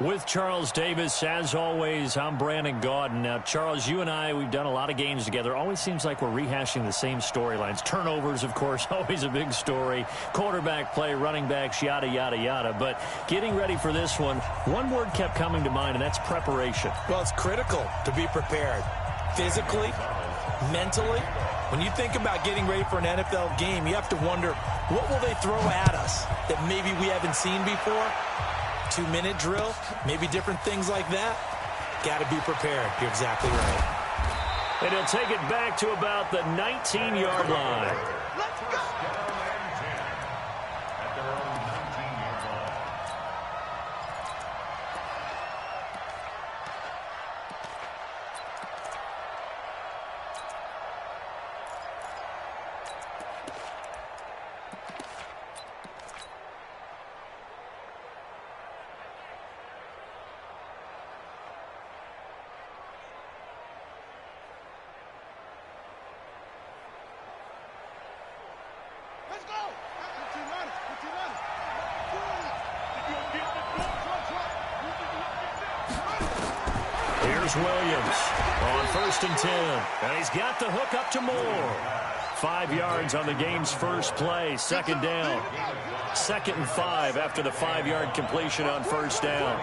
With Charles Davis, as always, I'm Brandon Gaudin. Now, Charles, you and I, we've done a lot of games together. Always seems like we're rehashing the same storylines. Turnovers, of course, always a big story. Quarterback play, running backs, yada, yada, yada. But getting ready for this one word kept coming to mind, and that's preparation. Well, it's critical to be prepared. Physically, mentally. When you think about getting ready for an NFL game, you have to wonder, what will they throw at us that maybe we haven't seen before? 2-minute drill, maybe different things like that. Got to be prepared. You're exactly right. And he'll take it back to about the 19-yard line. Let's go! Here's Williams on 1st and 10. And he's got the hook up to Moore. 5 yards on the game's first play. 2nd down. 2nd and 5 after the 5-yard completion on 1st down.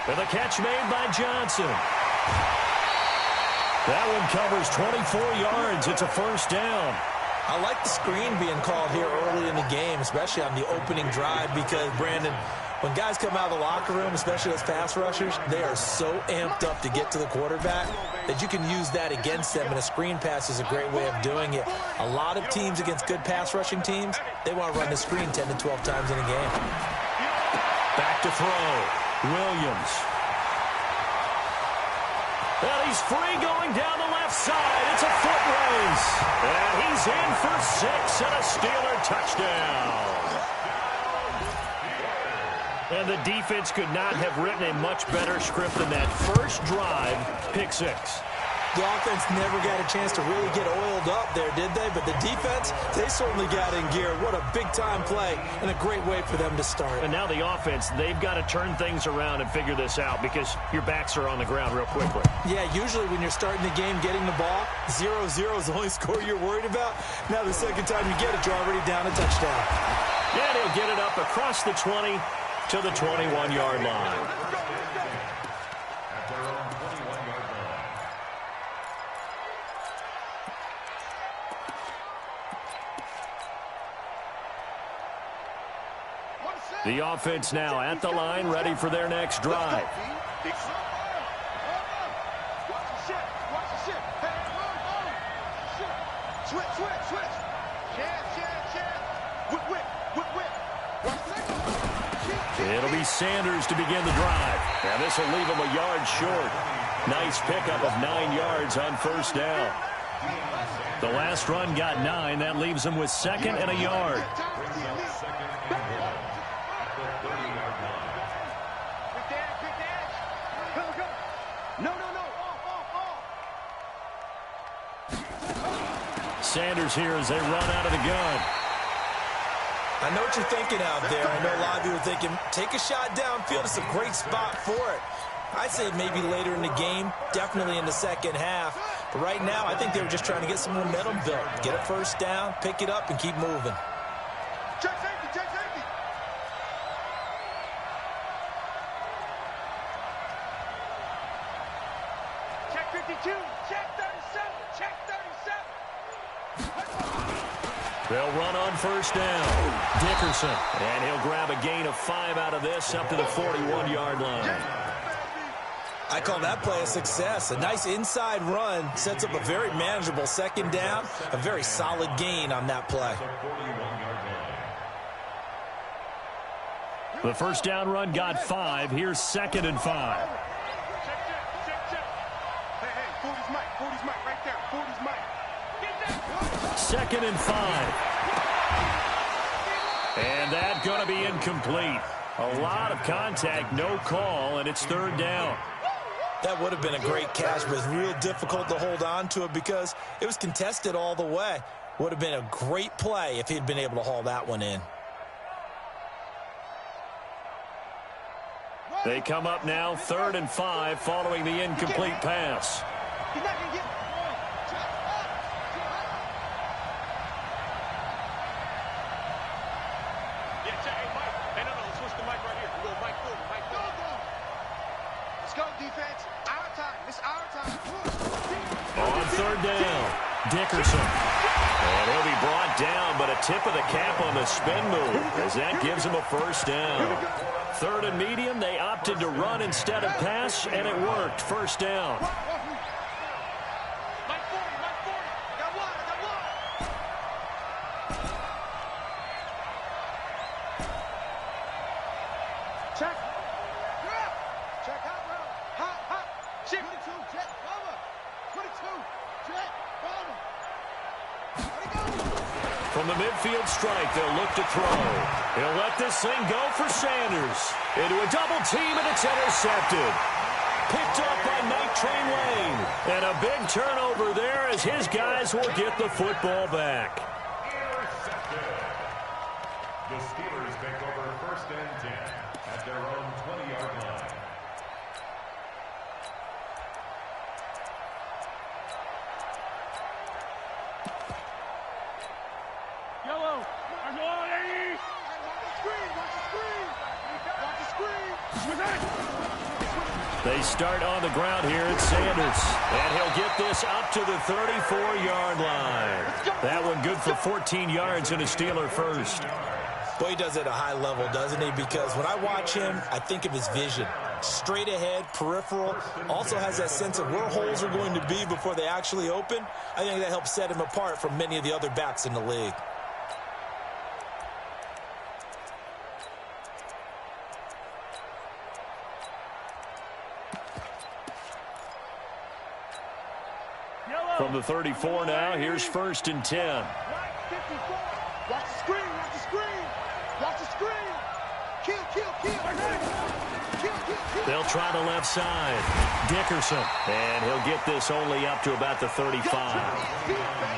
And the catch made by Johnson. That one covers 24 yards. It's a 1st down. I like the screen being called here early in the game, especially on the opening drive, because, Brandon, when guys come out of the locker room, especially as pass rushers, they are so amped up to get to the quarterback that you can use that against them, and a screen pass is a great way of doing it. A lot of teams against good pass rushing teams, they want to run the screen 10 to 12 times in a game. Back to throw. Williams. And he's free going down the left side. It's a foot race. And he's in for 6 and a Steeler touchdown. And the defense could not have written a much better script than that. First drive, pick 6. The offense never got a chance to really get oiled up there, did they? But the defense, they certainly got in gear. What a big-time play and a great way for them to start. And now the offense, they've got to turn things around and figure this out because your backs are on the ground real quickly. Yeah, usually when you're starting the game getting the ball, 0-0 is the only score you're worried about. Now the second time you get it, you're already down a touchdown. Yeah, he'll get it up across the 20 to the 21-yard line. The offense now at the line, ready for their next drive. It'll be Sanders to begin the drive. And this will leave him a yard short. Nice pickup of 9 yards on 1st down. The last run got 9. That leaves him with 2nd and a yard. Sanders here as they run out of the gun. I know what you're thinking out there. I know a lot of you are thinking, take a shot downfield. It's a great spot for it. I'd say maybe later in the game, definitely in the second half. But right now, I think they were just trying to get some momentum built. Get a 1st down, pick it up, and keep moving. Check safety, check safety. Check 52, check 37, check 37. They'll run on 1st down. Dickerson. And he'll grab a gain of 5 out of this up to the 41-yard line. I call that play a success. A nice inside run sets up a very manageable 2nd down. A very solid gain on that play. The 1st down run got 5. Here's 2nd and 5. Hey, 40's Mike, 40's Mike, right there. 40's Mike. 2nd and 5. And that's going to be incomplete. A lot of contact, no call, and it's 3rd down. That would have been a great catch, but it's real difficult to hold on to it because it was contested all the way. Would have been a great play if he'd been able to haul that one in. They come up now 3rd and 5 following the incomplete pass. He's not gonna get. Yeah, check. Hey, Mike. Hey, no, let's switch the mic right here. We go Mike forward, Mike forward. Let's go, defense. Our time. It's our time. On 3rd down, Dickerson. And he'll be brought down, but a tip of the cap on the spin move as that gives him a 1st down. 3rd and medium, they opted to run instead of pass, and it worked. 1st down. Mike 40, Mike 40. Got one, I got one. Check. Check out, bro. Hot, hot. Shift. 22, check, bomber. 22, check, bomber. From the midfield strike, they'll look to throw. He'll let this thing go for Sanders. Into a double team, and it's intercepted. Picked up by Night Train Lane. And a big turnover there as his guys will get the football back. Intercepted. The Steelers take over 1st and 10 at their own 20-yard line. Yellow. Watch the screen. Watch the screen. Watch the screen. They start on the ground here at Sanders. And he'll get this up to the 34-yard line. That one good for 14 yards and a Steeler 1st. Boy, he does it at a high level, doesn't he? Because when I watch him, I think of his vision. Straight ahead, peripheral, also has that sense of where holes are going to be before they actually open. I think that helps set him apart from many of the other backs in the league. From the 34 now, here's 1st and 10. Watch the screen. Watch the screen. Watch the screen. Kill, kill, kill. Kill, kill, kill. They'll try the left side. Dickerson. And he'll get this only up to about the 35.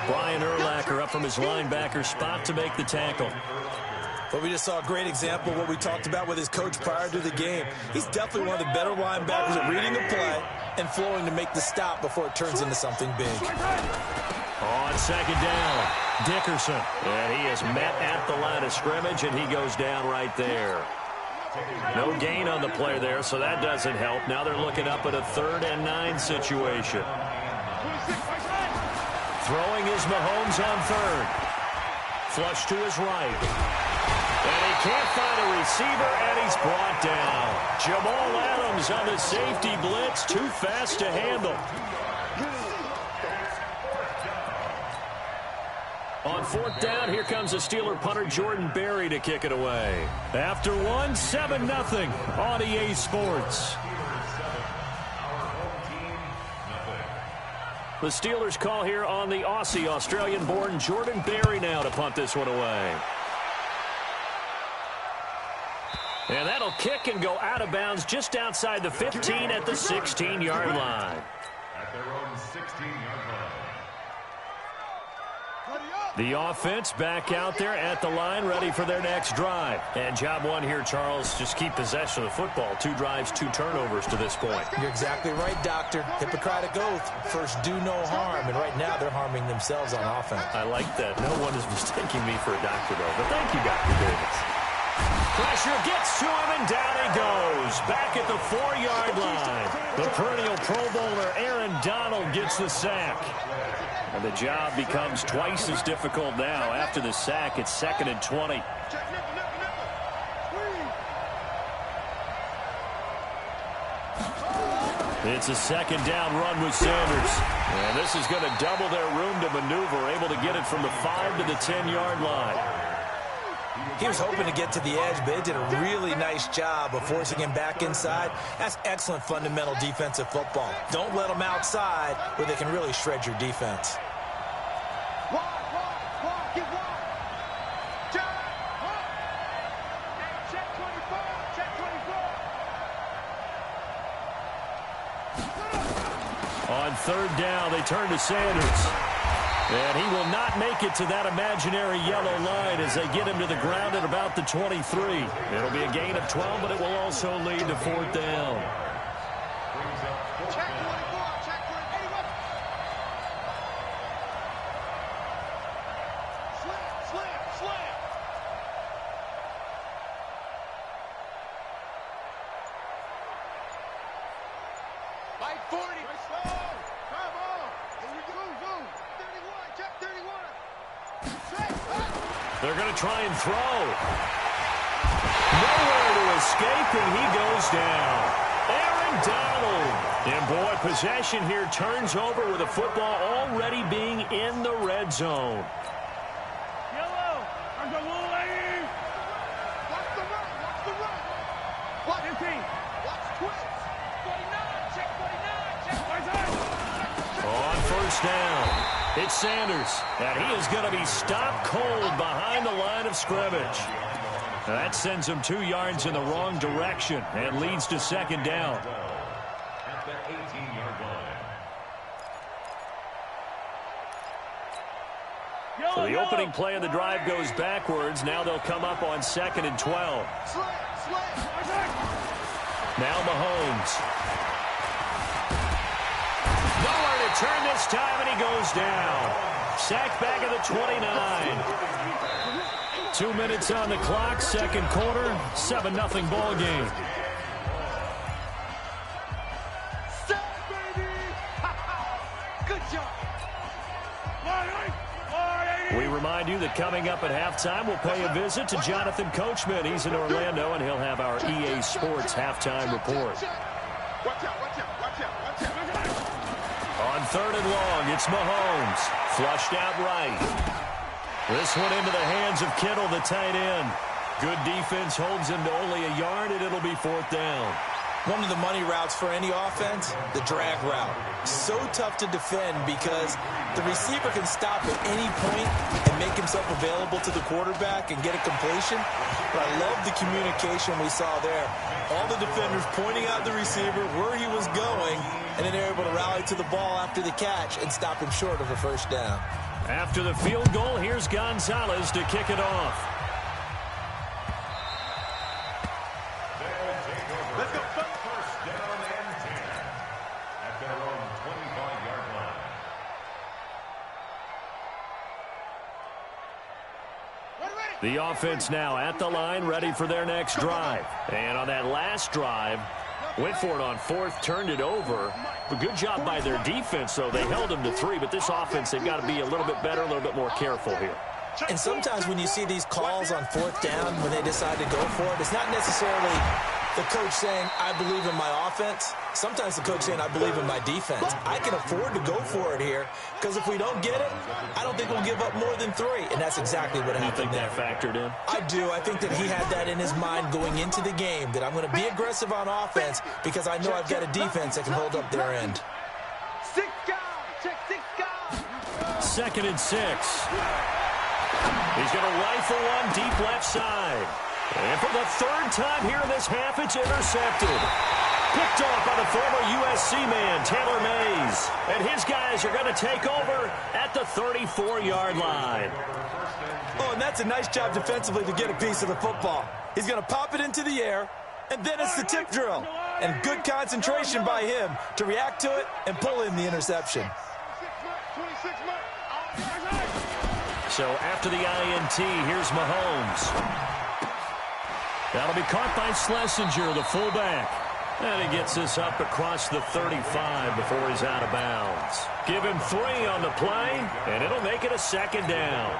Brian Urlacher up from his linebacker spot to make the tackle. But we just saw a great example of what we talked about with his coach prior to the game. He's definitely one of the better linebackers at reading a play and flowing to make the stop before it turns into something big. On 2nd down, Dickerson. And he is met at the line of scrimmage, and he goes down right there. No gain on the play there, so that doesn't help. Now they're looking up at a 3rd and 9 situation. Throwing is Mahomes on 3rd. Flush to his right. And he can't find a receiver, and he's brought down. Jamal Adams on the safety blitz, too fast to handle. On 4th down, here comes the Steeler punter Jordan Berry to kick it away. After one, 7-0 on EA Sports. The Steelers call here on the Aussie, Australian-born Jordan Berry now to punt this one away. And that'll kick and go out of bounds just outside the 15 at the 16-yard line. At their own 16-yard line. The offense back out there at the line, ready for their next drive. And job one here, Charles, just keep possession of the football. 2 drives, 2 turnovers to this point. You're exactly right, Doctor. Hippocratic oath. First, do no harm. And right now, they're harming themselves on offense. I like that. No one is mistaking me for a doctor, though. But thank you, Dr. Davis. Pressure gets to him, and down he goes. Back at the 4-yard line. The perennial Pro Bowler Aaron Donald gets the sack. And the job becomes twice as difficult now. After the sack, it's 2nd and 20. It's a 2nd down run with Sanders. And this is going to double their room to maneuver, able to get it from the 5 to the 10-yard line. He was hoping to get to the edge, but it did a really nice job of forcing him back inside. That's excellent fundamental defensive football. Don't let them outside where they can really shred your defense. On third down, they turn to Sanders. And he will not make it to that imaginary yellow line as they get him to the ground at about the 23. It'll be a gain of 12, but it will also lead to fourth down. Check 24. Check 21. Slam. By 40. Come on. Here we go. 31. Check 31. They're going to try and throw. Nowhere to escape, and he goes down. Aaron Donald. And, boy, possession here turns over with the football already being in the red zone. Yellow. I'm the little lady. Watch the run. Watch 15. Watch twist. 49. Check 49. Check 49. On first down, it's Sanders, and he is going to be stopped cold behind the line of scrimmage. Now that sends him 2 yards in the wrong direction and leads to second down. At the 18-yard line. So the opening play of the drive goes backwards. Now they'll come up on 2nd and 12. Now Mahomes. Nowhere to turn this time, and he goes down. Sacked back at the 29. 2 minutes on the clock, second quarter, 7-0 ball game. Good job. We remind you that coming up at halftime, we'll pay a visit to Jonathan Coachman. He's in Orlando, and he'll have our EA Sports halftime report. Watch out. On third and long, it's Mahomes. Flushed out right. This one into the hands of Kittle, the tight end. Good defense holds him to only a yard, and it'll be fourth down. One of the money routes for any offense, the drag route. So tough to defend because the receiver can stop at any point and make himself available to the quarterback and get a completion. But I love the communication we saw there. All the defenders pointing out the receiver where he was going, and then they're able to rally to the ball after the catch and stop him short of a first down. After the field goal, here's Gonzalez to kick it off. Let's go. First down and 10 at their own 25-yard line. The offense now at the line, ready for their next drive. And on that last drive, went for it on fourth, turned it over. But good job by their defense, though. They held them to 3, but this offense, they've got to be a little bit better, a little bit more careful here. And sometimes when you see these calls on fourth down, when they decide to go for it, it's not necessarily the coach saying, I believe in my offense. Sometimes the coach saying, I believe in my defense. I can afford to go for it here because if we don't get it, I don't think we'll give up more than 3. And that's exactly what happened there. You think that factored in? I do. I think that he had that in his mind going into the game, that I'm going to be aggressive on offense because I know I've got a defense that can hold up their end. 6 guys. Check 6 guys. 2nd and 6. He's going to rifle one deep left side. And for the third time here in this half, it's intercepted. Picked off by the former USC man, Taylor Mays. And his guys are going to take over at the 34-yard line. Oh, and that's a nice job defensively to get a piece of the football. He's going to pop it into the air, and then it's the tip drill. And good concentration by him to react to it and pull in the interception. 26 mark. So after the INT, here's Mahomes. That'll be caught by Schlesinger, the fullback. And he gets this up across the 35 before he's out of bounds. Give him 3 on the play, and it'll make it a second down.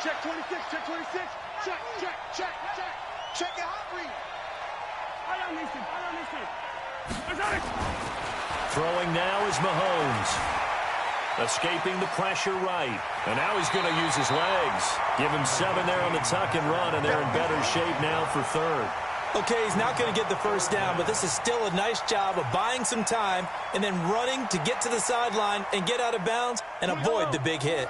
Check 26. Check 26. Check. Check it out, read. I don't listen. Throwing now is Mahomes. Escaping the pressure right. And now he's going to use his legs. Give him 7 there on the tuck and run, and they're in better shape now for third. Okay, he's not going to get the first down, but this is still a nice job of buying some time and then running to get to the sideline and get out of bounds and avoid the big hit.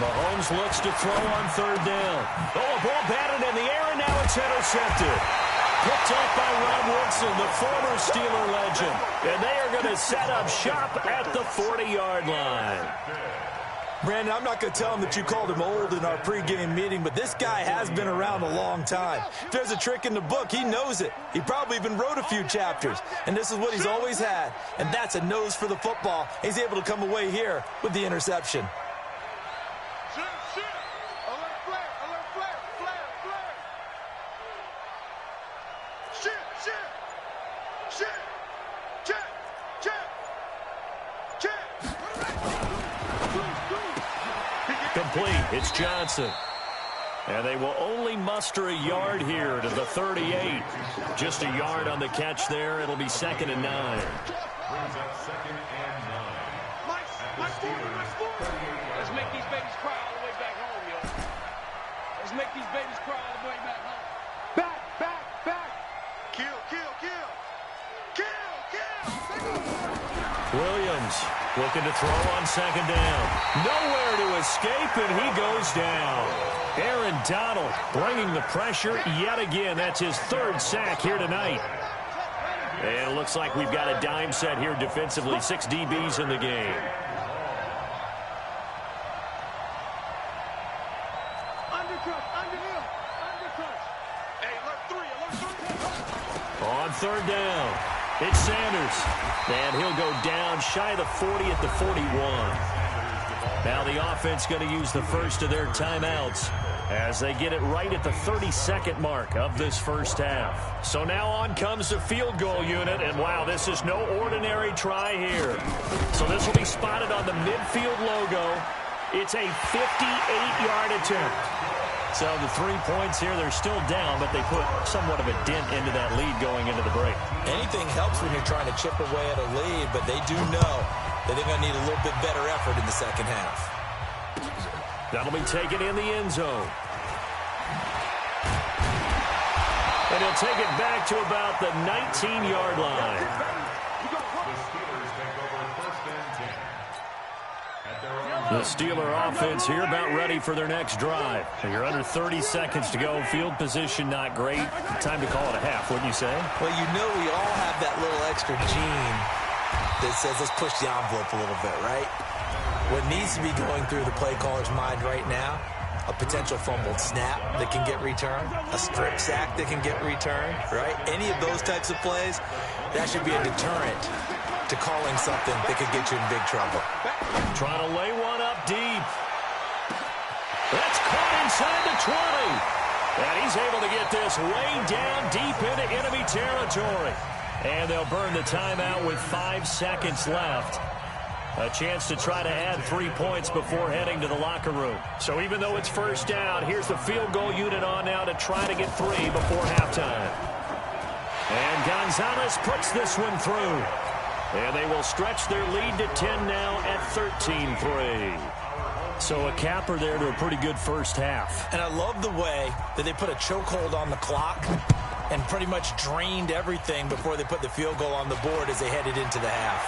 Mahomes looks to throw on third down. Oh, a ball batted in the air, and now it's intercepted. Picked up by Rob Woodson, the former Steeler legend. And they are going to set up shop at the 40-yard line. Brandon, I'm not going to tell him that you called him old in our pregame meeting, but this guy has been around a long time. If there's a trick in the book, he knows it. He probably even wrote a few chapters. And this is what he's always had. And that's a nose for the football. He's able to come away here with the interception. Complete. It's Johnson. And they will only muster a yard here to the 38. Just a yard on the catch there. It'll be 2nd and 9. Brings up 2nd and 9. Let's make these babies cry all the way back home, yo. Let's make these babies cry all the way back home. Back. Kill. Williams looking to throw on 2nd down. Nowhere to escape, and he goes down. Aaron Donald bringing the pressure yet again. That's his 3rd sack here tonight. And it looks like we've got a dime set here defensively. 6 DBs in the game. On 3rd down, it's Sanders. And he'll go down shy of the 40 at the 41. Now the offense going to use the first of their timeouts as they get it right at the 32nd mark of this first half. So now on comes the field goal unit, and wow, this is no ordinary try here. So this will be spotted on the midfield logo. It's a 58-yard attempt. So the 3 points here, they're still down, but they put somewhat of a dent into that lead going into the break. Anything helps when you're trying to chip away at a lead, but they do know that they're going to need a little bit better effort in the second half. That'll be taken in the end zone. And he'll take it back to about the 19-yard line. The Steeler offense here about ready for their next drive. You're under 30 seconds to go. Field position not great. Time to call it a half, wouldn't you say? Well, you know we all have that little extra gene that says let's push the envelope a little bit, right? What needs to be going through the play caller's mind right now, a potential fumbled snap that can get returned, a strip sack that can get returned, right? Any of those types of plays, that should be a deterrent to calling something that could get you in big trouble. Trying to lay one up deep. That's caught inside the 20. And he's able to get this way down deep into enemy territory. And they'll burn the timeout with 5 seconds left. A chance to try to add 3 points before heading to the locker room. So even though it's first down, here's the field goal unit on now to try to get 3 before halftime. And Gonzalez puts this one through. And they will stretch their lead to 10 now at 13-3. So a capper there to a pretty good first half. And I love the way that they put a chokehold on the clock and pretty much drained everything before they put the field goal on the board as they headed into the half.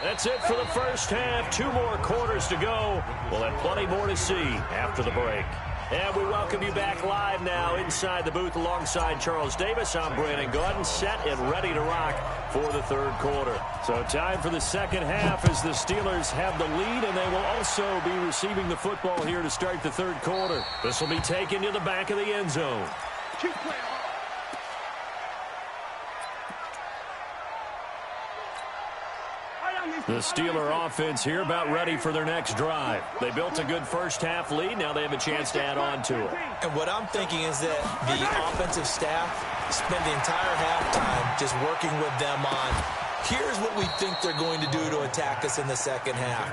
That's it for the first half. 2 more quarters to go. We'll have plenty more to see after the break. And we welcome you back live now inside the booth alongside Charles Davis. I'm Brandon Gaudin, set and ready to rock for the third quarter. So time for the second half as the Steelers have the lead, and they will also be receiving the football here to start the third quarter. This will be taken to the back of the end zone. Keep playing. The Steeler offense here about ready for their next drive. They built a good first half lead. Now they have a chance to add on to it. And what I'm thinking is that the offensive staff spend the entire halftime just working with them on, here's what we think they're going to do to attack us in the second half.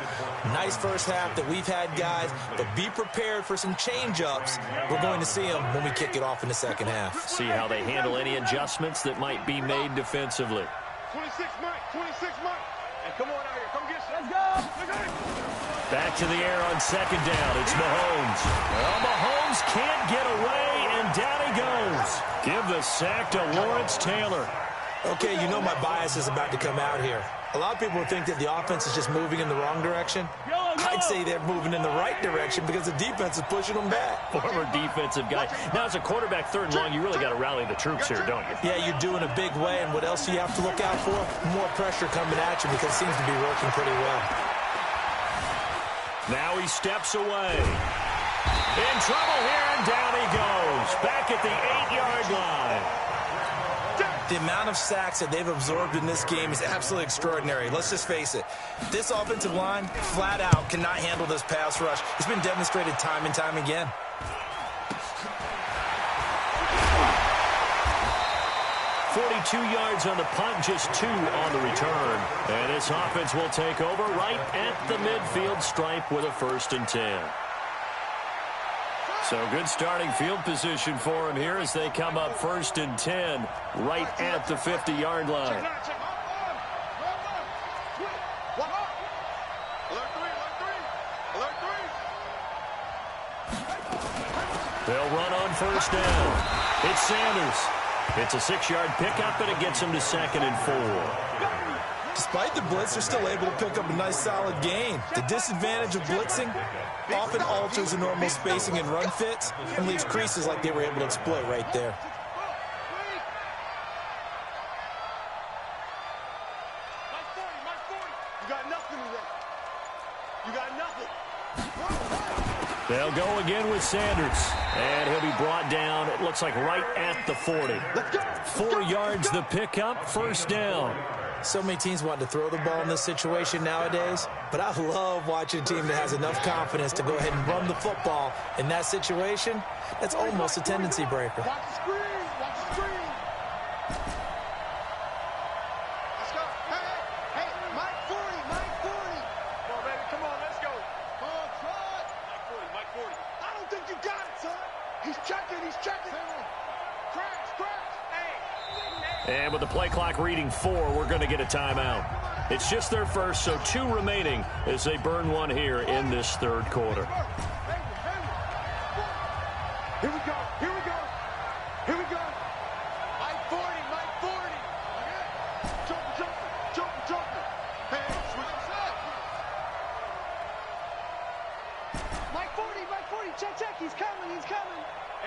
Nice first half that we've had, guys, but be prepared for some change-ups. We're going to see them when we kick it off in the second half. See how they handle any adjustments that might be made defensively. 26 Mike. Come on out here. Come get some. Let's go. Back to the air on second down. It's Mahomes. Well, Mahomes can't get away, and down he goes. Give the sack to Lawrence Taylor. Okay, you know my bias is about to come out here. A lot of people think that the offense is just moving in the wrong direction. I'd say they're moving in the right direction because the defense is pushing them back. Former defensive guy. Now, as a quarterback, 3rd and long, you really got to rally the troops here, don't you? Yeah, you're doing a big way, and what else do you have to look out for? More pressure coming at you because it seems to be working pretty well. Now he steps away. In trouble here, and down he goes. Back at the 8-yard line. The amount of sacks that they've absorbed in this game is absolutely extraordinary. Let's just face it. This offensive line, flat out, cannot handle this pass rush. It's been demonstrated time and time again. .42 yards on the punt, just 2 on the return. And this offense will take over right at the midfield stripe with a 1st and 10. So good starting field position for him here as they come up 1st and 10 right at the 50-yard line. They'll run on 1st down. It's Sanders. It's a 6-yard pickup, and it gets him to 2nd and 4. Despite the blitz, they're still able to pick up a nice solid gain. The disadvantage of blitzing often alters the normal spacing and run fits and leaves creases like they were able to exploit right there. You got nothing today. You got nothing. They'll go again with Sanders, and he'll be brought down, it looks like right at the 40. 4 yards the pickup, 1st down. So many teams want to throw the ball in this situation nowadays, but I love watching a team that has enough confidence to go ahead and run the football in that situation. That's almost a tendency breaker. Watch the screen. Watch the screen. Let's go. Hey, Mike 40, Mike 40. Come on, baby. Come on, let's go. Come on, try it. Mike 40, Mike 40. I don't think you got it, son. He's checking, he's checking. Crash. And with the play clock reading 4, we're going to get a timeout. It's just their first, so 2 remaining as they burn one here in this 3rd quarter. Here we go. Here we go. Here we go. Mike 40, Mike 40. Jumping. Hey, switch up. Mike 40. Check. He's coming.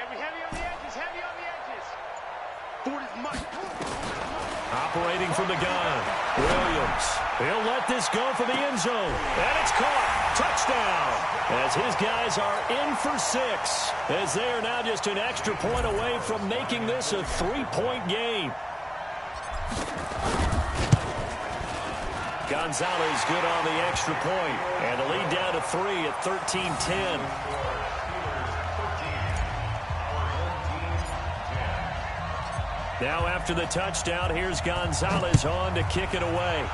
Heavy on the edges. 40's Mike. Operating from the gun, Williams. He'll let this go for the end zone. And it's caught. Touchdown. As his guys are in for 6. As they are now just an extra point away from making this a 3-point game. Gonzalez good on the extra point. And the lead down to 3 at 13-10. Now after the touchdown, here's Gonzalez on to kick it away.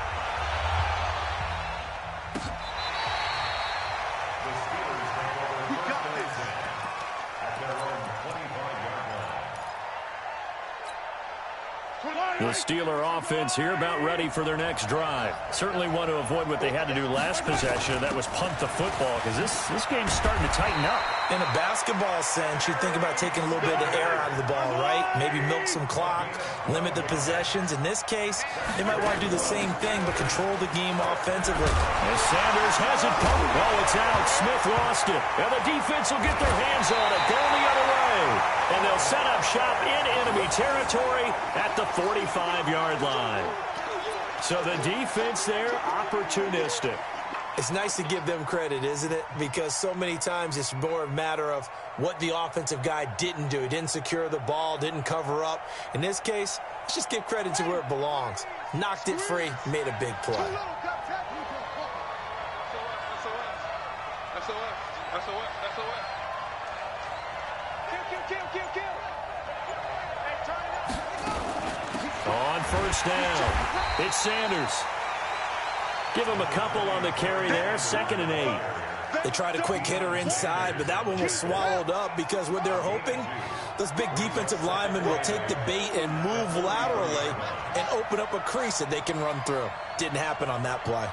The Steeler offense here about ready for their next drive. Certainly want to avoid what they had to do last possession. That was punt the football because this game's starting to tighten up. In a basketball sense, you think about taking a little bit of the air out of the ball, right? Maybe milk some clock, limit the possessions. In this case, they might want to do the same thing but control the game offensively. As Sanders has it pumped. Oh, it's out. Smith lost it. And the defense will get their hands on it. Going the other way. And they'll set up shop in enemy territory at the 45-yard line. So the defense there, opportunistic. It's nice to give them credit, isn't it? Because so many times it's more a matter of what the offensive guy didn't do. He didn't secure the ball, didn't cover up. In this case, let's just give credit to where it belongs. Knocked it free, made a big play. On 1st down, it's Sanders. Give him a couple on the carry there, 2nd and 8. They tried a quick hitter inside, but that one was swallowed up because what they're hoping, those big defensive linemen will take the bait and move laterally and open up a crease that they can run through. Didn't happen on that play.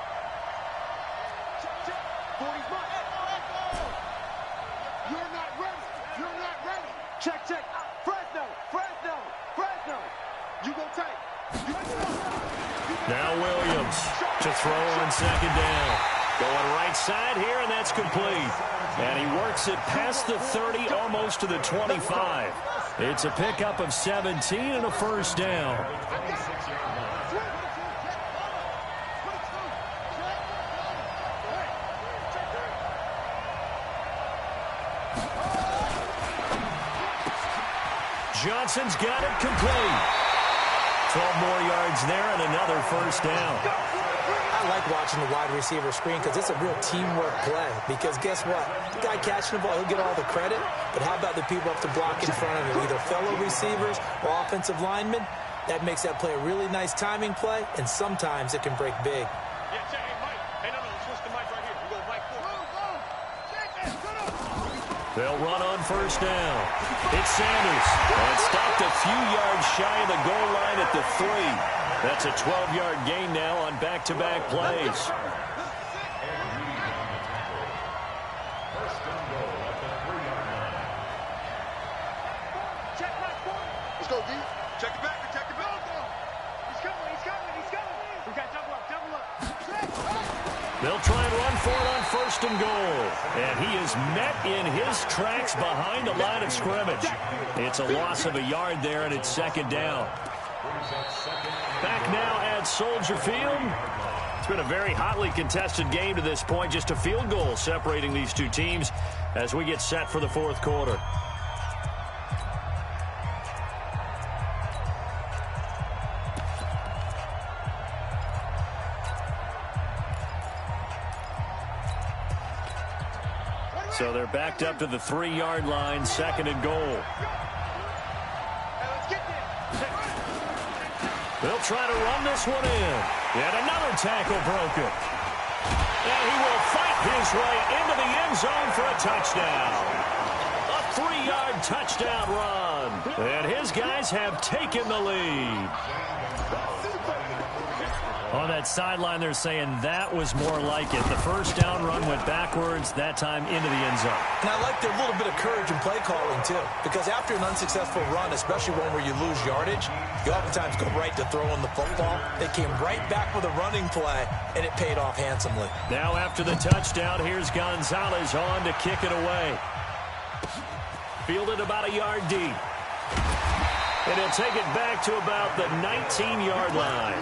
You're not ready. Check. Fresno. You go tight. Now Williams to throw on second down. Going right side here, and that's complete. And he works it past the 30, almost to the 25. It's a pickup of 17 and a first down. Johnson's got it complete. 12 more yards there and another first down. I like watching the wide receiver screen because it's a real teamwork play. Because guess what? The guy catching the ball, he'll get all the credit. But how about the people up to block in front of him? Either fellow receivers or offensive linemen. That makes that play a really nice timing play, and sometimes it can break big. Yeah, check it, Mike. Hey, no, switch the mic right here. We go Mike forward. They'll run on first down. It's Sanders. And stopped a few yards shy of the goal line at the 3. That's a 12-yard gain now on back-to-back plays. First and goal at the 3-yard line. Check Mike forward. Let's go, D. Check it back. Check it back. He's coming. We got double up. They'll try and run for it on first and goal. And he is met in his tracks behind the line of scrimmage. It's a loss of a yard there, and it's second down. Back now at Soldier Field. It's been a very hotly contested game to this point. Just a field goal separating these two teams as we get set for the fourth quarter. So they're backed up to the 3-yard line, second and goal. They'll try to run this one in. Yet another tackle broken. And he will fight his way into the end zone for a touchdown. A 3-yard touchdown run. And his guys have taken the lead. On that sideline, they're saying that was more like it. The first down run went backwards, that time into the end zone. And I like their little bit of courage in play calling, too. Because after an unsuccessful run, especially one where you lose yardage, you oftentimes go right to throwing the football. They came right back with a running play, and it paid off handsomely. Now after the touchdown, here's Gonzalez on to kick it away. Fielded about a yard deep. And he'll take it back to about the 19-yard line.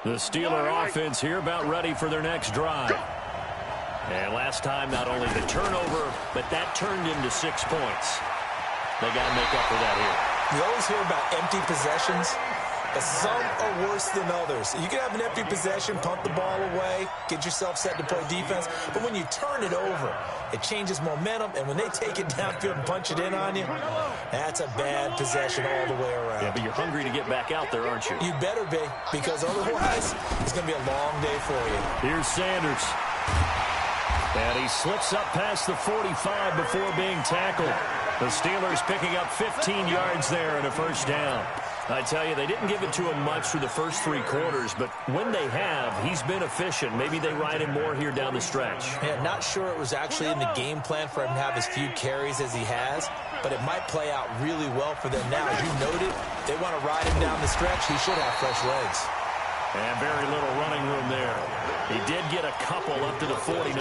The Steeler offense here about ready for their next drive. And last time, not only the turnover, but that turned into 6 points. They got to make up for that here. You always hear about empty possessions. But some are worse than others. You can have an empty possession, punt the ball away, get yourself set to play defense. But when you turn it over, it changes momentum. And when they take it downfield and punch it in on you, that's a bad possession all the way around. Yeah, but you're hungry to get back out there, aren't you? You better be, because otherwise it's going to be a long day for you. Here's Sanders. And he slips up past the 45 before being tackled. The Steelers picking up 15 yards there and a first down. I tell you, they didn't give it to him much through the first 3 quarters, but when they have, he's been efficient. Maybe they ride him more here down the stretch. Yeah, not sure it was actually in the game plan for him to have as few carries as he has, but it might play out really well for them now. As you noted, they want to ride him down the stretch. He should have fresh legs. And very little running room there. He did get a couple up to the 49.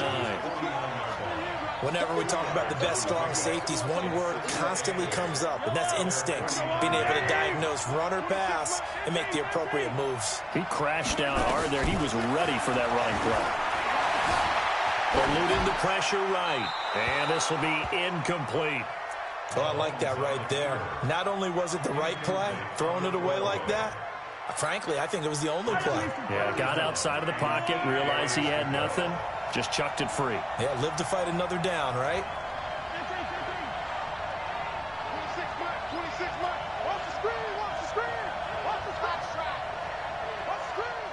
Whenever we talk about the best strong safeties, one word constantly comes up, and that's instincts. Being able to diagnose run or pass and make the appropriate moves. He crashed down hard there. He was ready for that running play. Eluding the pressure right. And this will be incomplete. Well, I like that right there. Not only was it the right play, throwing it away like that, frankly, I think it was the only play. Yeah, got outside of the pocket, realized he had nothing, just chucked it free. Yeah, live to fight another down, right? 26 Mike. Watch the screen. Watch the screen. Watch the screen. Watch the screen.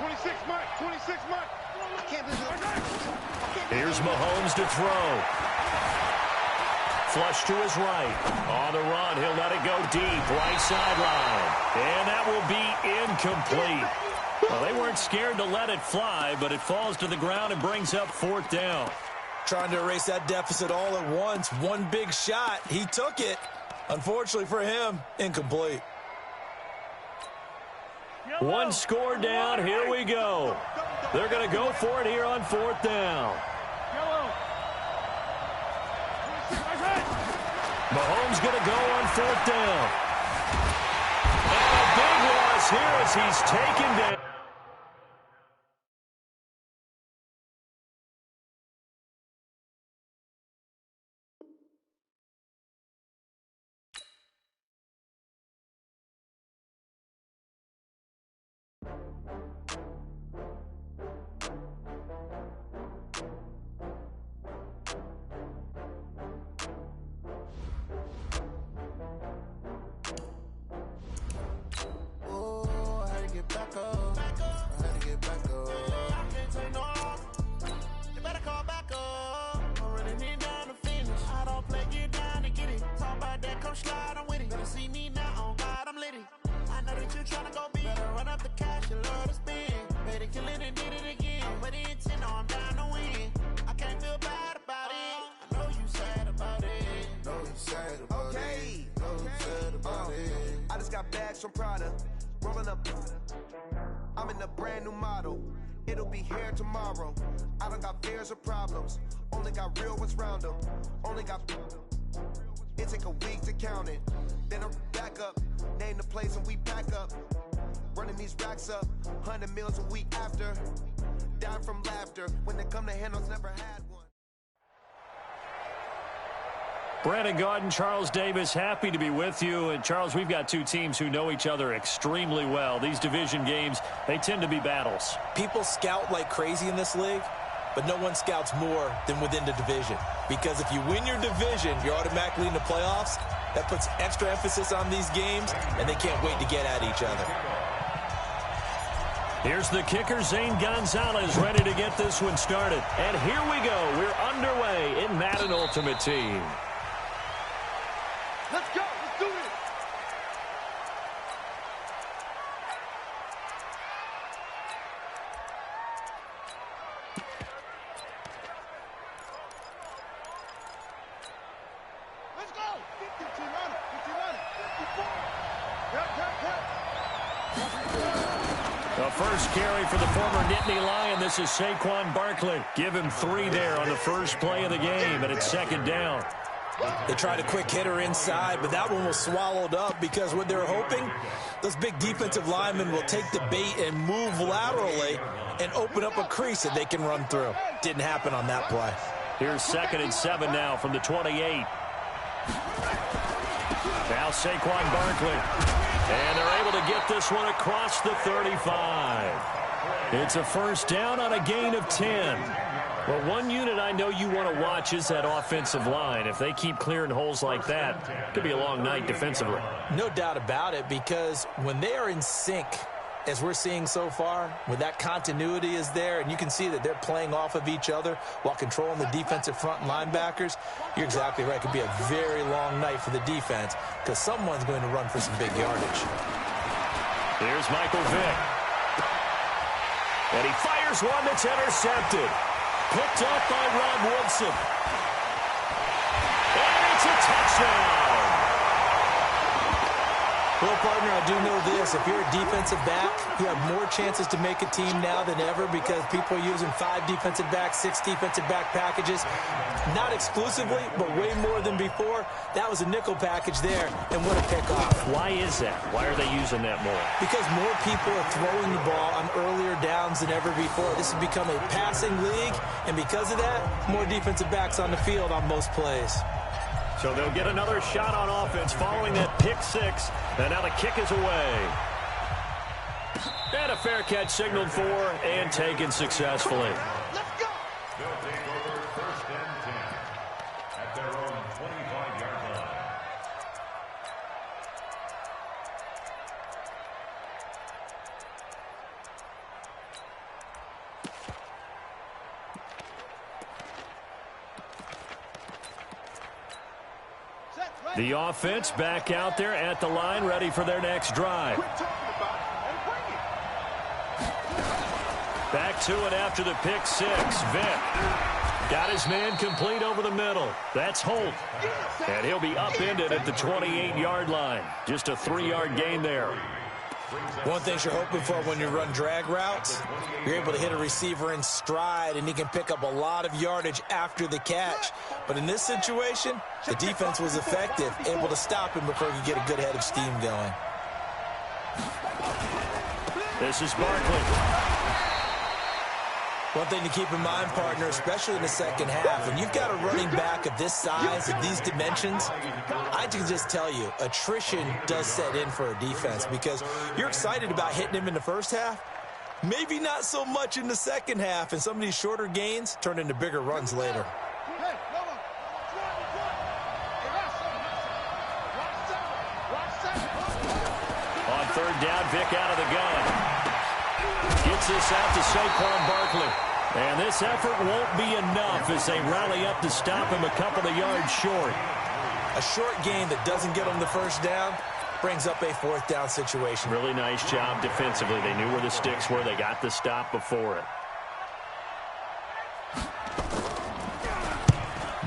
26 Mike. 26 Mike. I can't believe it. Here's Mahomes to throw. Flush to his right. On the run, he'll let it go deep. Right sideline. And that will be incomplete. Well, they weren't scared to let it fly, but it falls to the ground and brings up 4th down. Trying to erase that deficit all at once. One big shot. He took it. Unfortunately for him, incomplete. One score down. Here we go. They're going to go for it here on 4th down. Mahomes going to go on 4th down. And a big loss here as he's taken down. I'm in a brand new model. It'll be here tomorrow. I don't got fears or problems. Only got real ones round them. Only got... It take a week to count it. Then I'm back up. Name the place and we pack up. Running these racks up. 100 meals a week after. Down from laughter. When they come to handles, never had one. Brandon Gaudin, Charles Davis, happy to be with you. And, Charles, we've got two teams who know each other extremely well. These division games, they tend to be battles. People scout like crazy in this league, but no one scouts more than within the division. Because if you win your division, you're automatically in the playoffs. That puts extra emphasis on these games, and they can't wait to get at each other. Here's the kicker, Zane Gonzalez, ready to get this one started. And here we go. We're underway in Madden Ultimate Team. Let's go. Let's do this. Let's go. 50 on it. 54. The first carry for the former Nittany Lion. This is Saquon Barkley. Give him 3 there on the first play of the game, and it's 2nd down. They tried a quick hitter inside, but that one was swallowed up because what they're hoping, those big defensive linemen will take the bait and move laterally and open up a crease that they can run through. Didn't happen on that play. Here's 2nd and 7 now from the 28. Now Saquon Barkley. And they're able to get this one across the 35. It's a first down on a gain of 10. Well, one unit I know you want to watch is that offensive line. If they keep clearing holes like that, it could be a long night defensively. No doubt about it, because when they are in sync, as we're seeing so far, when that continuity is there, and you can see that they're playing off of each other while controlling the defensive front linebackers, you're exactly right. It could be a very long night for the defense because someone's going to run for some big yardage. Here's Michael Vick. And he fires one that's intercepted. Picked up by Rob Woodson. And it's a touchdown. Well, partner, I do know this. If you're a defensive back, you have more chances to make a team now than ever because people are using 5 defensive backs, 6 defensive back packages. Not exclusively, but way more than before. That was a nickel package there, and what a pickoff. Why is that? Why are they using that more? Because more people are throwing the ball on earlier downs than ever before. This has become a passing league, and because of that, more defensive backs on the field on most plays. So they'll get another shot on offense following that pick 6. And now the kick is away. And a fair catch signaled for and taken successfully. Let's go. They'll take over 1st and 10 at their own 25-yard line. The offense back out there at the line, ready for their next drive. Quit talking about it and bring it. back to it after the pick six. Vick got his man complete over the middle. That's Holt. And he'll be upended at the 28-yard line. Just a 3-yard gain there. One thing you're hoping for when you run drag routes, you're able to hit a receiver in stride, and he can pick up a lot of yardage after the catch. But in this situation, the defense was effective, able to stop him before he could get a good head of steam going. This is Barkley. One thing to keep in mind, partner, especially in the second half, when you've got a running back of this size, of these dimensions, I can just tell you, attrition does set in for a defense because you're excited about hitting him in the first half, maybe not so much in the second half, and some of these shorter gains turn into bigger runs later. On third down, Vick out of the gun. Gets this out to Saquon Barkley. And this effort won't be enough as they rally up to stop him a couple of yards short. A short gain that doesn't get them the first down brings up a fourth down situation. Really nice job defensively. They knew where the sticks were. They got the stop before it.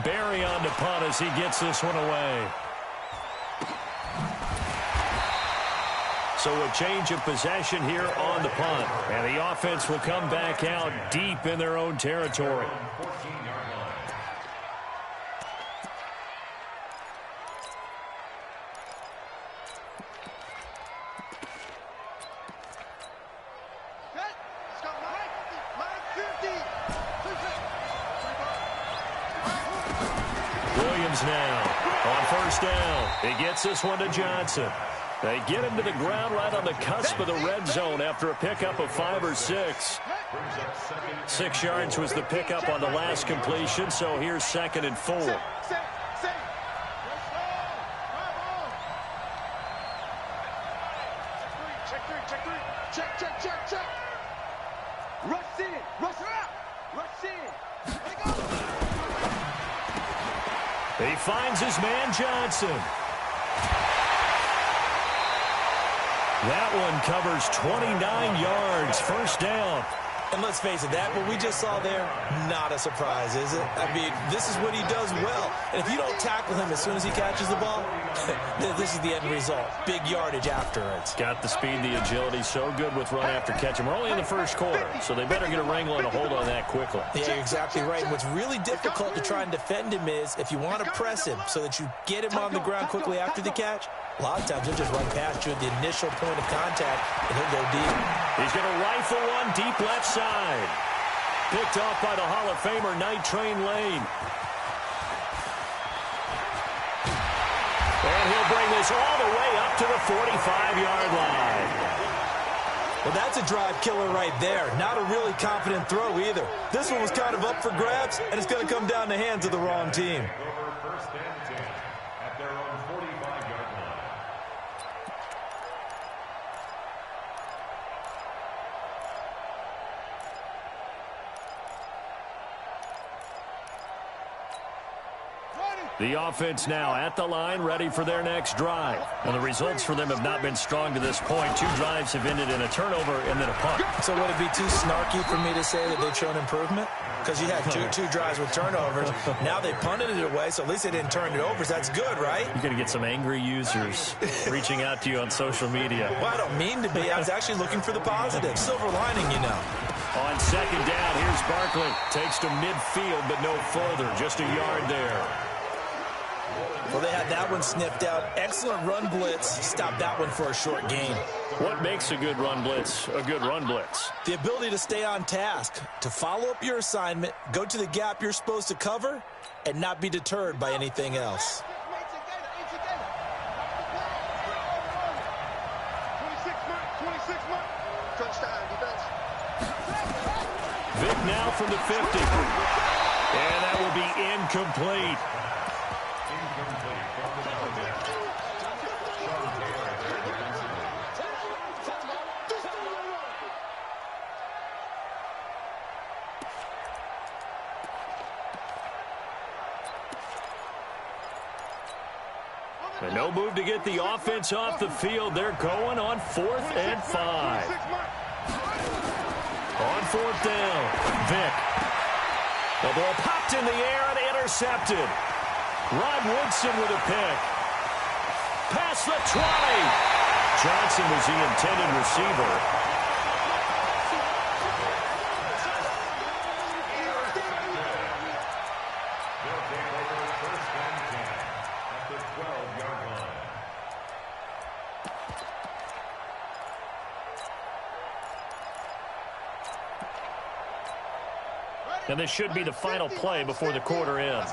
Barry on to punt as he gets this one away. So a change of possession here on the punt. And the offense will come back out deep in their own territory. Williams now on first down. He gets this one to Johnson. They get him to the ground right on the cusp of the red zone after a pickup of 5 or 6. 6 yards was the pickup on the last completion, so here's 2nd and 4. Check. Rush in. Rush out. Rush in. He finds his man Johnson. That one covers 29 yards, first down. And let's face it, that what we just saw there, not a surprise, is it? I mean, this is what he does well. And if you don't tackle him as soon as he catches the ball, this is the end result. Big yardage afterwards. Got the speed, the agility, so good with run after catch. And we're only in the first quarter, so they better get a wrangle and a hold on that quickly. Yeah, you're exactly right. And what's really difficult to try and defend him is if you want to press him so that you get him on the ground quickly after the catch, a lot of times he'll just run past you at the initial point of contact, and he'll go deep. He's going to rifle one deep left side. Picked off by the Hall of Famer, Night Train Lane. And he'll bring this all the way up to the 45-yard line. Well, that's a drive killer right there. Not a really confident throw either. This one was kind of up for grabs, and it's going to come down the hands of the wrong team. First and 10 at their own 45-yard line. The offense now at the line, ready for their next drive. And the results for them have not been strong to this point. 2 drives have ended in a turnover and then a punt. So would it be too snarky for me to say that they've shown improvement? Because you had two drives with turnovers. Now they punted it away, so at least they didn't turn it over. So that's good, right? You're going to get some angry users reaching out to you on social media. Well, I don't mean to be. I was actually looking for the positive. Silver lining, you know. On second down, here's Barkley. Takes to midfield, but no further. Just a yard there. Well, they had that one sniffed out. Excellent run blitz. Stopped that one for a short gain. What makes a good run blitz a good run blitz? The ability to stay on task, to follow up your assignment, go to the gap you're supposed to cover, and not be deterred by anything else. Vick now from the 50. And that will be incomplete. And no move to get the offense off the field. They're going on 4th and 5. On fourth down, Vick. The ball popped in the air and intercepted. Rod Woodson with a pick. Past the 20. Johnson was the intended receiver. And this should be the final play before the quarter ends.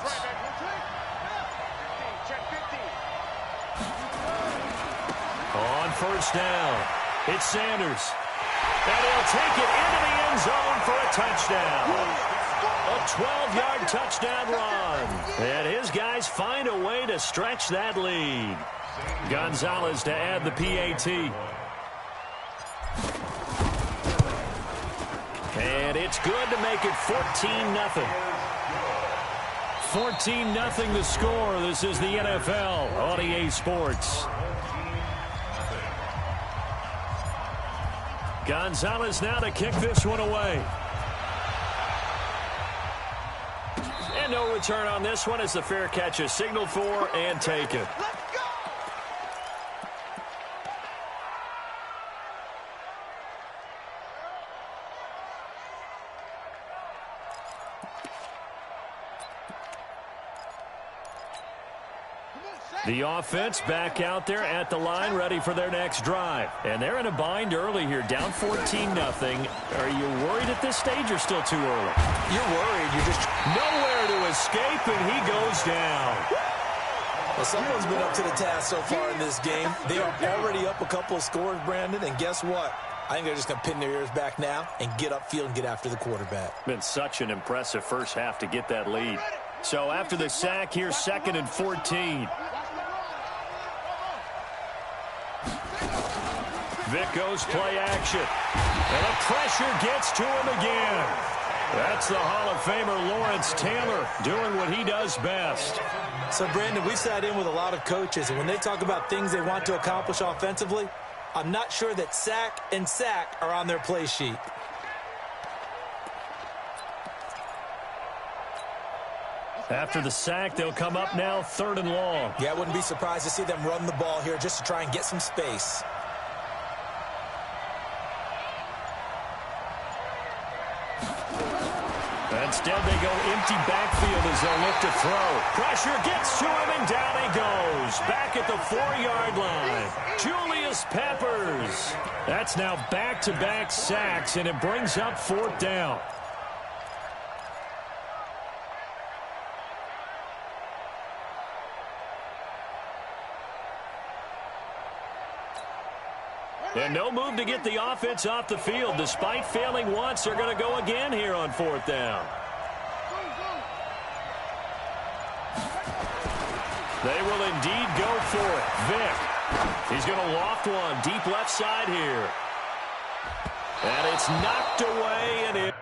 On first down, it's Sanders. And he'll take it into the end zone for a touchdown. A 12-yard touchdown run. And his guys find a way to stretch that lead. Gonzalez to add the PAT. And it's good to make it 14-0. 14-0 the score. This is the NFL on EA Sports. Gonzalez now to kick this one away. And no return on this one as the fair catch is signaled for and taken. The offense back out there at the line, ready for their next drive. And they're in a bind early here, down 14-0. Are you worried at this stage or still too early? You're worried. You're just nowhere to escape, and he goes down. Well, someone's been up to the task so far in this game. They are already up a couple of scores, Brandon, and guess what? I think they're just going to pin their ears back now and get upfield and get after the quarterback. Been such an impressive first half to get that lead. So after the sack, here's 2nd and 14. Vick goes play action. And the pressure gets to him again. That's the Hall of Famer Lawrence Taylor doing what he does best. So, Brandon, we sat in with a lot of coaches, and when they talk about things they want to accomplish offensively, I'm not sure that sack and sack are on their play sheet. After the sack, they'll come up now 3rd and long. Yeah, I wouldn't be surprised to see them run the ball here just to try and get some space. Instead, they go empty backfield as they'll look to throw. Pressure gets to him, and down he goes. Back at the 4-yard line. Julius Peppers. That's now back-to-back sacks, and it brings up 4th down. And no move to get the offense off the field. Despite failing once, they're going to go again here on 4th down. They will indeed go for it. Vick. He's going to loft one deep left side here. And it's knocked away, and it...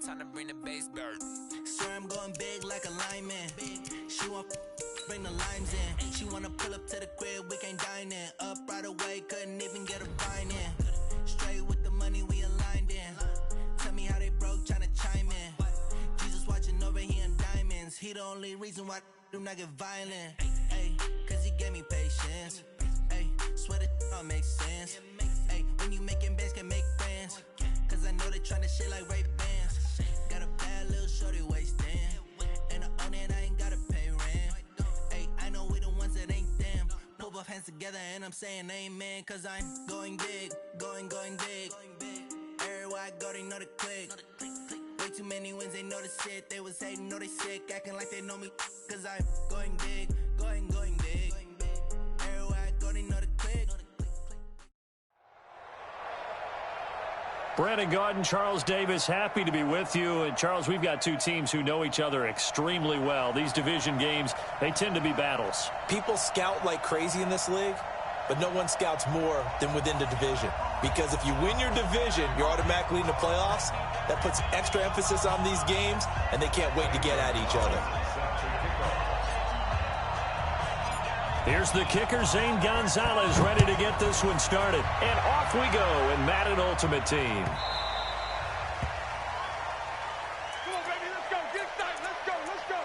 Time to bring the bass bird. Swear I'm going big like a lineman. She want bring the limes in. She wanna pull up to the crib, we can't dine in. Up right away, couldn't even get a vine in. Straight with the money we aligned in. Tell me how they broke, tryna chime in. Jesus watching over here in diamonds. He the only reason why do not get violent. Ay, cause he gave me patience. Ay, swear that don't make sense. Ay, when you making bands can make friends. Cause I know they tryna shit like Ray Bans. Got a bad little shorty wasting. And I own it, I ain't gotta pay rent. Ay, I know we the ones that ain't them. Pull both hands together and I'm saying amen. Cause I'm going big, going big. Everywhere I go, they know the click. Way too many wins, they know the shit. They was hating, know they sick, acting like they know me. Cause I'm going big, going big. Everywhere I go, they know the click. Brandon Gaudin, Charles Davis, happy to be with you. And Charles, we've got two teams who know each other extremely well. These division games, they tend to be battles. People scout like crazy in this league, but no one scouts more than within the division. Because if you win your division, you're automatically in the playoffs. That puts extra emphasis on these games, and they can't wait to get at each other. Here's the kicker, Zane Gonzalez, ready to get this one started. And off we go in Madden Ultimate Team. Come on, baby, let's go. Get excited. Let's go. Let's go.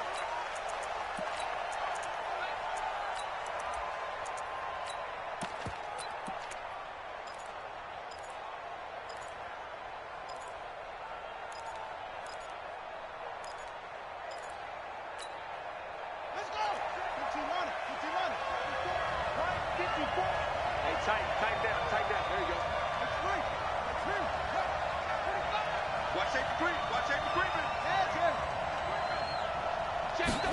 Let's go. 15 on it. 15 on it. Right, 54. Hey, tight down. There you go. That's free. That's him. Watch safety green. Watch safety green. That's him. Check the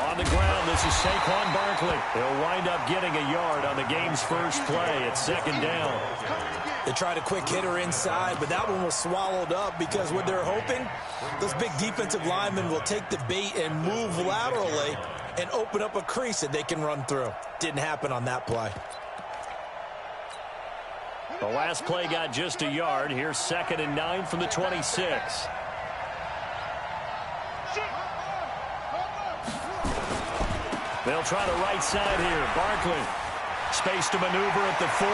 On the ground, this is Saquon Barkley. He'll wind up getting a yard on the game's first play. It's second down. They tried a quick hitter inside, but that one was swallowed up because what they're hoping, those big defensive linemen will take the bait and move laterally and open up a crease that they can run through. Didn't happen on that play. The last play got just a yard. Here's 2nd and 9 from the 26. They'll try the right side here. Barkley, space to maneuver at the 40.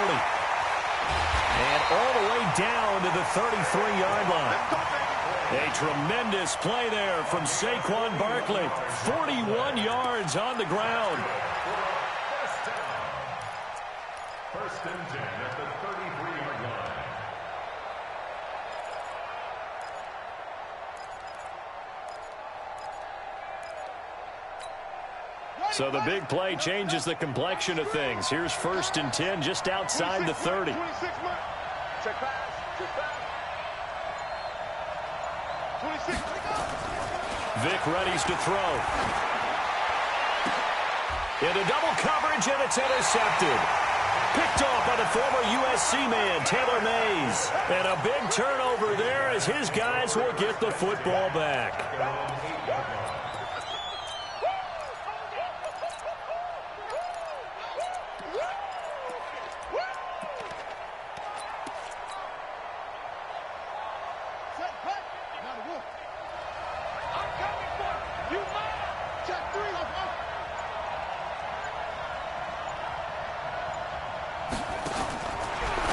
And all the way down to the 33-yard line. A tremendous play there from Saquon Barkley. 41 yards on the ground. First and 10 at the 33-yard line. So the big play changes the complexion of things. Here's 1st and 10 just outside the 30. 26 months. Check pass. Check pass. 26. Vic readies to throw. Into double coverage, and it's intercepted. Picked off by the former USC man, Taylor Mays. And a big turnover there as his guys will get the football back.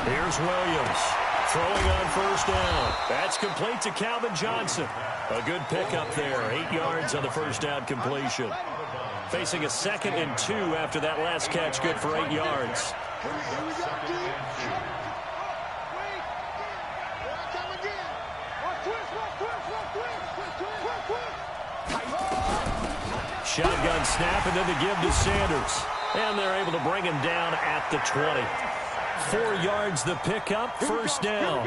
Here's Williams throwing on 1st down. That's complete to Calvin Johnson. A good pickup there. 8 yards on the 1st down completion. Facing a 2nd and 2 after that last catch. Good for 8 yards. Shotgun snap and then the give to Sanders. And they're able to bring him down at the 20. 4 yards the pickup, 1st down.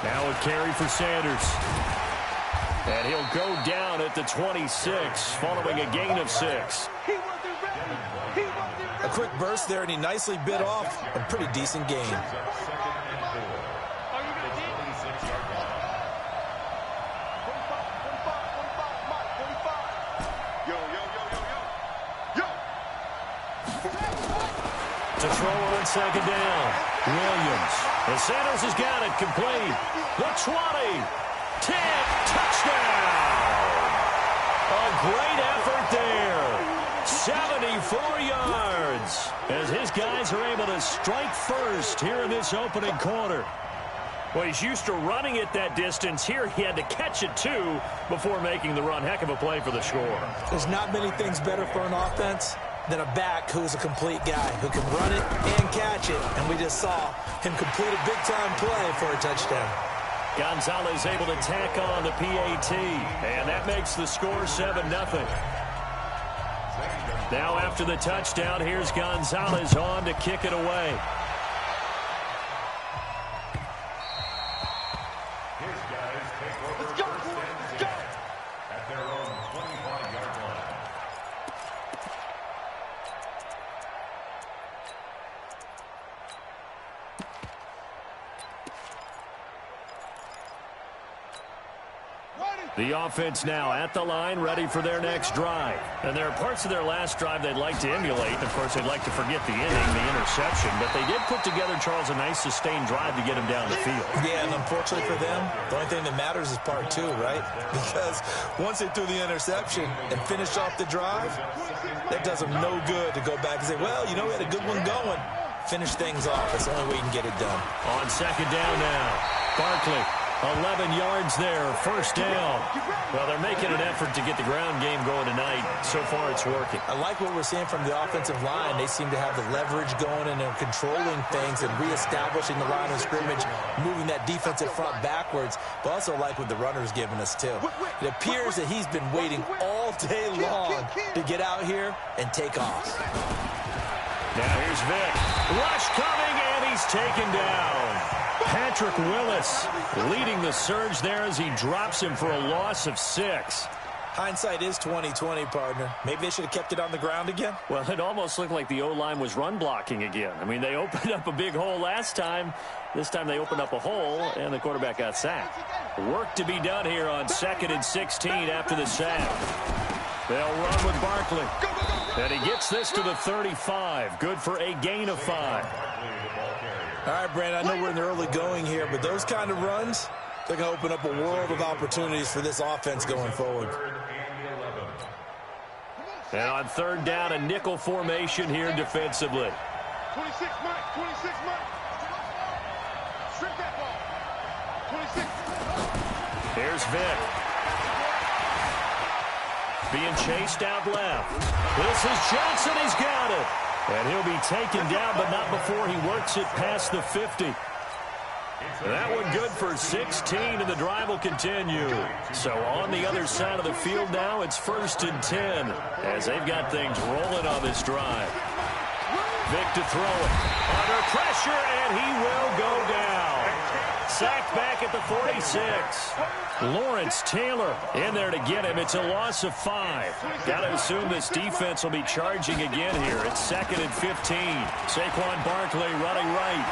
Now a carry for Sanders. And he'll go down at the 26 following a gain of 6. A quick burst there, and he nicely bit off a pretty decent gain. To throw on 2nd down. Williams. And Sanders has got it complete. The 20. 10. Touchdown. A great effort there. 74 yards as his guys are able to strike first here in this opening quarter. Well, he's used to running it that distance. Here he had to catch it, too, before making the run. Heck of a play for the score. There's not many things better for an offense than a back who is a complete guy who can run it and catch it. And we just saw him complete a big-time play for a touchdown. Gonzalez able to tack on the PAT, and that makes the score 7-0. Now after the touchdown, here's Gonzalez on to kick it away. The offense now at the line, ready for their next drive. And there are parts of their last drive they'd like to emulate. Of course, they'd like to forget the inning, the interception. But they did put together, Charles, a nice sustained drive to get him down the field. Yeah, and unfortunately for them, the only thing that matters is part two, right? Because once they threw the interception and finished off the drive, that does them no good to go back and say, well, you know, we had a good one going. Finish things off. That's the only way you can get it done. On second down now, Barkley. 11 yards there, first down. Well, they're making an effort to get the ground game going tonight. So far, it's working. I like what we're seeing from the offensive line. They seem to have the leverage going, and they're controlling things and reestablishing the line of scrimmage, moving that defensive front backwards. But also like what the runner's giving us, too. It appears that he's been waiting all day long to get out here and take off. Now here's Vic. Rush coming, and he's taken down. Patrick Willis leading the surge there as he drops him for a loss of 6. Hindsight is 20/20, partner. Maybe they should have kept it on the ground again. Well, it almost looked like the O-line was run blocking again. I mean, they opened up a big hole last time. This time they opened up a hole, and the quarterback got sacked. Work to be done here on 2nd and 16 after the sack. They'll run with Barkley. And he gets this to the 35. Good for a gain of 5. All right, Brandon, I know we're in the early going here, but those kind of runs, they're going to open up a world of opportunities for this offense going forward. And on 3rd down, a nickel formation here defensively. 26, Mike. 26, Mike. Strip that ball. 26. Here's Vic. Being chased out left. This is Johnson. He's got it. And he'll be taken down, but not before he works it past the 50. That one good for 16, and the drive will continue. So on the other side of the field now, it's 1st and 10, as they've got things rolling on this drive. Vic to throw it. Under pressure, and he will go down. Sacked back at the 46. Lawrence Taylor in there to get him. It's a loss of 5. Got to assume this defense will be charging again here. It's 2nd and 15. Saquon Barkley running right.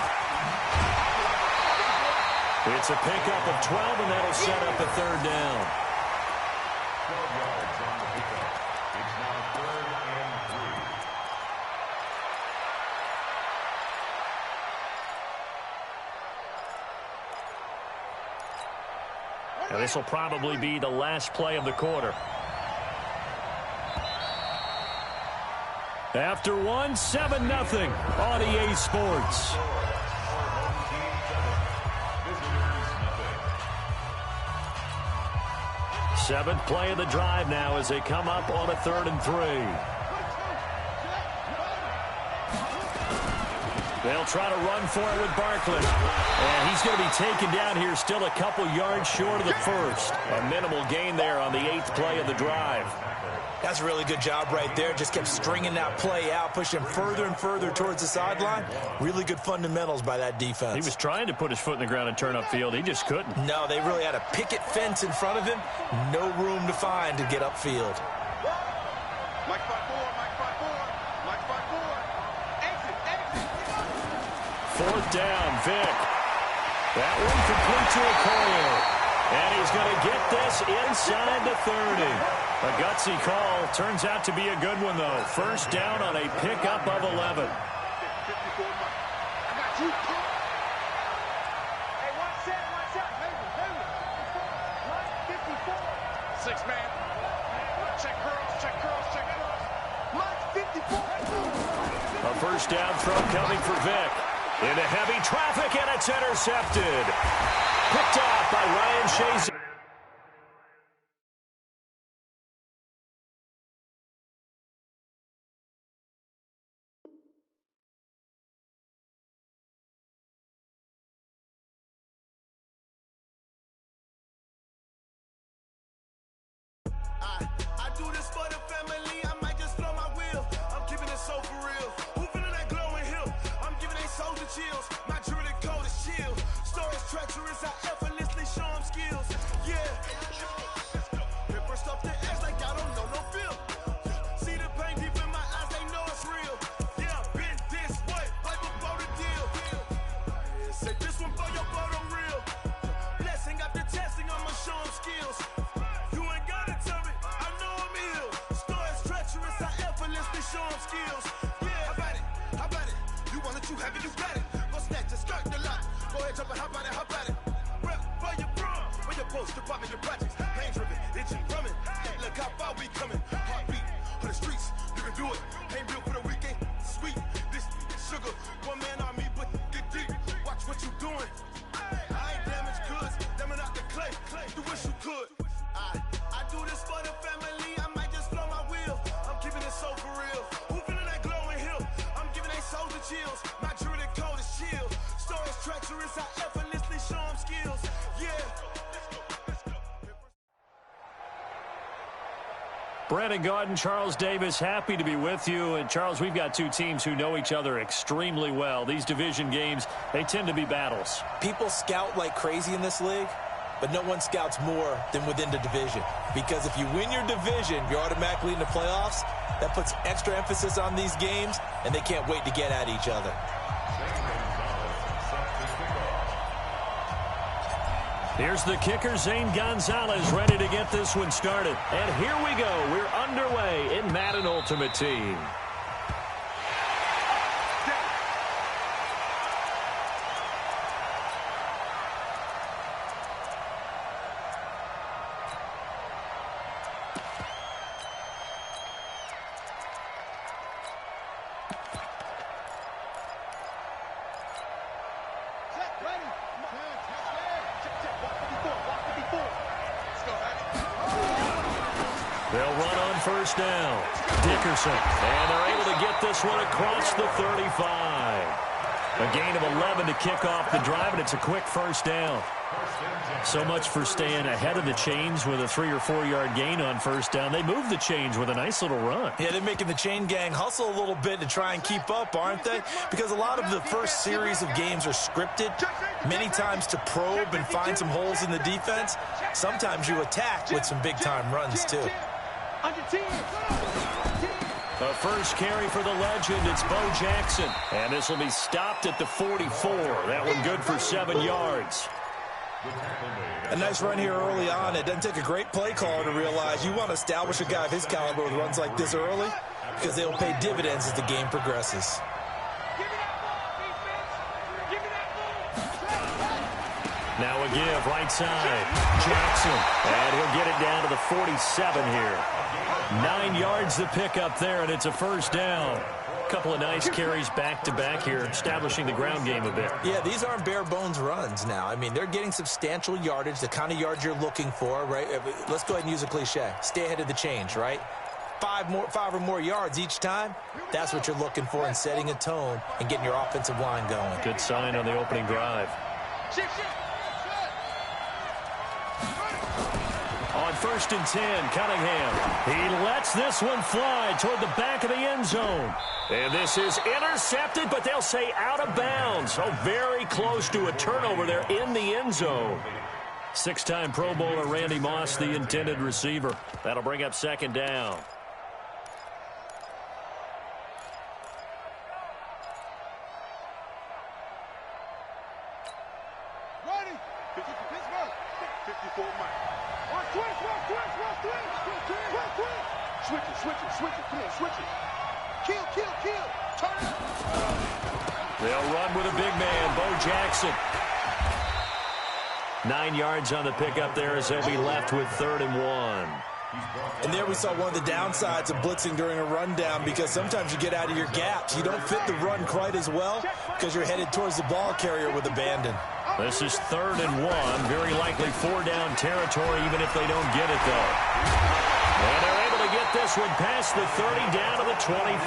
It's a pickup of 12, and that'll set up a 3rd down. 12 yards on the pickup. It's now 3rd and 3. Now this will probably be the last play of the quarter. After one, 7-0 on EA Sports. Seventh play of the drive now as they come up on a 3rd and 3. They'll try to run for it with Barkley. And he's going to be taken down here, still a couple yards short of the first. A minimal gain there on the 8th play of the drive. That's a really good job right there. Just kept stringing that play out, pushing him further and further towards the sideline. Really good fundamentals by that defense. He was trying to put his foot in the ground and turn upfield. He just couldn't. No, they really had a picket fence in front of him. No room to find to get upfield. Mike 5-4, Mike 5-4, Mike 5-4. Exit, exit. 4th down, Vic. That one complete to Okoye. And he's going to get this inside the 30. A gutsy call. Turns out to be a good one, though. 1st down on a pickup of 11. 54, Mike. I got you. Hey, watch that, watch out. Hey, Mike 54. 6 man. Check curls, check curls, check curls. Mike 54. A 1st down throw coming for Vic. Into heavy traffic, and it's intercepted. Picked off by Ryan Shazier. I do this for the family, I might just blow my wheel. I'm keeping it so for real. Who feeling that glowing hill? I'm giving they soldier chills. My jewelry code is chill. Stories treacherous, I effortlessly show them skills. Yeah. Pepper stuff the edge like I don't know no feel. See the pain deep in my eyes, they know it's real. Yeah, been this way, right before the deal. Say this one for your photo real. Blessing after testing, I'ma show them skills. you have it, you got it. Go snatch it, skirt the lot. Go ahead, jump and hop on it, hop at it. Rep, where you from? Where you post, department, your projects. Pain driven, itching, drumming. Look how far we coming. Heartbeat on the streets, you can do it. Ain't built for the weekend, sweet. This sugar, one man on me, but get deep. Watch what you doing. I ain't damaged goods, them are not the clay. You wish you could. I do this for the family. I might just blow my wheel. I'm keeping it so for real. Who feeling that glowing hill? I'm giving they souls the chills. My jewelry cold is chill. Stories treacherous, I effortlessly show them skills. Yeah. Brandon Gaudin, Charles Davis, happy to be with you. And, Charles, we've got two teams who know each other extremely well. These division games, they tend to be battles. People scout like crazy in this league, but no one scouts more than within the division. Because if you win your division, you're automatically in the playoffs. That puts extra emphasis on these games, and they can't wait to get at each other. Here's the kicker, Zane Gonzalez, ready to get this one started. And here we go. We're underway in Madden Ultimate Team. They'll run on first down. Dickerson. And they're able to get this one across the 35. A gain of 11 to kick off the drive, and it's a quick first down. So much for staying ahead of the chains with a 3 or 4 yard gain on first down. They move the chains with a nice little run. Yeah, they're making the chain gang hustle a little bit to try and keep up, aren't they? Because a lot of the first series of games are scripted, many times to probe and find some holes in the defense. Sometimes you attack with some big-time runs, too. A first carry for the legend. It's Bo Jackson. And this will be stopped at the 44. That one good for 7 yards. A nice run here early on. It doesn't take a great play caller to realize you want to establish a guy of his caliber with runs like this early because they'll pay dividends as the game progresses. Now a give, right side. Jackson. And he'll get it down to the 47 here. 9 yards to pick up there, and it's a first down. A couple of nice carries back-to-back here, establishing the ground game a bit. Yeah, these aren't bare-bones runs now. I mean, they're getting substantial yardage, the kind of yards you're looking for, right? Let's go ahead and use a cliche. Stay ahead of the change, right? 5 or more yards each time, that's what you're looking for in setting a tone and getting your offensive line going. Good sign on the opening drive. On 1st and 10, Cunningham. He lets this one fly toward the back of the end zone. And this is intercepted, but they'll say out of bounds. So very close to a turnover there in the end zone. 6-time Pro Bowler Randy Moss, the intended receiver. That'll bring up 2nd down. Ready? 50 for Pittsburgh. 54 Mike. Switch it. Come on, switch it. Kill. Turn it. They'll run with a big man, Bo Jackson. 9 yards on the pickup there as they'll be left with 3rd and 1. And there we saw one of the downsides of blitzing during a rundown because sometimes you get out of your gaps. You don't fit the run quite as well because you're headed towards the ball carrier with abandon. This is 3rd and 1. Very likely 4-down territory even if they don't get it, though. And they're able to get this one past the 30 down to the 25.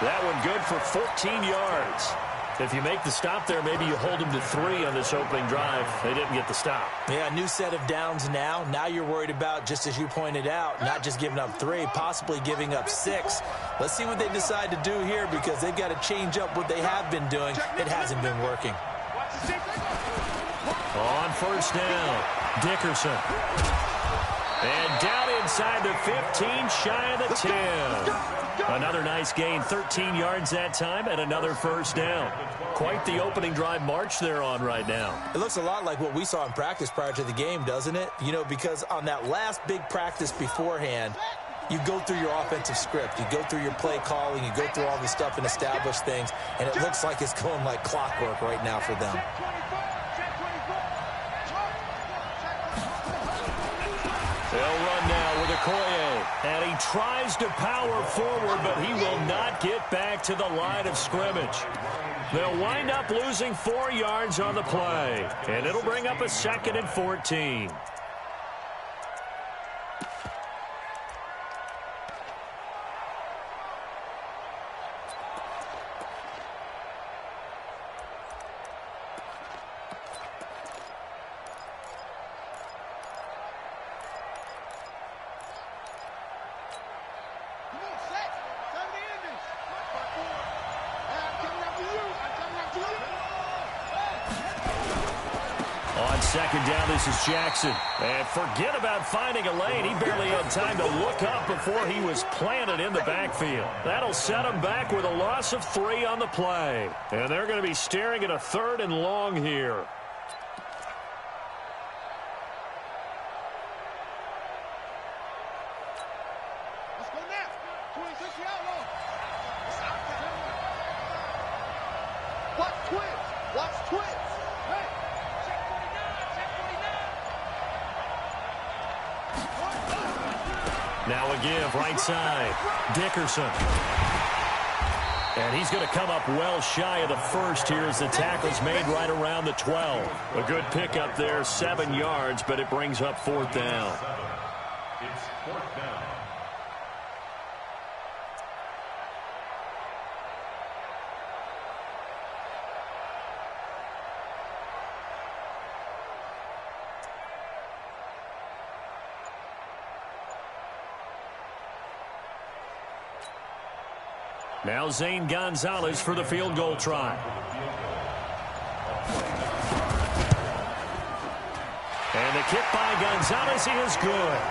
That one good for 14 yards. If you make the stop there, maybe you hold them to 3 on this opening drive. They didn't get the stop. Yeah, new set of downs now. Now you're worried about, just as you pointed out, not just giving up 3, possibly giving up 6. Let's see what they decide to do here because they've got to change up what they have been doing. It hasn't been working. On 1st down, Dickerson. And down inside the 15, shy of the 10. Another nice gain, 13 yards that time, and another 1st down. Quite the opening drive march they're on right now. It looks a lot like what we saw in practice prior to the game, doesn't it? You know, because on that last big practice beforehand, you go through your offensive script. You go through your play calling. You go through all the stuff and establish things. And it looks like it's going like clockwork right now for them. They'll run now with Okoye. And he tries to power forward, but he will not get back to the line of scrimmage. They'll wind up losing 4 yards on the play. And it'll bring up a 2nd and 14. On 2nd down, this is Jackson. And forget about finding a lane. He barely had time to look up before he was planted in the backfield. That'll set him back with a loss of 3 on the play. And they're going to be staring at a 3rd and long here. Let's go now. 26 outlaw. Watch twins. Watch twins. Hey. Now a give, right side. Dickerson. And he's going to come up well shy of the first here as the tackle's made right around the 12. A good pickup there, 7 yards, but it brings up 4th down. It's 4th down. Now Zane Gonzalez for the field goal try. And the kick by Gonzalez is good.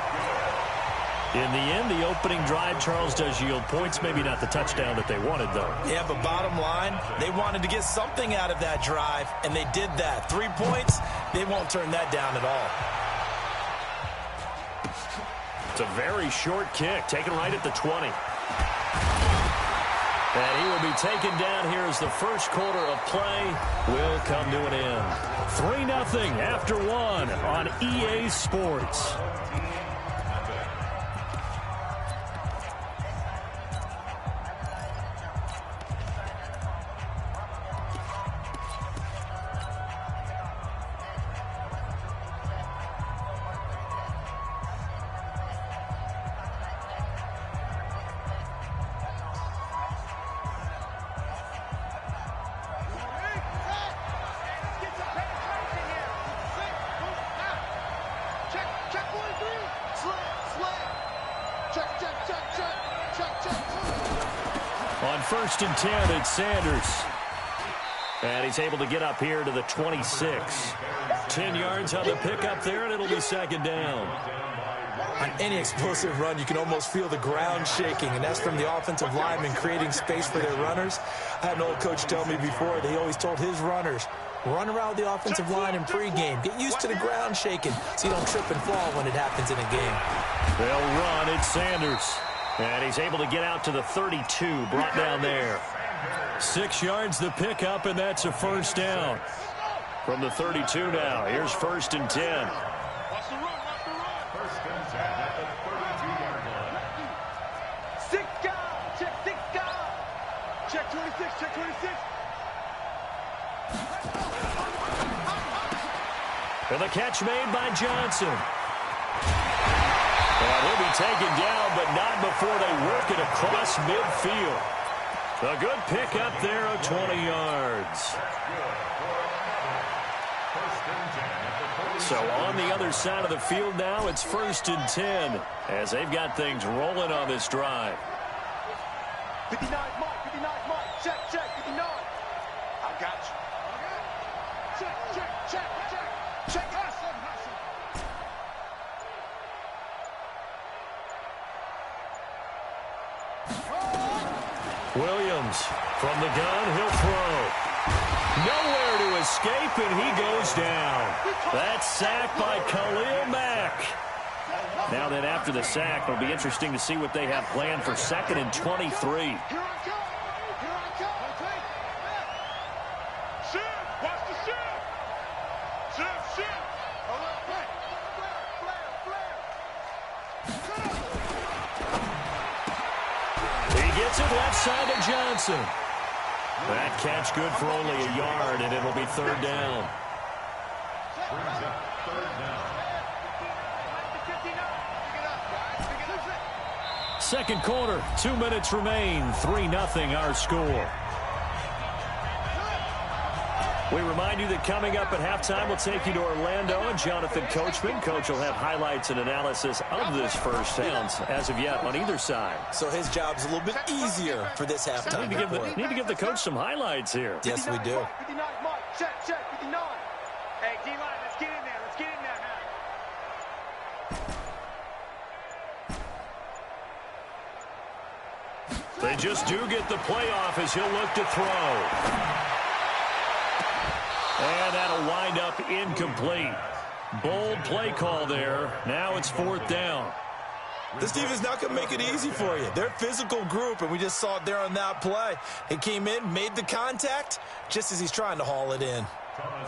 In the end, the opening drive, Charles, does yield points. Maybe not the touchdown that they wanted, though. Yeah, but bottom line, they wanted to get something out of that drive, and they did that. 3 points, they won't turn that down at all. It's a very short kick, taken right at the 20. And he will be taken down here as the first quarter of play will come to an end. 3-0 after 1 on EA Sports. On 1st and 10, it's Sanders. And he's able to get up here to the 26. 10 yards on the pickup there, and it'll be 2nd down. On any explosive run, you can almost feel the ground shaking, and that's from the offensive linemen creating space for their runners. I had an old coach tell me before that he always told his runners, run around the offensive line in pregame. Get used to the ground shaking so you don't trip and fall when it happens in a game. They'll run. It's Sanders. And he's able to get out to the 32, brought down there. 6 yards the pickup, and that's a 1st down. From the 32 now, here's 1st and 10. Watch the run, watch the run. 1st and 10 at the 32-yard line. 6 guys, check 6 guys. Check 26, check 26. And the catch made by Johnson. And he'll be taken down, but not before they work it across midfield. A good pickup there of 20 yards. So on the other side of the field now, it's 1st and 10 as they've got things rolling on this drive. 59 Mike, check, 59. I got you. Check, hustle. Williams from the gun, he'll throw. Nowhere to escape, and he goes down. That's sacked by Khalil Mack. Now then, after the sack, it'll be interesting to see what they have planned for 2nd and 23. Here I come. Here I come. Shift. Watch the shift. Shift. Hold up. Flare. He gets it left side to Johnson. That catch good for only a yard, and it'll be 3rd down. Brings up 3rd down. Second quarter, 2 minutes remain. 3-0 our score. We remind you that coming up at halftime, we'll take you to Orlando and Jonathan Coachman. Coach will have highlights and analysis of this first downs as of yet on either side. So his job's a little bit easier for this halftime. Need to give the coach some highlights here. Yes, we do. 59, Mike. Check, 59. Hey, D-line, let's get in there. Let's get in there now. They just do get the playoff as he'll look to throw. And that'll wind up incomplete. Bold play call there. Now it's 4th down. This defense is not going to make it easy for you. They're a physical group, and we just saw it there on that play. He came in, made the contact, just as he's trying to haul it in.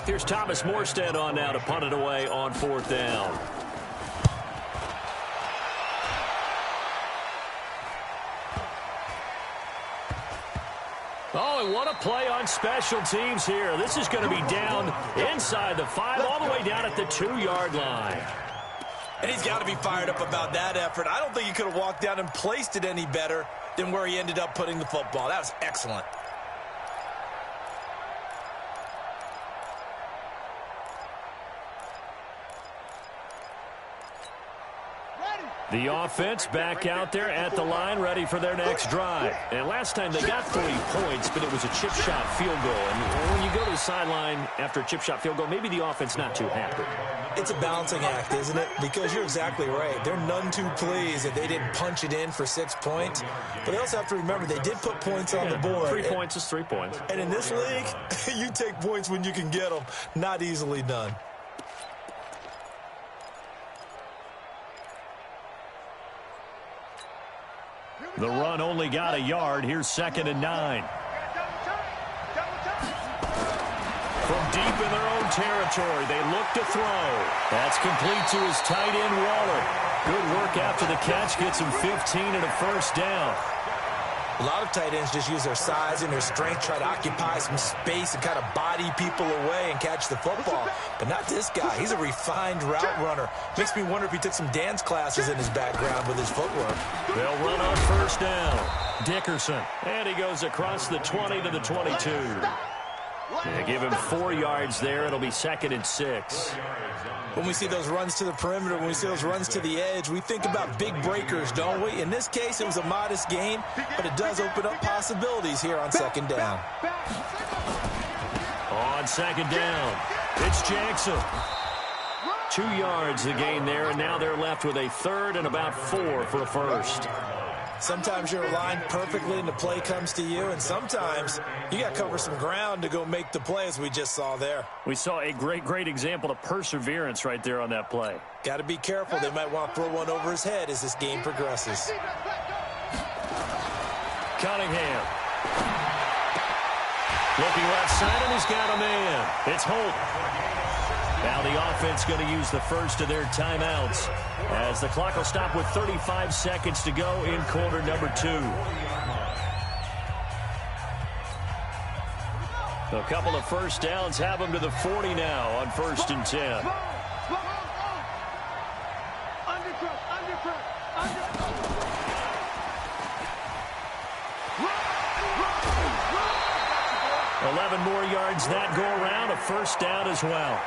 Here's Thomas Morstead on now to punt it away on 4th down. Oh, and what a play on special teams here. This is going to be down inside the 5, all the way down at the 2-yard line. And he's got to be fired up about that effort. I don't think he could have walked down and placed it any better than where he ended up putting the football. That was excellent. The offense back out there at the line, ready for their next drive. And last time they got 3 points, but it was a chip shot field goal. And when you go to the sideline after a chip shot field goal, maybe the offense not too happy. It's a balancing act, isn't it? Because you're exactly right. They're none too pleased that they didn't punch it in for 6 points. But they also have to remember they did put points on the board. 3 points is 3 points. And in this league, you take points when you can get them. Not easily done. The run only got a yard. Here's 2nd and 9. From deep in their own territory, they look to throw. That's complete to his tight end, Waller. Good work after the catch. Gets him 15 and a 1st down. A lot of tight ends just use their size and their strength, try to occupy some space and kind of body people away and catch the football. But not this guy. He's a refined route runner. Makes me wonder if he took some dance classes in his background with his footwork. They'll run on 1st down. Dickerson. And he goes across the 20 to the 22. They give him 4 yards there. It'll be 2nd and 6. When we see those runs to the perimeter, when we see those runs to the edge, we think about big breakers, don't we? In this case, it was a modest gain, but it does open up possibilities here on 2nd down. On 2nd down, it's Jackson. 2 yards the gain there, and now they're left with a 3rd and about 4 for a 1st. Sometimes you're aligned perfectly and the play comes to you, and sometimes you got to cover some ground to go make the play, as we just saw there. We saw a great example of perseverance right there on that play. Got to be careful. They might want to throw one over his head as this game progresses. Cunningham. Looking left side, and he's got a man. It's Holt. Now the offense going to use the first of their timeouts as the clock will stop with 35 seconds to go in quarter number 2. A couple of 1st downs have them to the 40 now on 1st and 10. Undercrush. 11 more yards that go around, a 1st down as well.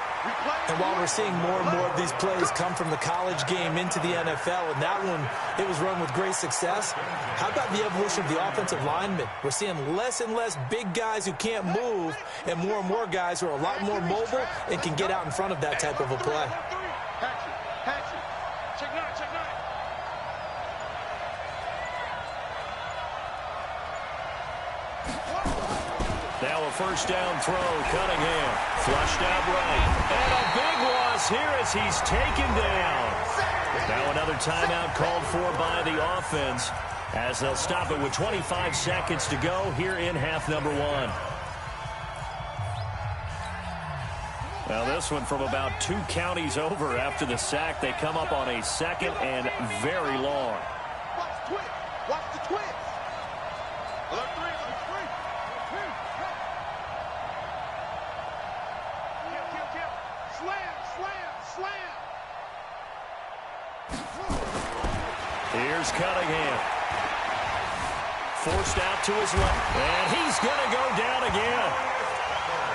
And while we're seeing more and more of these plays come from the college game into the NFL, and that one, it was run with great success, how about the evolution of the offensive linemen? We're seeing less and less big guys who can't move and more guys who are a lot more mobile and can get out in front of that type of a play. Hatchet. Check 9. Now a 1st down throw, Cunningham. Flushed out right. And a big loss here as he's taken down. Now another timeout called for by the offense as they'll stop it with 25 seconds to go here in half number one. Now this one from about 2 counties over after the sack. They come up on a second and very long. Watch the twist. Watch the twist. Alert three. Alert three. Kill. Slam. Here's Cunningham. Forced out to his left. And he's going to go down again.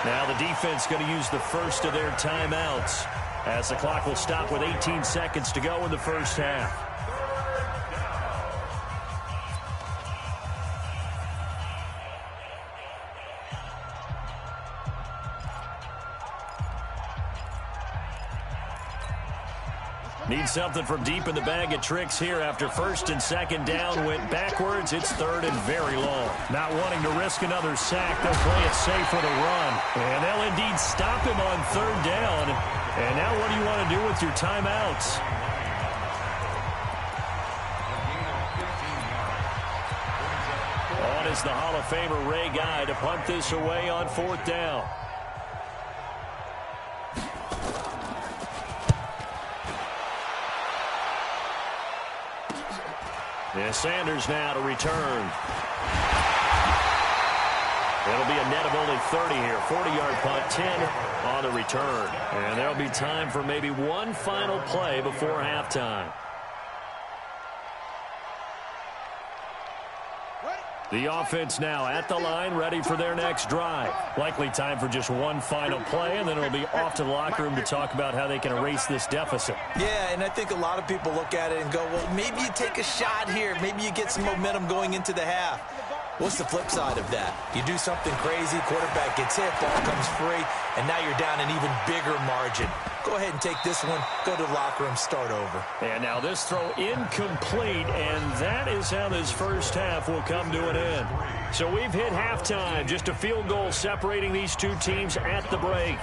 Now the defense going to use the first of their timeouts as the clock will stop with 18 seconds to go in the first half. Need something from deep in the bag of tricks here after first and second down went backwards. It's third and very long. Not wanting to risk another sack, they'll play it safe with a run. And they'll indeed stop him on third down. And now what do you want to do with your timeouts? On is the Hall of Famer Ray Guy to punt this away on fourth down. And Sanders now to return. It'll be a net of only 30 here. 40-yard punt, 10 on the return. And there'll be time for maybe one final play before halftime. The offense now at the line, ready for their next drive. Likely time for just one final play, and then it'll be off to the locker room to talk about how they can erase this deficit. Yeah, and I think a lot of people look at it and go, well, maybe you take a shot here. Maybe you get some momentum going into the half. What's the flip side of that? You do something crazy, quarterback gets hit, ball comes free, and now you're down an even bigger margin. Go ahead and take this one, go to the locker room, start over. And now this throw incomplete, and that is how this first half will come to an end. So we've hit halftime, just a field goal separating these two teams at the break.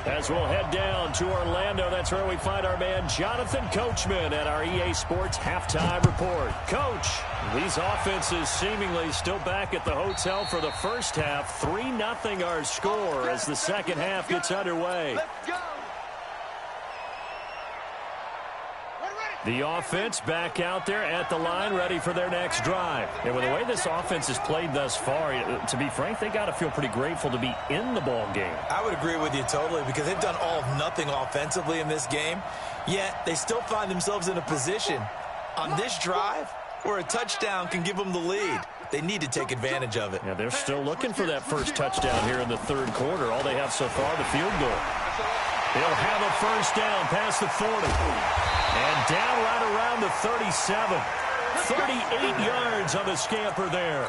As we'll head down to Orlando, that's where we find our man Jonathan Coachman at our EA Sports Halftime Report. Coach, these offenses seemingly still back at the hotel for the first half. 3-0 our score as the second half gets underway. The offense back out there at the line, ready for their next drive. And with the way this offense has played thus far, to be frank, they got to feel pretty grateful to be in the ball game. I would agree with you totally because they've done all of nothing offensively in this game, yet they still find themselves in a position on this drive where a touchdown can give them the lead. They need to take advantage of it. Yeah, they're still looking for that first touchdown here in the third quarter. All they have so far, the field goal. They'll have a first down past the 40. And down right around the 37. 38 yards on the scamper there.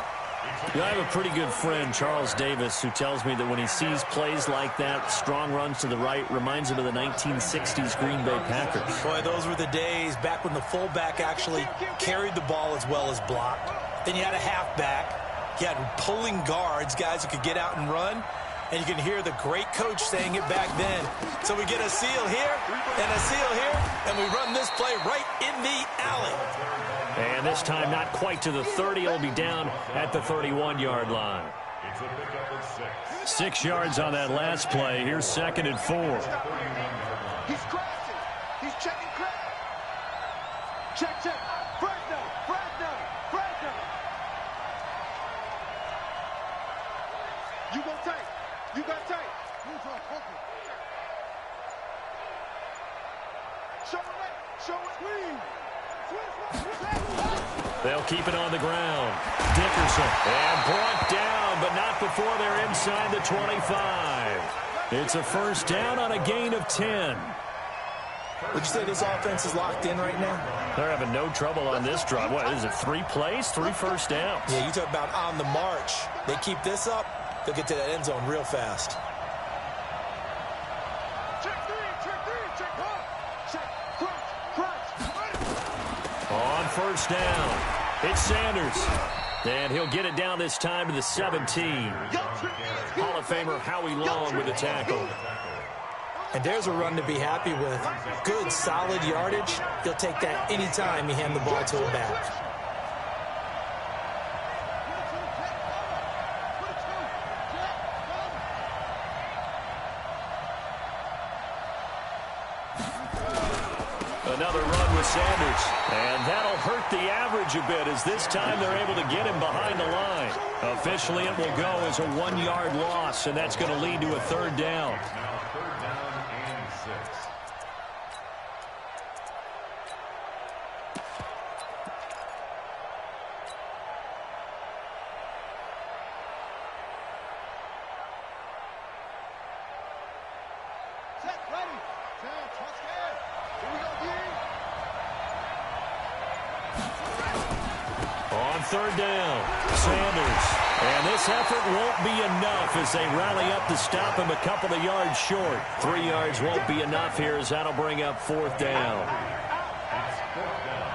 You know, I have a pretty good friend, Charles Davis, who tells me that when he sees plays like that, strong runs to the right, reminds him of the 1960s Green Bay Packers. Boy, those were the days back when the fullback actually carried the ball as well as blocked. Then you had a halfback. You had pulling guards, guys who could get out and run. And you can hear the great coach saying it back then. So we get a seal here and a seal here, and we run this play right in the alley. And this time not quite to the 30. It'll be down at the 31-yard line. 6 yards on that last play. Here's 2nd and 4. He's crashing. He's checking crack. Check. Fresno. You go tight. You got tight. Show it. They'll keep it on the ground. Dickerson. And brought down, but not before they're inside the 25. It's a first down on a gain of 10. Would you say this offense is locked in right now? They're having no trouble on this drive. What is it, 3 plays, 3 first downs? Yeah, you talk about on the march. They keep this up, they'll get to that end zone real fast. On first down, it's Sanders. And he'll get it down this time to the 17. Hall of Famer Howie Long with the tackle. And there's a run to be happy with. Good, solid yardage. He'll take that anytime you hand the ball to him back. Another run with Sanders. And that'll hurt the average a bit as this time they're able to get him behind the line. Officially, it will go as a 1-yard loss, and that's going to lead to a third down. Now third down and 6. Set, ready. Set, touchdown. Here we go, D. On third down, Sanders. And this effort won't be enough as they rally up to stop him a couple of yards short. 3 yards won't be enough here as that'll bring up fourth down. It's fourth down.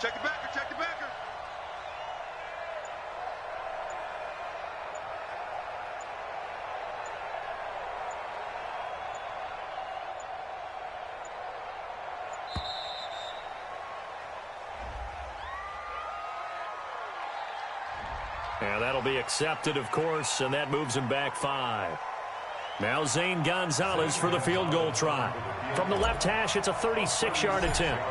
Check the backer, check the backer. And that'll be accepted, of course, and that moves him back 5. Now Zane Gonzalez for the field goal try. From the left hash, it's a 36-yard attempt.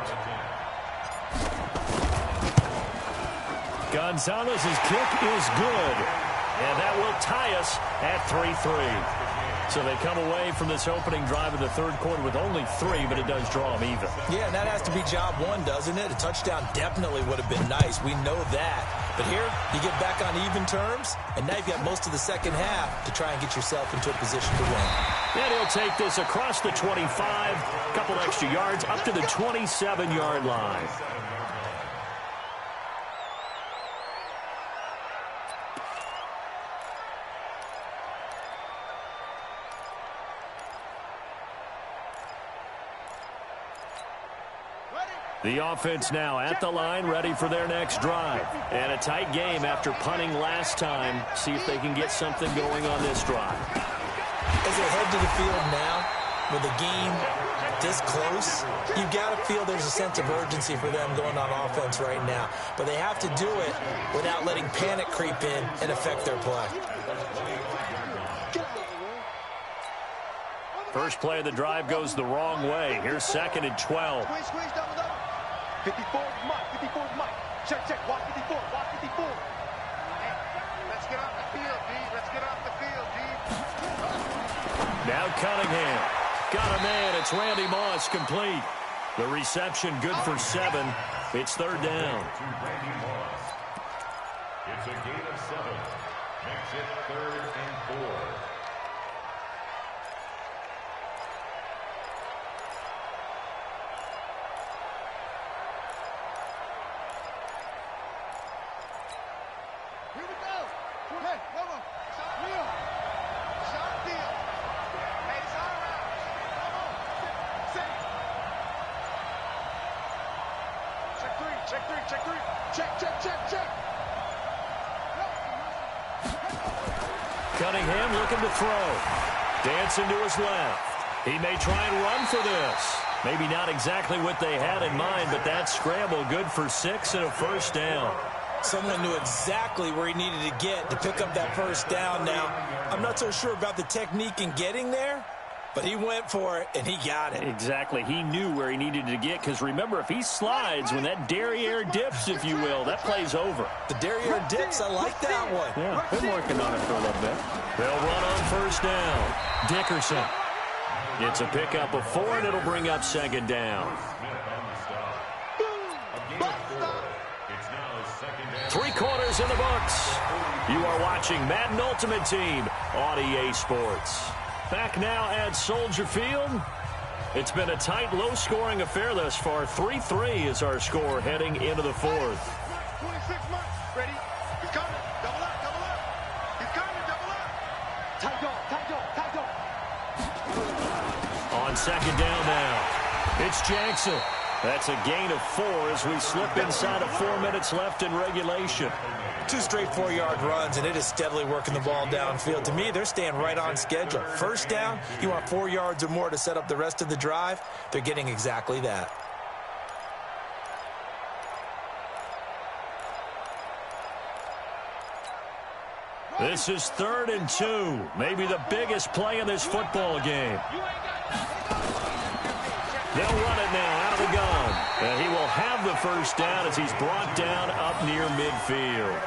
Gonzalez's kick is good, and that will tie us at 3-3. So they come away from this opening drive of the third quarter with only 3, but it does draw them even. Yeah, and that has to be job one, doesn't it? A touchdown definitely would have been nice. We know that. But here, you get back on even terms, and now you've got most of the second half to try and get yourself into a position to win. And he'll take this across the 25, a couple extra yards, up to the 27-yard line. The offense now at the line, ready for their next drive. And a tight game after punting last time. See if they can get something going on this drive. As they head to the field now, with the game this close, you've got to feel there's a sense of urgency for them going on offense right now. But they have to do it without letting panic creep in and affect their play. First play of the drive goes the wrong way. Here's second and 12. Squeeze, double. 54 is Mike, 54 is Mike. Check, watch 54, watch 54. Hey, let's get off the field, D. Let's get off the field, D. Now Cunningham. Got a man. It's Randy Moss complete. The reception good for 7. It's third down. To Randy Moss. It's a gain of 7. Makes it third and 4. Check. Cunningham looking to throw. Dancing to his left. He may try and run for this. Maybe not exactly what they had in mind, but that scramble good for 6 and a first down. Someone knew exactly where he needed to get to pick up that first down. Now, I'm not so sure about the technique in getting there, but he went for it, and he got it. Exactly. He knew where he needed to get, because remember, if he slides, when that derriere dips, if you will, that play's over. The derriere dips, I like that one. Yeah, been working on it for a little bit. They'll run on first down. Dickerson. It's a pickup of 4, and it'll bring up second down. 3 quarters in the books. You are watching Madden Ultimate Team on EA Sports. Back now at Soldier Field. It's been a tight, low-scoring affair thus far. 3-3 is our score heading into the fourth. 26 months. Ready? He's coming. Double up. He's coming. Double up. Tight dog. On second down now, it's Jackson. That's a gain of 4 as we slip inside of 4 minutes left in regulation. 2 straight 4-yard runs, and it is steadily working the ball downfield. To me, they're staying right on schedule. First down, you want 4 yards or more to set up the rest of the drive. They're getting exactly that. This is 3rd and 2. Maybe the biggest play in this football game. They'll run it now out of the gun. And he will have the first down as he's brought down up near midfield.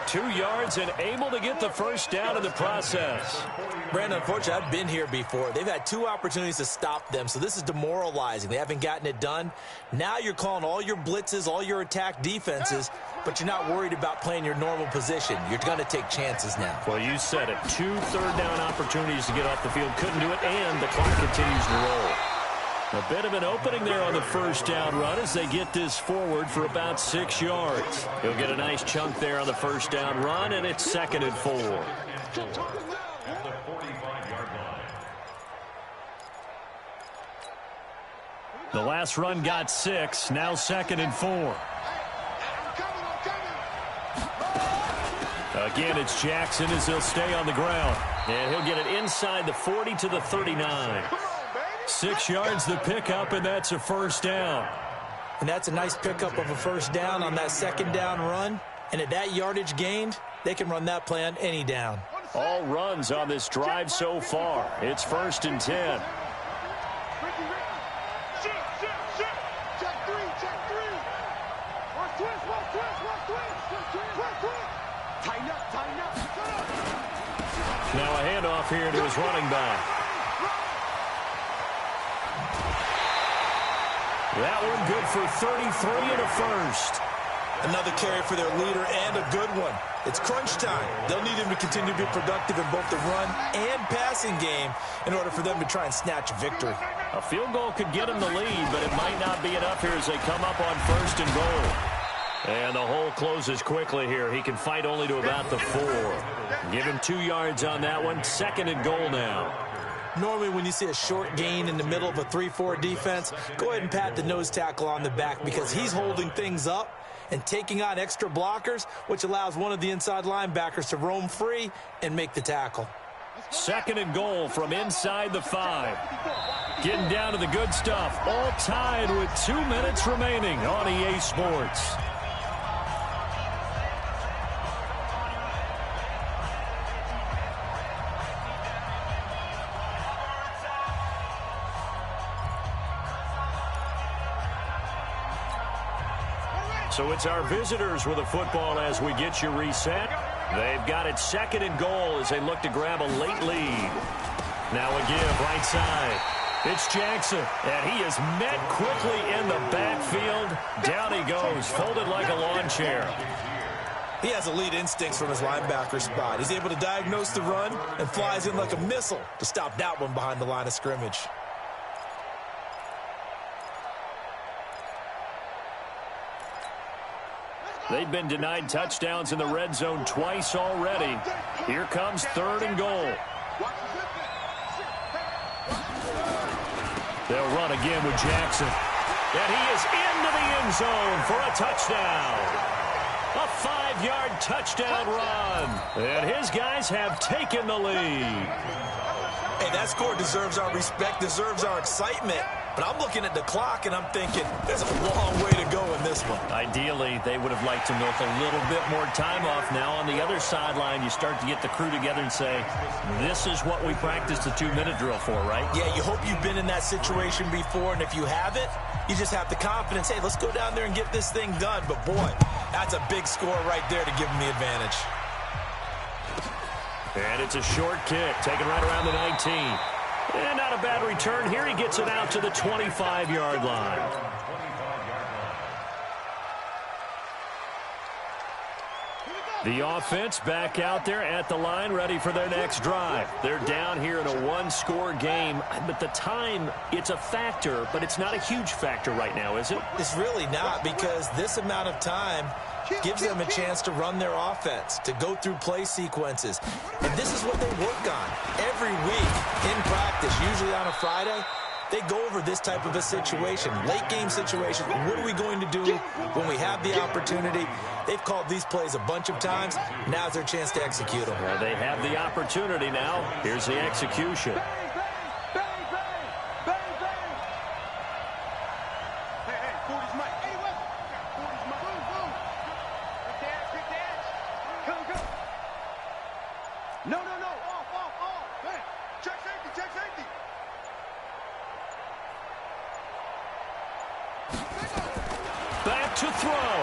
2 yards and able to get the first down in the process. Brandon, unfortunately, I've been here before. They've had 2 opportunities to stop them, so this is demoralizing. They haven't gotten it done. Now you're calling all your blitzes, all your attack defenses, but you're not worried about playing your normal position. You're going to take chances now. Well, you said it. 2 third-down opportunities to get off the field. Couldn't do it, and the clock continues to roll. A bit of an opening there on the first down run as they get this forward for about 6 yards. He'll get a nice chunk there on the first down run, and it's 2nd and 4. At the 45-yard line. The last run got 6, now 2nd and 4. Again, it's Jackson as he'll stay on the ground. And he'll get it inside the 40 to the 39. 6 yards the pickup, and that's a first down. And that's a nice pickup of a first down on that 2nd down run. And at that yardage gained, they can run that play on any down. All runs on this drive so far. It's 1st and 10. Now a handoff here to his running back. That one good for 33 and a first. Another carry for their leader and a good one. It's crunch time. They'll need him to continue to be productive in both the run and passing game in order for them to try and snatch a victory. A field goal could get him the lead, but it might not be enough here as they come up on 1st and goal. And the hole closes quickly here. He can fight only to about the 4. Give him 2 yards on that one. 2nd and goal now. Normally when you see a short gain in the middle of a 3-4 defense, go ahead and pat the nose tackle on the back because he's holding things up and taking on extra blockers, which allows one of the inside linebackers to roam free and make the tackle. 2nd and goal from inside the 5. Getting down to the good stuff. All tied with 2 minutes remaining on EA Sports. So it's our visitors with a football as we get you reset. They've got it 2nd and goal as they look to grab a late lead. Now a give right side. It's Jackson, and he is met quickly in the backfield. Down he goes, folded like a lawn chair. He has elite instincts from his linebacker spot. He's able to diagnose the run and flies in like a missile to stop that one behind the line of scrimmage. They've been denied touchdowns in the red zone twice already. Here comes 3rd and goal. They'll run again with Jackson. And he is into the end zone for a touchdown. A 5-yard touchdown run. And his guys have taken the lead. Hey, that score deserves our respect, deserves our excitement. But I'm looking at the clock, and I'm thinking, there's a long way to go in this one. Ideally, they would have liked to milk a little bit more time off. Now, on the other sideline, you start to get the crew together and say, this is what we practiced the 2-minute drill for, right? Yeah, you hope you've been in that situation before, and if you haven't, you just have the confidence, hey, let's go down there and get this thing done. But, boy, that's a big score right there to give them the advantage. And it's a short kick, taken right around the 19. And not a bad return. Here he gets it out to the 25-yard line. The offense back out there at the line, ready for their next drive. They're down here in a 1-score game. But the time, it's a factor, but it's not a huge factor right now, is it? It's really not, because this amount of time gives them a chance to run their offense, to go through play sequences. And this is what they work on every week in practice, usually on a Friday. they go over this type of a situation, late game situation. What are we going to do when we have the opportunity? They've called these plays a bunch of times. Now's their chance to execute them. Well, they have the opportunity now. Here's the execution. Back to throw.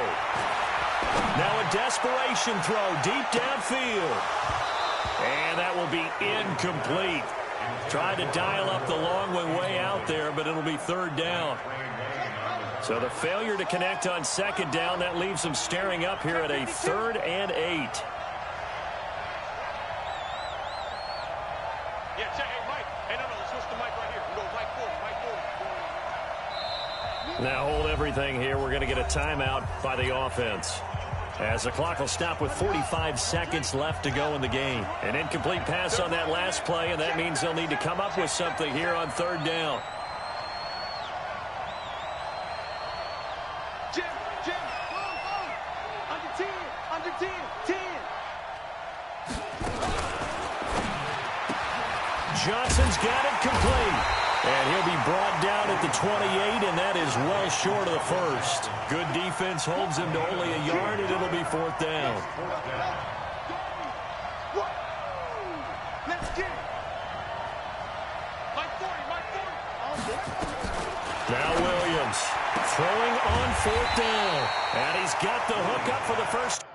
Now a desperation throw deep downfield. And that will be incomplete. Tried to dial up the long way out there, but it'll be third down. So the failure to connect on second down, that leaves them staring up here at a 3rd and 8. Yeah, check. Hey, Mike. Hey, no, switch the mic right here. We go Mike 40, Mike 40. Now hold everything here. We're going to get a timeout by the offense, as the clock will stop with 45 seconds left to go in the game. An incomplete pass on that last play, and that means they'll need to come up with something here on third down. Jim, under 10, under 10, 10. Johnson's got it complete. And he'll be brought down at the 28, and that is well short of the first. Good defense holds him to only a yard, and it'll be 4th down. Let's get it. Mike 40, Mike 40. Now Williams throwing on 4th down. And he's got the hook up for the first.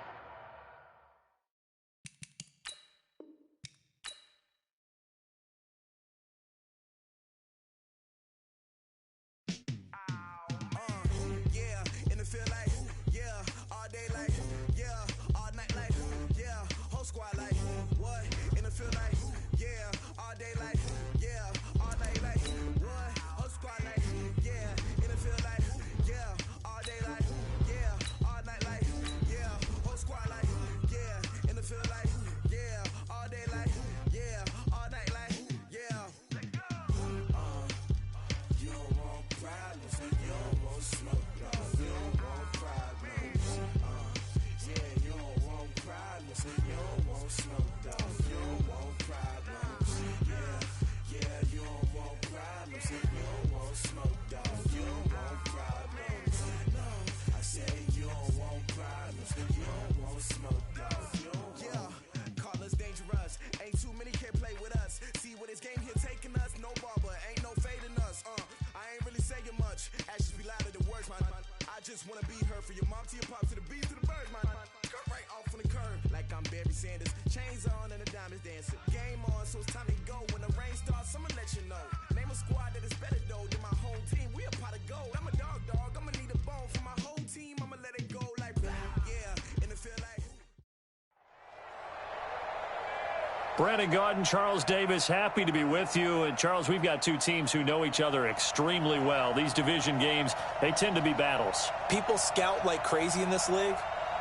Brandon Gaudin, Charles Davis, happy to be with you. And, Charles, we've got two teams who know each other extremely well. These division games, they tend to be battles. People scout like crazy in this league,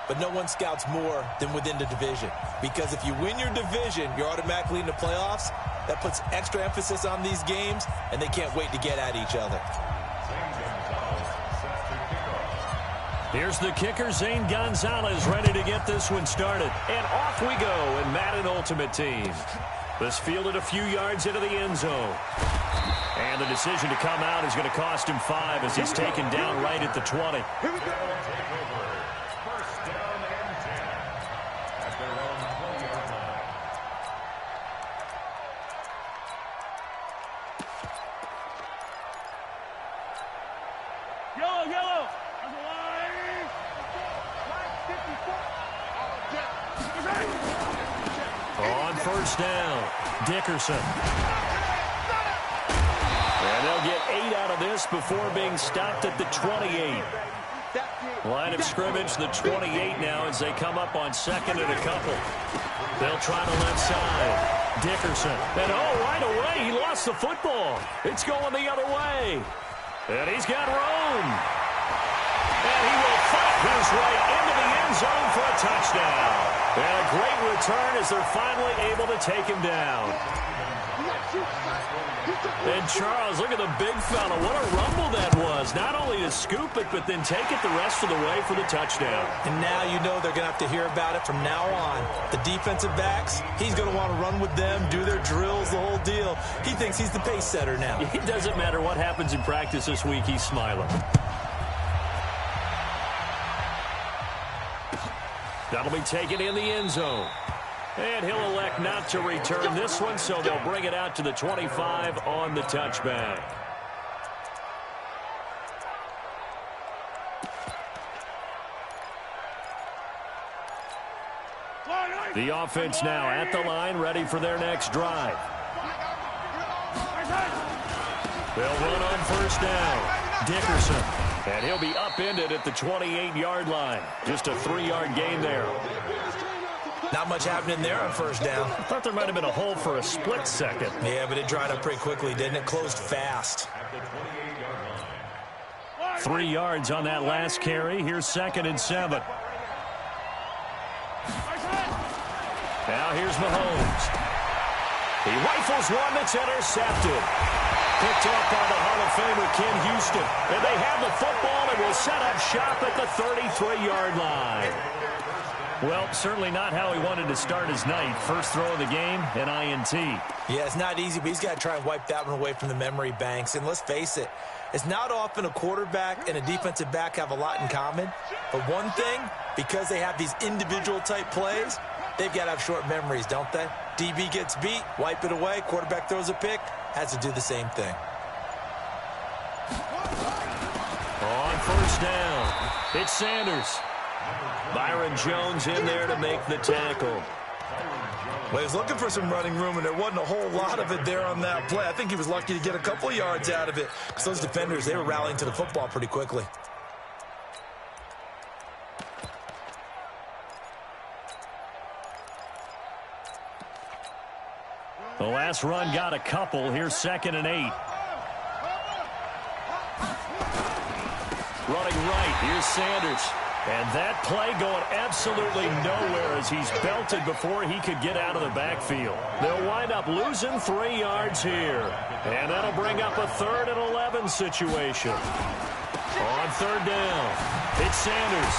but no one scouts more than within the division. Because if you win your division, you're automatically in the playoffs. That puts extra emphasis on these games, and they can't wait to get at each other. Here's the kicker, Zane Gonzalez, ready to get this one started. And off we go in Madden Ultimate Team. This fielded a few yards into the end zone. And the decision to come out is going to cost him 5 as he's taken down right at the 20. Here we go. First down and 10 at their own 20-yard line. Yellow. On first down, Dickerson. And they'll get 8 out of this before being stopped at the 28. Line of scrimmage, the 28 now as they come up on second and a couple. They'll try the left side. Dickerson. And right away, he lost the football. It's going the other way. And he's got room. And he will fight his way into the end zone for a touchdown. And a great return as they're finally able to take him down. And Charles, look at the big fella. What a rumble that was. Not only to scoop it, but then take it the rest of the way for the touchdown. And now you know they're going to have to hear about it from now on. The defensive backs, he's going to want to run with them, do their drills, the whole deal. He thinks he's the pace setter now. It doesn't matter what happens in practice this week. He's smiling. That'll be taken in the end zone. And he'll elect not to return this one, so they'll bring it out to the 25 on the touchback. The offense now at the line, ready for their next drive. They'll run on first down. Dickerson. And he'll be upended at the 28-yard line. Just a 3-yard gain there. Not much happening there on first down. I thought there might have been a hole for a split second. Yeah, but it dried up pretty quickly, didn't it? Closed fast. 3 yards on that last carry. Here's 2nd and 7. Now here's Mahomes. He rifles one that's intercepted. Picked up by the Hall of Famer Ken Houston. And they have the football and will set up shop at the 33-yard line. Well, certainly not how he wanted to start his night. First throw of the game, an INT. Yeah, it's not easy, but he's got to try and wipe that one away from the memory banks. And let's face it, it's not often a quarterback and a defensive back have a lot in common. But one thing, because they have these individual type plays, they've got to have short memories, don't they? DB gets beat, wipe it away, quarterback throws a pick, has to do the same thing. On first down, it's Sanders. Byron Jones in there to make the tackle. Well, he was looking for some running room, and there wasn't a whole lot of it there on that play. I think he was lucky to get a couple yards out of it. Because those defenders, they were rallying to the football pretty quickly. The last run got a couple. Here's 2nd and 8. Running right. Here's Sanders. And that play going absolutely nowhere as he's belted before he could get out of the backfield. They'll wind up losing 3 yards here. And that'll bring up a 3rd and 11 situation. On third down, it's Sanders.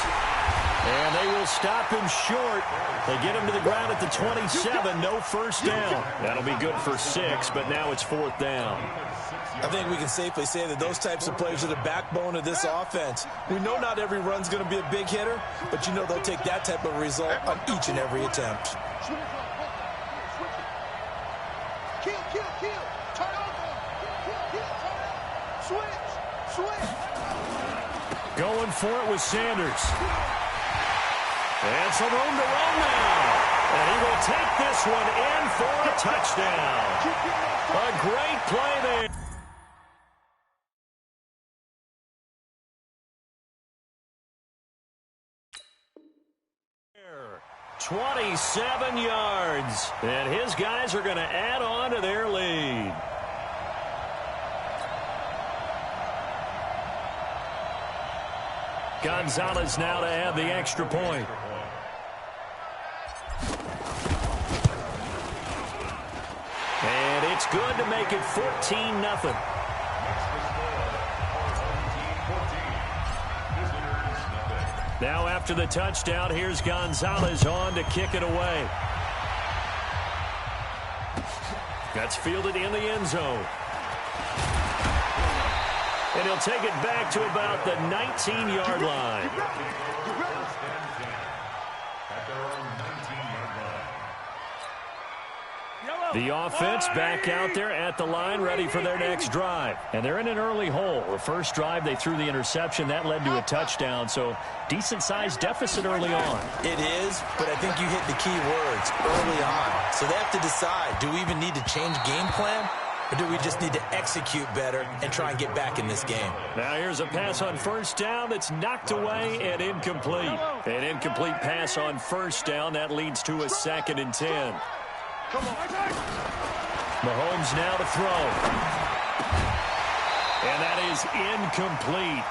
And they will stop him short. They get him to the ground at the 27. No first down. That'll be good for 6, but now it's 4th down. I think we can safely say that those types of plays are the backbone of this offense. We know not every run's going to be a big hitter, but you know they'll take that type of result on each and every attempt. Kill. Turn over. Switch. Going for it with Sanders. And some room to run now. And he will take this one in for a touchdown. A great play there. 27 yards. And his guys are going to add on to their lead. Gonzalez now to add the extra point. And it's good to make it 14-0. Now after the touchdown, here's Gonzalez on to kick it away. That's fielded in the end zone. And he'll take it back to about the 19-yard line. The offense back out there at the line, ready for their next drive. And they're in an early hole. The first drive, they threw the interception. That led to a touchdown, so decent-sized deficit early on. It is, but I think you hit the key words early on. So they have to decide, do we even need to change game plan? Or do we just need to execute better and try and get back in this game? Now here's a pass on first down that's knocked away and incomplete. An incomplete pass on first down. That leads to a 2nd and 10. Mahomes now to throw. And that is incomplete.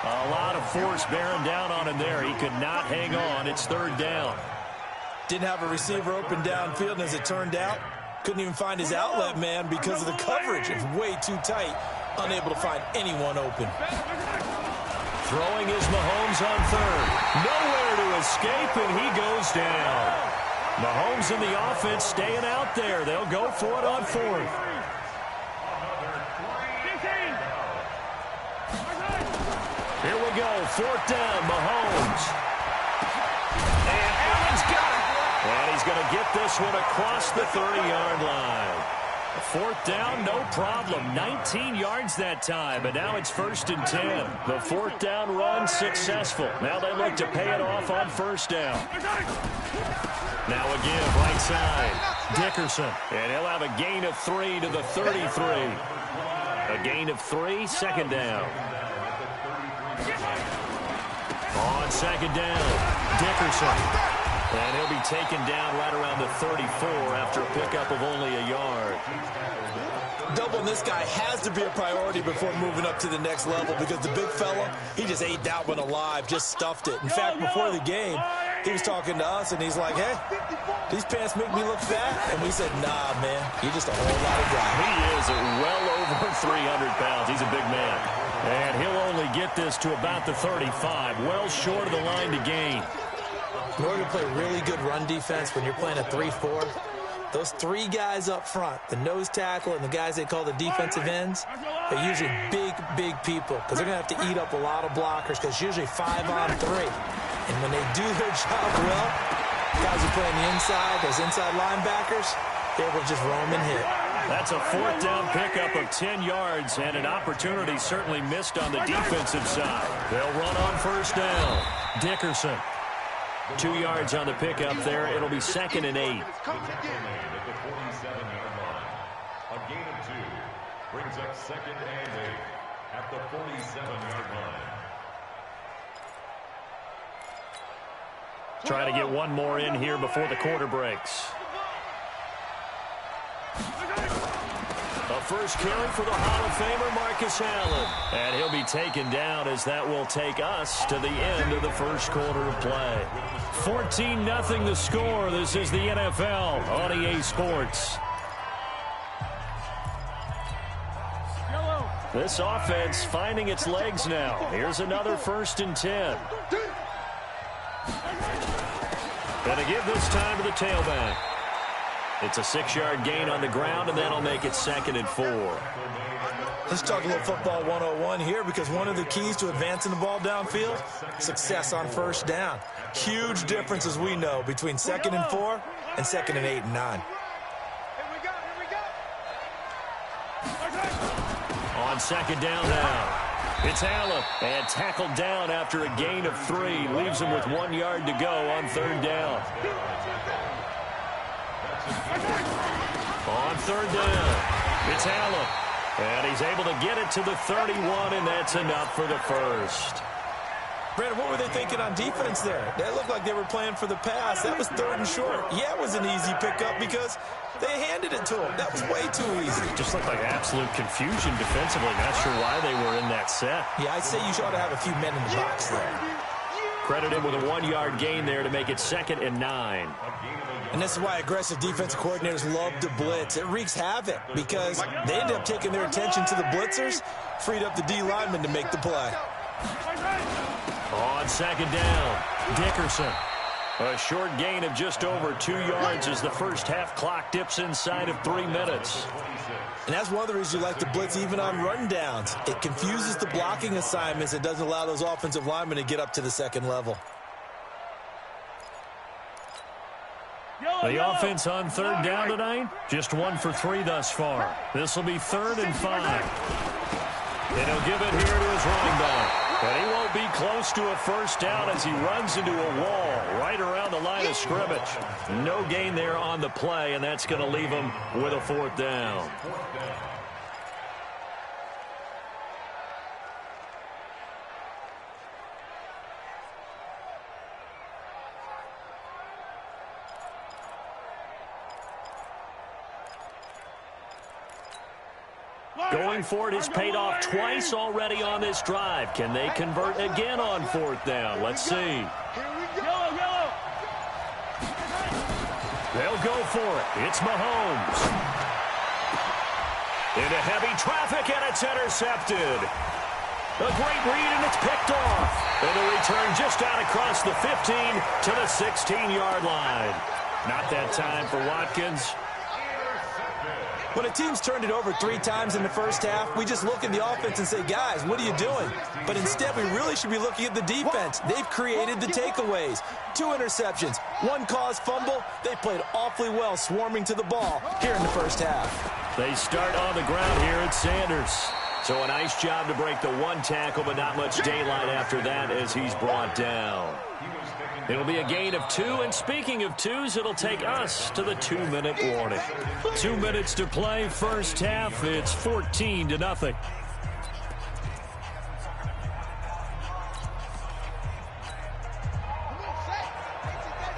A lot of force bearing down on him there. He could not hang on. It's 3rd down. Didn't have a receiver open downfield, and as it turned out, Couldn't even find his outlet man because of the coverage. It's way too tight. Unable to find anyone open. Throwing is Mahomes on third. Nowhere to escape, and he goes down. Mahomes and the offense staying out there. They'll go for it on fourth. Here we go. Fourth down, Mahomes. And Allen's got it. And he's going to get this one across the 30-yard line. Fourth down, no problem. 19 yards that time, but now it's 1st and 10. The fourth down run successful. Now they look to pay it off on first down. Now again, right side, Dickerson. And he'll have a gain of 3 to the 33. A gain of 3, second down. On second down, Dickerson. And he'll be taken down right around the 34 after a pickup of only a yard. Doubling this guy has to be a priority before moving up to the next level because the big fella, he just ate that one alive, just stuffed it. In fact, before the game, he was talking to us, and he's like, hey, these pants make me look fat? And we said, nah, man, you're just a whole lot of guy. He is well over 300 pounds. He's a big man. And he'll only get this to about the 35, well short of the line to gain. In order to play really good run defense when you're playing a 3-4, those three guys up front, the nose tackle and the guys they call the defensive ends, they're usually big people because they're going to have to eat up a lot of blockers because it's usually 5-on-3. And when they do their job well, guys who play on the inside, those inside linebackers, they're able to just roam and hit. That's a fourth down pickup of 10 yards and an opportunity certainly missed on the defensive side. They'll run on first down. Dickerson. 2 yards on the pickup there. It'll be 2nd and 8. At the 47-yard line. A gain of 2 brings up 2nd and 8 at the 47-yard line. Trying to get one more in here before the quarter breaks. A first carry for the Hall of Famer, Marcus Allen. And he'll be taken down as that will take us to the end of the first quarter of play. 14-0 the score. This is the NFL on EA Sports. This offense finding its legs now. Here's another 1st and 10. And to give this time to the tailback. It's a 6-yard gain on the ground, and that'll make it 2nd and 4. Let's talk a little football 101 here because one of the keys to advancing the ball downfield, success on first down. Huge difference, as we know, between 2nd and 4 and 2nd and 8 and 9. On second down now. It's Allen, and tackled down after a gain of 3. Leaves him with 1 yard to go on 3rd down. On 3rd down, it's Allen. And he's able to get it to the 31, and that's enough for the first. Brandon, what were they thinking on defense there? That looked like they were playing for the pass. That was 3rd and short. Yeah, it was an easy pickup because they handed it to him. That was way too easy. Just looked like absolute confusion defensively. Not sure why they were in that set. Yeah, I'd say you ought to have a few men in the box there. Credit him with a 1-yard gain there to make it 2nd and 9. And this is why aggressive defensive coordinators love to blitz. It wreaks havoc because they end up taking their attention to the blitzers, freed up the D lineman to make the play. On second down, Dickerson. A short gain of just over 2 yards as the first half clock dips inside of 3 minutes. And that's one of the reasons you like to blitz even on rundowns. It confuses the blocking assignments and doesn't allow those offensive linemen to get up to the second level. The offense on 3rd down tonight, just 1 for 3 thus far. This will be 3rd and 5. And he'll give it here to his running back. But he won't be close to a first down as he runs into a wall right around the line of scrimmage. No gain there on the play, and that's going to leave him with a 4th down. Going for it has paid off twice already on this drive. Can they convert again on 4th down? Let's see. They'll go for it. It's Mahomes. Into heavy traffic, and it's intercepted. A great read, and it's picked off. And the return just out across the 15 to the 16-yard line. Not that time for Watkins. When a team's turned it over 3 times in the first half, we just look at the offense and say, guys, what are you doing? But instead, we really should be looking at the defense. They've created the takeaways. 2 interceptions, 1 caused fumble. They played awfully well swarming to the ball here in the first half. They start on the ground here at Sanders. So a nice job to break the 1 tackle, but not much daylight after that as he's brought down. It'll be a gain of 2, and speaking of 2s, it'll take us to the 2-minute warning. 2 minutes to play, first half. It's 14-0.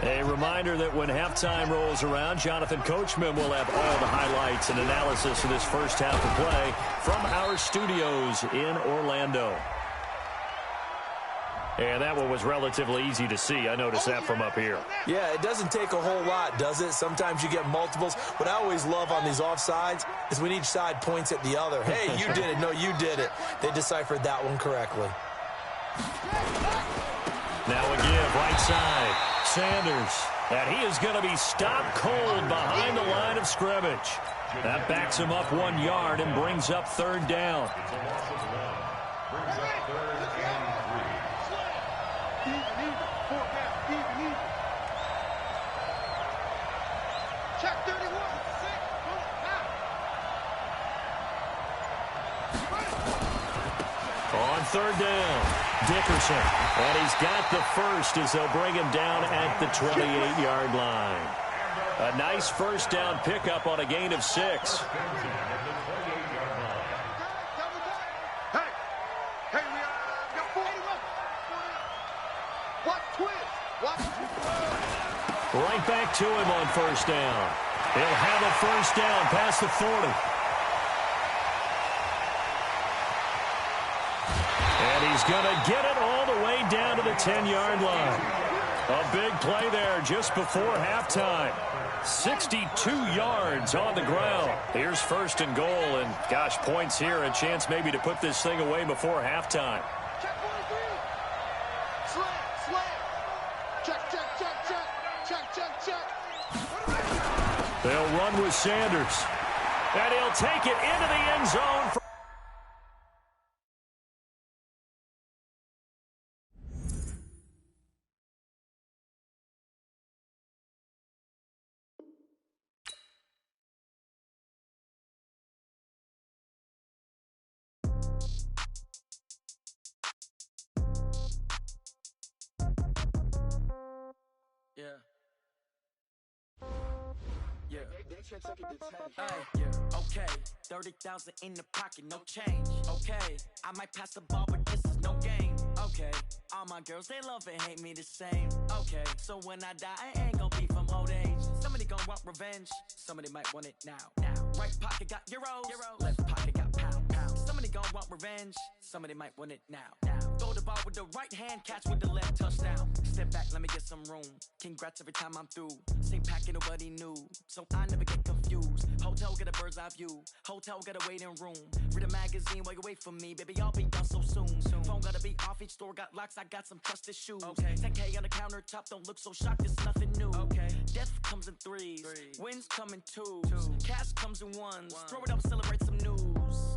A reminder that when halftime rolls around, Jonathan Coachman will have all the highlights and analysis of this first half of play from our studios in Orlando. And that one was relatively easy to see. I noticed that from up here. Yeah, it doesn't take a whole lot, does it? Sometimes you get multiples. What I always love on these offsides is when each side points at the other. Hey, you did it. No, you did it. They deciphered that one correctly. Now a give, right side. Sanders. And he is going to be stopped cold behind the line of scrimmage. That backs him up 1 yard and brings up 3rd down. It's a loss of 1. Brings up 3rd and 3. Even, 4 down, even. Check 31, 6, now. On 3rd down, Dickerson. And he's got the first as they'll bring him down at the 28-yard line. A nice first down pickup on a gain of 6. Right back to him on 1st down. He'll have a 1st down past the 40. And he's going to get it all the way down to the 10-yard line. A big play there just before halftime. 62 yards on the ground. Here's 1st and goal, and gosh, points here. A chance maybe to put this thing away before halftime. Check 43. Slam. Check. They'll run with Sanders. And he'll take it into the end zone. Okay, 30,000 in the pocket, no change. Okay, I might pass the ball, but this is no game. Okay, all my girls, they love and hate me the same. Okay, so when I die, I ain't gon' be from old age. Somebody gon' want revenge, somebody might want it now. Right pocket got euros, left pocket got pound. Somebody gon' want revenge, somebody might want it now. Throw the ball with the right hand, catch with the left, touchdown. Step back, let me get some room. Congrats every time I'm through. Same packet, nobody knew, so I never get confused. Hotel get a bird's eye view, hotel get a waiting room. Read a magazine while you wait for me, baby, I'll be done so soon. Phone gotta be off, each store got locks, I got some trusted shoes. 10K on the countertop, don't look so shocked, it's nothing new. Death comes in threes, wins come in twos, cash comes in ones. Throw it up, celebrate some news.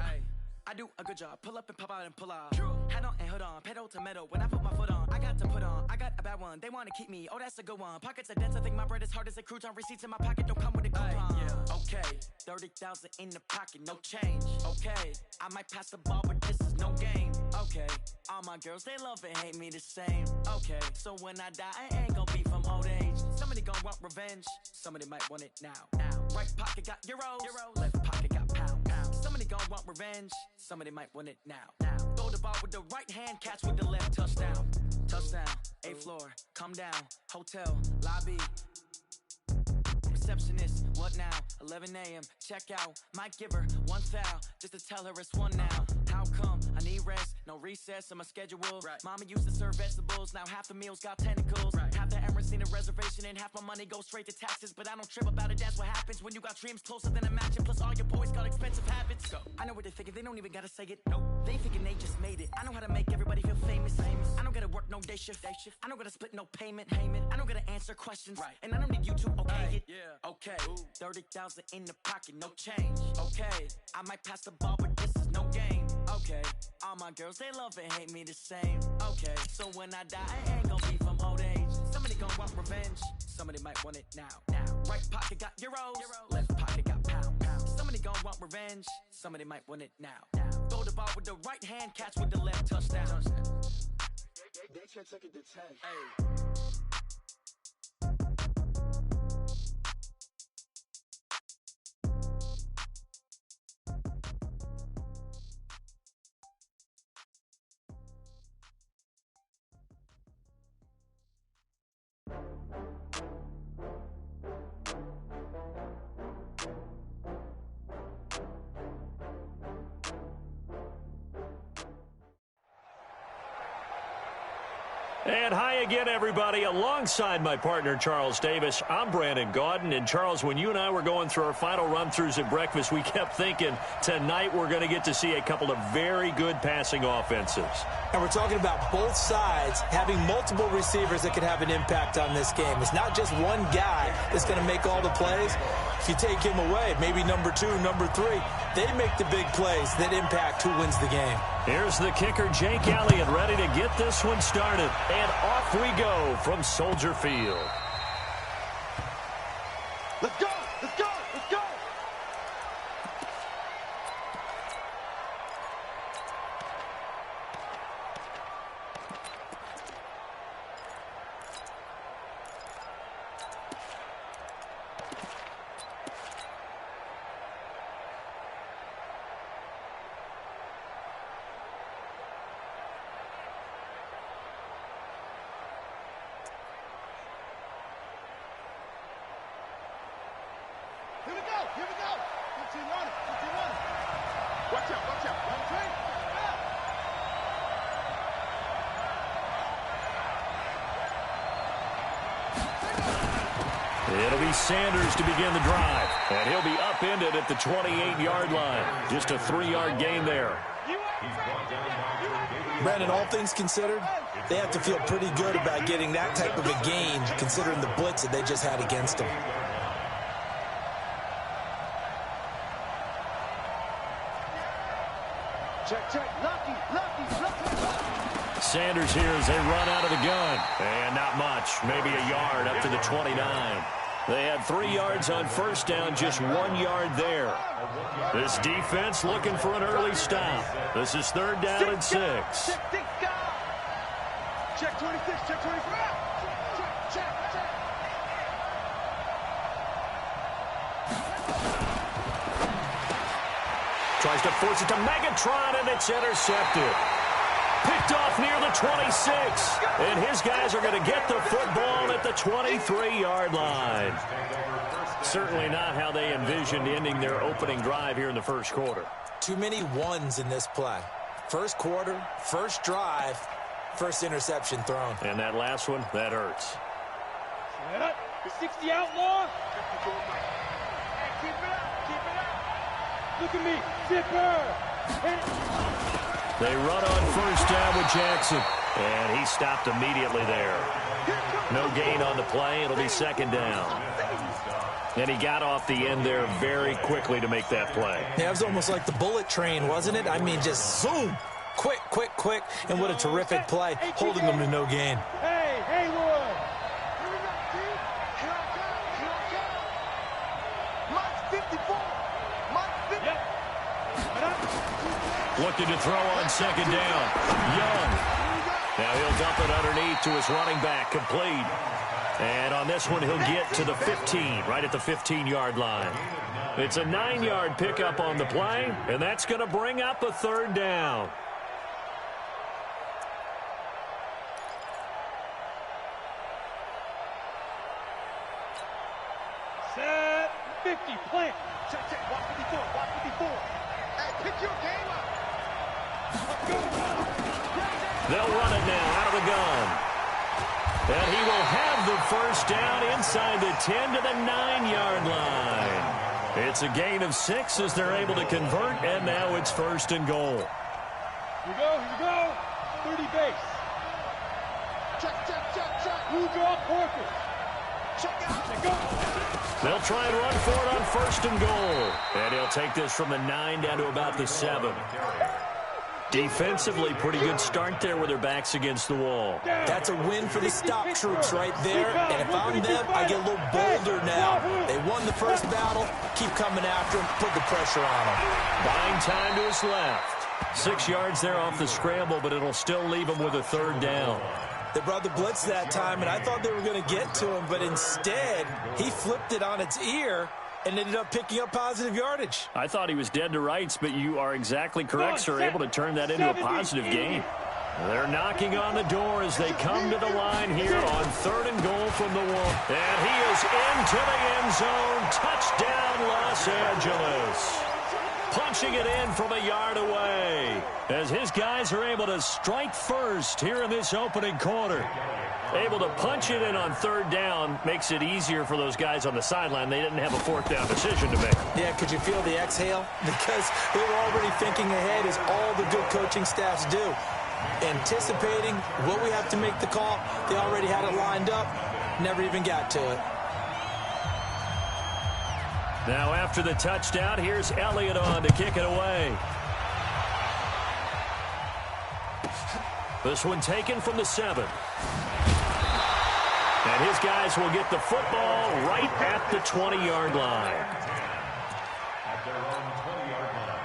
I do a good job, pull up and pop out and pull out. Head on and hood on, pedal to metal. When I put my foot on, I got to put on. I got a bad one, they want to keep me, oh that's a good one. Pockets are dense, I think my bread is hard as a crouton. Receipts in my pocket don't come with a coupon. Okay, 30,000 in the pocket, no change. Okay, I might pass the ball, but this is no game. Okay, all my girls, they love and hate me the same. Okay, so when I die, I ain't gon' be from old age. Somebody gon' want revenge, somebody might want it now. Right pocket got euros, left pocket got pound. Somebody gon' want revenge, somebody might want it now. Throw the ball with the right hand, catch with the left, touchdown. Touchdown, 8th floor, come down, hotel, lobby. Receptionist, what now? 11 a.m., check out. Might give her 1 foul, just to tell her it's 1 now. How come? I need rest, no recess in my schedule. Mama used to serve vegetables, now half the meals got tentacles. Half the Emirates seen a reservation and half my money goes straight to taxes. But I don't trip about it, that's what happens when you got dreams closer than a match. And plus all your boys got expensive habits. Go. I know what they thinking, they don't even gotta say it. No, they thinking they just made it. I know how to make everybody feel famous. I don't gotta work no day shift. I don't gotta split no payment. I don't gotta answer questions. Right. And I don't need you to okay it. Yeah. Okay. 30,000 in the pocket, no change. Okay. I might pass the ball, but this is no game. Okay. All my girls, they love and hate me the same. Okay. So when I die, I ain't gonna be from old age. Somebody gonna want revenge. Somebody might want it now. Right pocket got euros. Left pocket got pounds. Somebody gonna want revenge. Somebody might want it now. Throw the ball with the right hand, catch with the left, touchdown. They can't take it to 10. Hey. And hi again, everybody. Alongside my partner, Charles Davis, I'm Brandon Gaudin. And, Charles, when you and I were going through our final run-throughs at breakfast, we kept thinking tonight we're going to get to see a couple of very good passing offenses. And we're talking about both sides having multiple receivers that could have an impact on this game. It's not just one guy that's going to make all the plays. If you take him away, maybe number 2, number 3, they make the big plays that impact who wins the game. Here's the kicker, Jake Elliott, ready to get this one started. And off we go from Soldier Field. Let's go! Let's go! Let's go! Here we go! Here we go! Continue on it! Continue on it! Watch out! Watch out! 1, 3! It'll be Sanders to begin the drive. And he'll be upended at the 28-yard line. Just a 3-yard gain there. Brandon, all things considered, they have to feel pretty good about getting that type of a gain considering the blitz that they just had against them. Check, check. Lucky, lucky, lucky. Sanders here as they run out of the gun. And not much. Maybe a yard up to the 29. They had 3 yards on first down, just 1 yard there. This defense looking for an early stop. This is 3rd down and 6. Check 26, check 25. Check, check, check. Tries to force it to Megatron, and it's intercepted. Picked off near the 26. And his guys are going to get the football at the 23-yard line. Certainly not how they envisioned ending their opening drive here in the first quarter. Too many ones in this play. First quarter, first drive, first interception thrown. And that last one, that hurts. Set up. The 60 outlaw. Hey, keep it up. Keep it up. Look at me. Zipper. They run on first down with Jackson. And he stopped immediately there. No gain on the play. It'll be 2nd down. And he got off the end there very quickly to make that play. Yeah, it was almost like the bullet train, wasn't it? I mean, just zoom. Quick, quick, quick. And what a terrific play, holding them to no gain. Hey, Haywood. Here we go, Steve. Here I come. Here I come. Mike's 54. Mike's 50. Looking to throw on 2nd down. Young. Now he'll dump it underneath to his running back, complete. And on this one, he'll get to the 15, right at the 15-yard line. It's a 9-yard pickup on the play, and that's going to bring up a 3rd down. Set 50, plant. Check, check. Watch 54. Watch 54. Hey, pick your game up. Let's go. They'll run it now out of the gun. And he will have the first down inside the 10 to the 9-yard line. It's a gain of 6 as they're able to convert, and now it's 1st and goal. Here we go, 30 base. Check. Blue draw, quarter. Check out. Check go. They'll try and run for it on 1st and goal. And he'll take this from the 9 down to about the 7. Defensively, pretty good start there with their backs against the wall. That's a win for the stop troops right there. And if I'm them, I get a little bolder now. They won the first battle. Keep coming after them. Put the pressure on them. Buying time to his left. 6 yards there off the scramble, but it'll still leave him with a 3rd down. They brought the blitz that time, and I thought they were going to get to him, but instead, he flipped it on its ear and ended up picking up positive yardage. I thought he was dead to rights, but you are exactly correct, sir. Able to turn that into a positive gain. They're knocking on the door as they come to the line here on 3rd and goal from the wall. And he is into the end zone. Touchdown, Los Angeles. Punching it in from a yard away as his guys are able to strike first here in this opening quarter. Able to punch it in on 3rd down makes it easier for those guys on the sideline. They didn't have a 4th down decision to make. Yeah, could you feel the exhale? Because they were already thinking ahead, as all the good coaching staffs do. Anticipating what we have to make the call. They already had it lined up. Never even got to it. Now after the touchdown, here's Elliott on to kick it away. This one taken from the 7. And his guys will get the football right at the 20-yard line. At their own 20-yard line.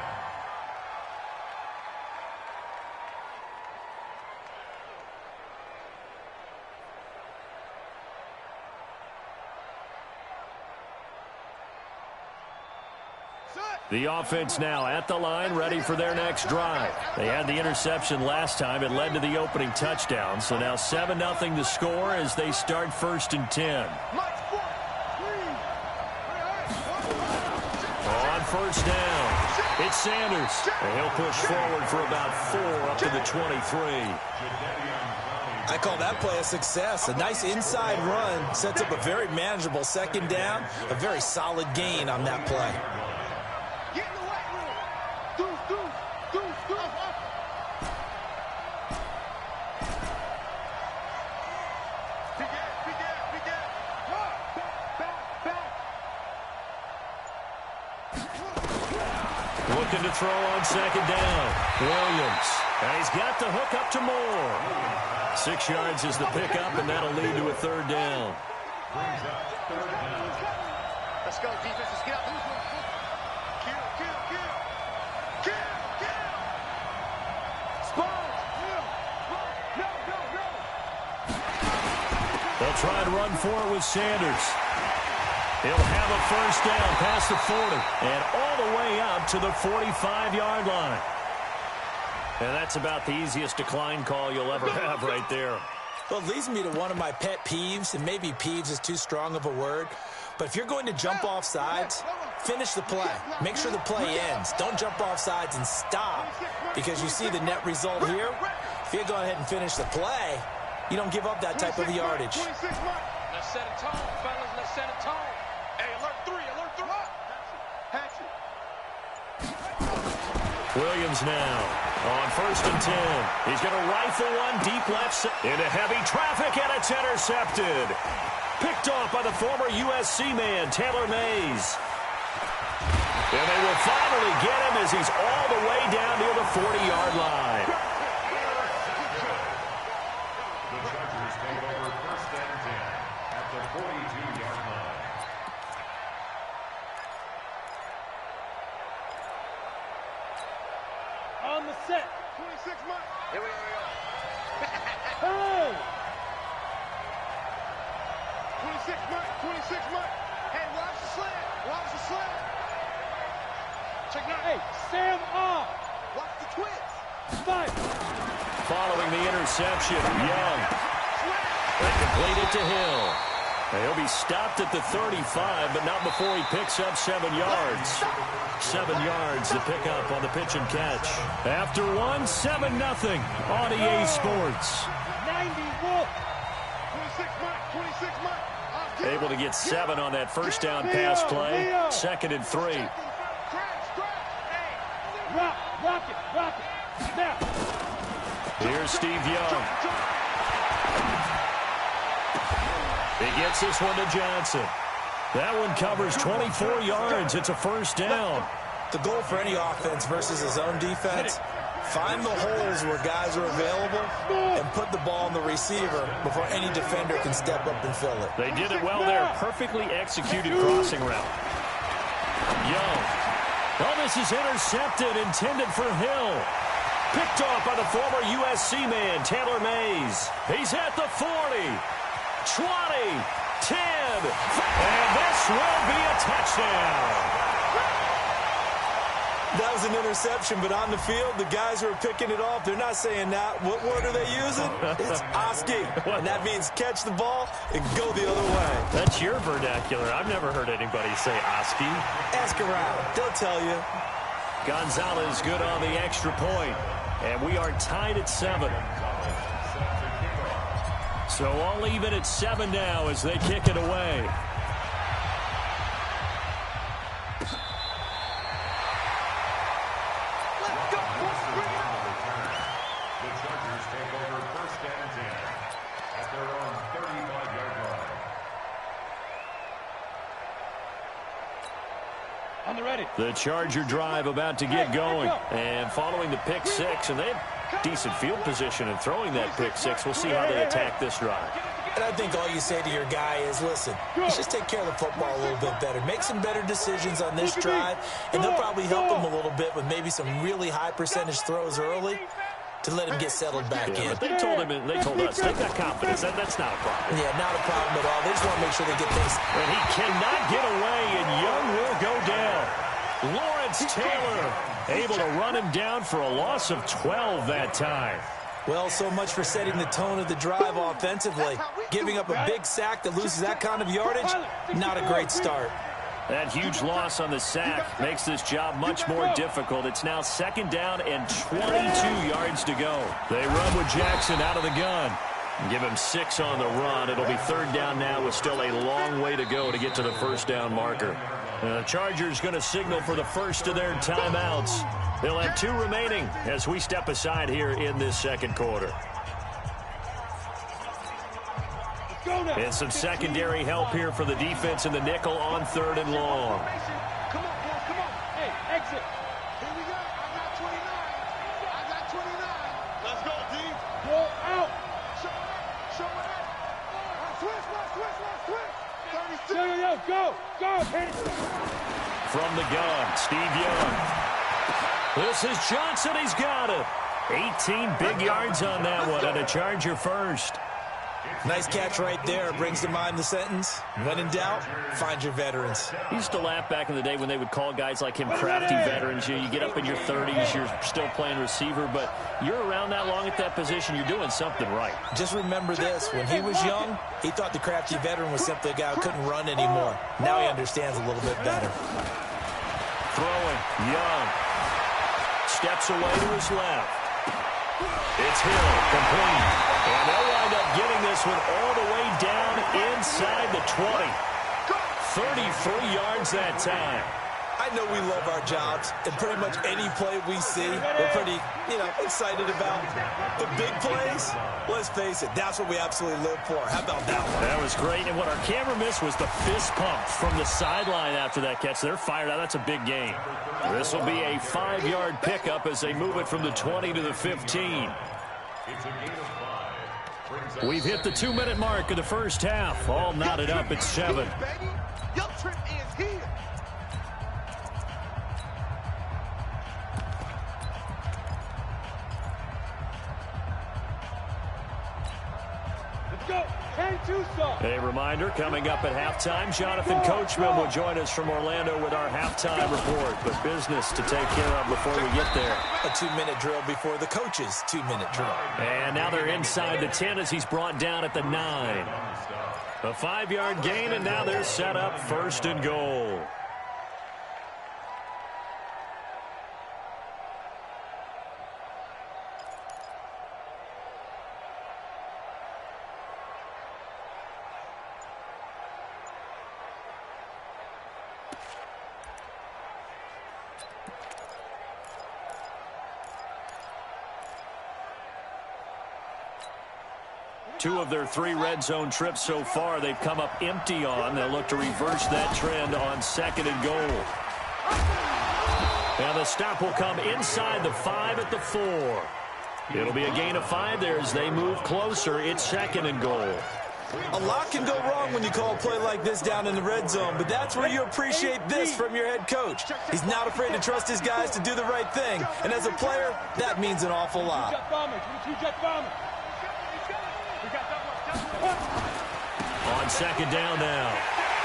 The offense now at the line, ready for their next drive. They had the interception last time. It led to the opening touchdown. So now 7-0 to score as they start 1st and 10. On 1st down, it's Sanders. And he'll push forward for about 4 up to the 23. I call that play a success. A nice inside run sets up a very manageable 2nd down. A very solid gain on that play. Looking to throw on 2nd down. Williams. And he's got the hook up to Moore. 6 yards is the pickup, and that'll lead to a 3rd down. Let's go, defense. Let's get out. Kill. They'll try and run for it with Sanders. He'll have a 1st down past the 40 and all the way up to the 45-yard line. And that's about the easiest decline call you'll ever have right there. Well, it leads me to one of my pet peeves, and maybe peeves is too strong of a word, but if you're going to jump off sides, finish the play. Make sure the play ends. Don't jump off sides and stop, because you see the net result here. If you go ahead and finish the play, you don't give up that type of yardage. Let's set a tone, fellas. Let's set a tone. Hey, alert 3. Hatch it. Williams now on 1st and 10. He's going to rifle one deep left into heavy traffic, and it's intercepted. Picked off by the former USC man, Taylor Mays. And they will finally get him as he's all the way down near the 40-yard line. The Chargers take over 1st and 10 at the 42-yard line. On the set. 26 months. Here we go. Hey! 26 months. Hey, watch the slant. Check now. Hey, Sam off. Watch the twist. Five. Following the interception, Young. They complete it to Hill. And he'll be stopped at the 35, but not before he picks up 7 yards. 7 yards to pick up on the pitch and catch. After one, 7-0 on EA Sports. 90 Wolf. 26 26 months. Able to get 7 on that first down pass play. 2nd and 3. Rock it. Snap. Here's Steve Young. He gets this one to Johnson. That one covers 24 yards. It's a first down. The goal for any offense versus his own defense, find the holes where guys are available and put the ball in the receiver before any defender can step up and fill it. They did it well there. Perfectly executed crossing route. Young. Oh, this is intercepted, intended for Hill. Picked off by the former USC man, Taylor Mays. He's at the 40, 20, 10, and this will be a touchdown. That was an interception, but on the field, the guys who are picking it off, they're not saying that. What word are they using? It's Oski, and that means catch the ball and go the other way. That's your vernacular. I've never heard anybody say Oski. Ask around. They'll tell you. Gonzalez good on the extra point, and we are tied at 7. So all even at 7 now as they kick it away. The Charger drive about to get going. And following the pick 6, and they have decent field position in throwing that pick 6. We'll see how they attack this drive. And I think all you say to your guy is, listen, let's just take care of the football a little bit better. Make some better decisions on this drive, and they'll probably help him a little bit with maybe some really high percentage throws early to let him get settled back in. But they told us, they got confidence. That's not a problem. Yeah, not a problem at all. They just want to make sure they get things. And he cannot get away, and Young will go down. Lawrence Taylor able to run him down for a loss of 12 that time. Well, so much for setting the tone of the drive offensively. Giving up a big sack that loses that kind of yardage, not a great start. That huge loss on the sack makes this job much more difficult. It's now 2nd down and 22 yards to go. They run with Jackson out of the gun. Give him 6 on the run. It'll be 3rd down now with still a long way to go to get to the first down marker. The Chargers going to signal for the first of their timeouts. They'll have 2 remaining as we step aside here in this second quarter. And some secondary help here for the defense in the nickel on 3rd and long. Come on, boys, come on. Hey, exit. Here we go. I got 29. I got 29. Let's go, D. Roll out. Show it up. Switch. 36. Go. Hit it. From the gun, Steve Young. This is Johnson. He's got it. 18 big yards on that one, and a Charger first. Nice catch right there. Brings to mind the sentence, when in doubt, find your veterans. I used to laugh back in the day when they would call guys like him crafty veterans. You get up in your 30s, you're still playing receiver, but you're around that long at that position, you're doing something right. Just remember this. When he was young, he thought the crafty veteran was simply a guy who couldn't run anymore. Now he understands a little bit better. Throwing, Young. Steps away to his left. It's Hill, complete. And they'll wind up getting this one all the way down inside the 20. 33 yards that time. I know we love our jobs, and pretty much any play we see, we're pretty, excited about. The big plays, let's face it, that's what we absolutely live for. How about that one? That was great, and what our camera missed was the fist pump from the sideline after that catch. They're fired out. That's a big gain. This will be a 5-yard pickup as they move it from the 20 to the 15. We've hit the 2-minute mark of the first half. All knotted up at 7. Your trip is here. Let's go. A reminder, coming up at halftime, Jonathan Coachman will join us from Orlando with our halftime report. But business to take care of before we get there. A 2-minute drill before the coach's 2-minute drill. And now they're inside the 10 as he's brought down at the 9. A 5-yard gain, and now they're set up 1st and goal. 2 of their 3 red zone trips so far, they've come up empty on. They'll look to reverse that trend on 2nd and goal. And the stop will come inside the 5 at the 4. It'll be a gain of 5 there as they move closer. It's 2nd and goal. A lot can go wrong when you call a play like this down in the red zone, but that's where you appreciate this from your head coach. He's not afraid to trust his guys to do the right thing, and as a player, that means an awful lot. On 2nd down now,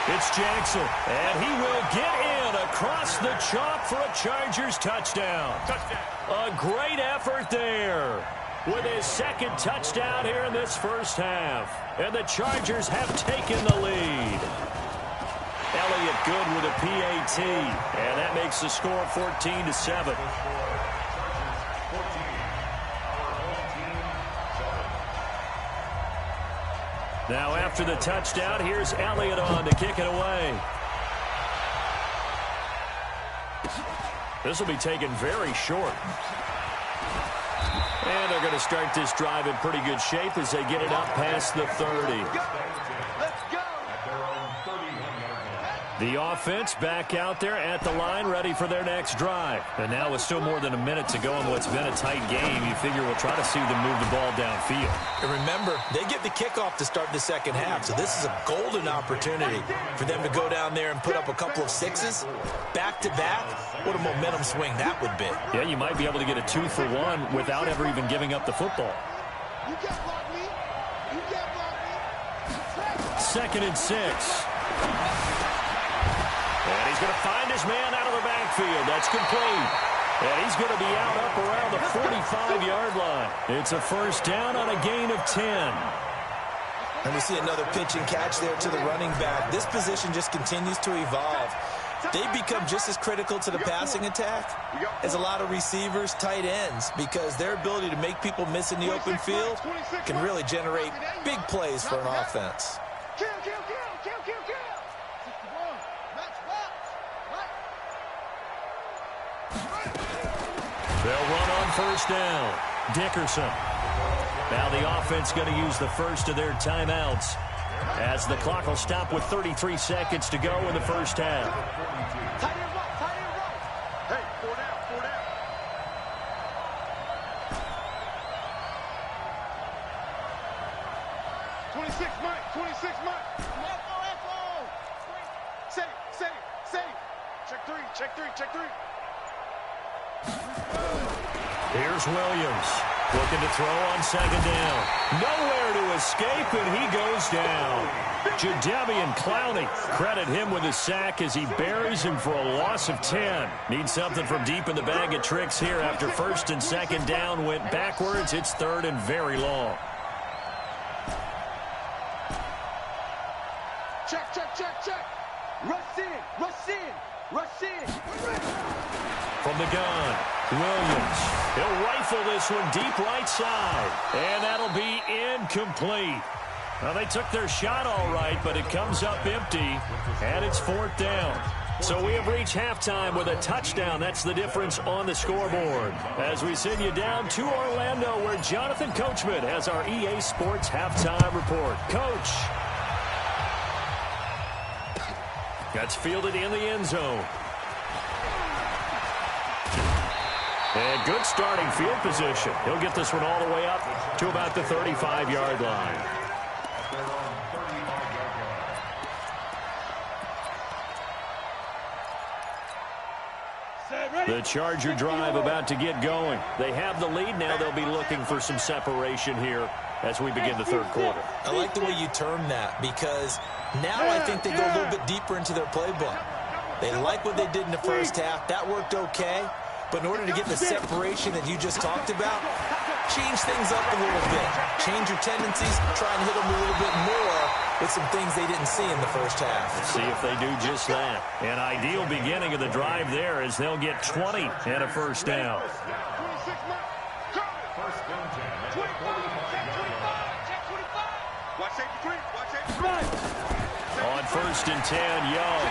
it's Jackson, and he will get in across the chalk for a Chargers touchdown. A great effort there with his 2nd touchdown here in this first half. And the Chargers have taken the lead. Elliott good with a PAT, and that makes the score 14-7. Now after the touchdown, here's Elliott on to kick it away. This will be taken very short. And they're going to start this drive in pretty good shape as they get it up past the 30. The offense back out there at the line, ready for their next drive. And now with still more than a minute to go in what's been a tight game, you figure we'll try to see them move the ball downfield. And remember, they get the kickoff to start the second half, so this is a golden opportunity for them to go down there and put up a couple of 6s back-to-back. What a momentum swing that would be. Yeah, you might be able to get a 2-for-1 without ever even giving up the football. You can't block me. You can't block me. 2nd and 6. And he's going to find his man out of the backfield. That's complete. And he's going to be out up around the 45-yard line. It's a first down on a gain of 10. And we see another pitch and catch there to the running back. This position just continues to evolve. They become just as critical to the passing attack as a lot of receivers, tight ends, because their ability to make people miss in the open field can really generate big plays for an offense. Kill, kill, kill, kill, kill, kill. They'll run on first down. Dickerson. Now the offense going to use the first of their timeouts as the clock will stop with 33 seconds to go in the first half. Tight end roll, tight end roll. Hey, 4 down, 4 down. 26, Mike, 26, Mike. Echo. Save. Check three. Here's Williams looking to throw on 2nd down. Nowhere to escape, and he goes down. Jadeveon Clowney, credit him with a sack as he buries him for a loss of 10. Needs something from deep in the bag of tricks here after 1st and 2nd down went backwards. It's 3rd and very long. Check. Rush in. From the gun, Williams. He'll rifle this one deep right side. And that'll be incomplete. Well, they took their shot all right, but it comes up empty, and it's 4th down. So we have reached halftime with a touchdown. That's the difference on the scoreboard. As we send you down to Orlando, where Jonathan Coachman has our EA Sports halftime report. Coach. That's fielded in the end zone. And good starting field position. He'll get this one all the way up to about the 35-yard line. The Charger drive about to get going. They have the lead now. They'll be looking for some separation here as we begin the 3rd quarter. I like the way you term that, because now I think they go a little bit deeper into their playbook. They like what they did in the first half. That worked okay. But in order to get the separation that you just talked about, change things up a little bit. Change your tendencies. Try and hit them a little bit more with some things they didn't see in the first half. Let's see if they do just that. An ideal beginning of the drive there as they'll get 20 and a first down. On 1st and 10, Young.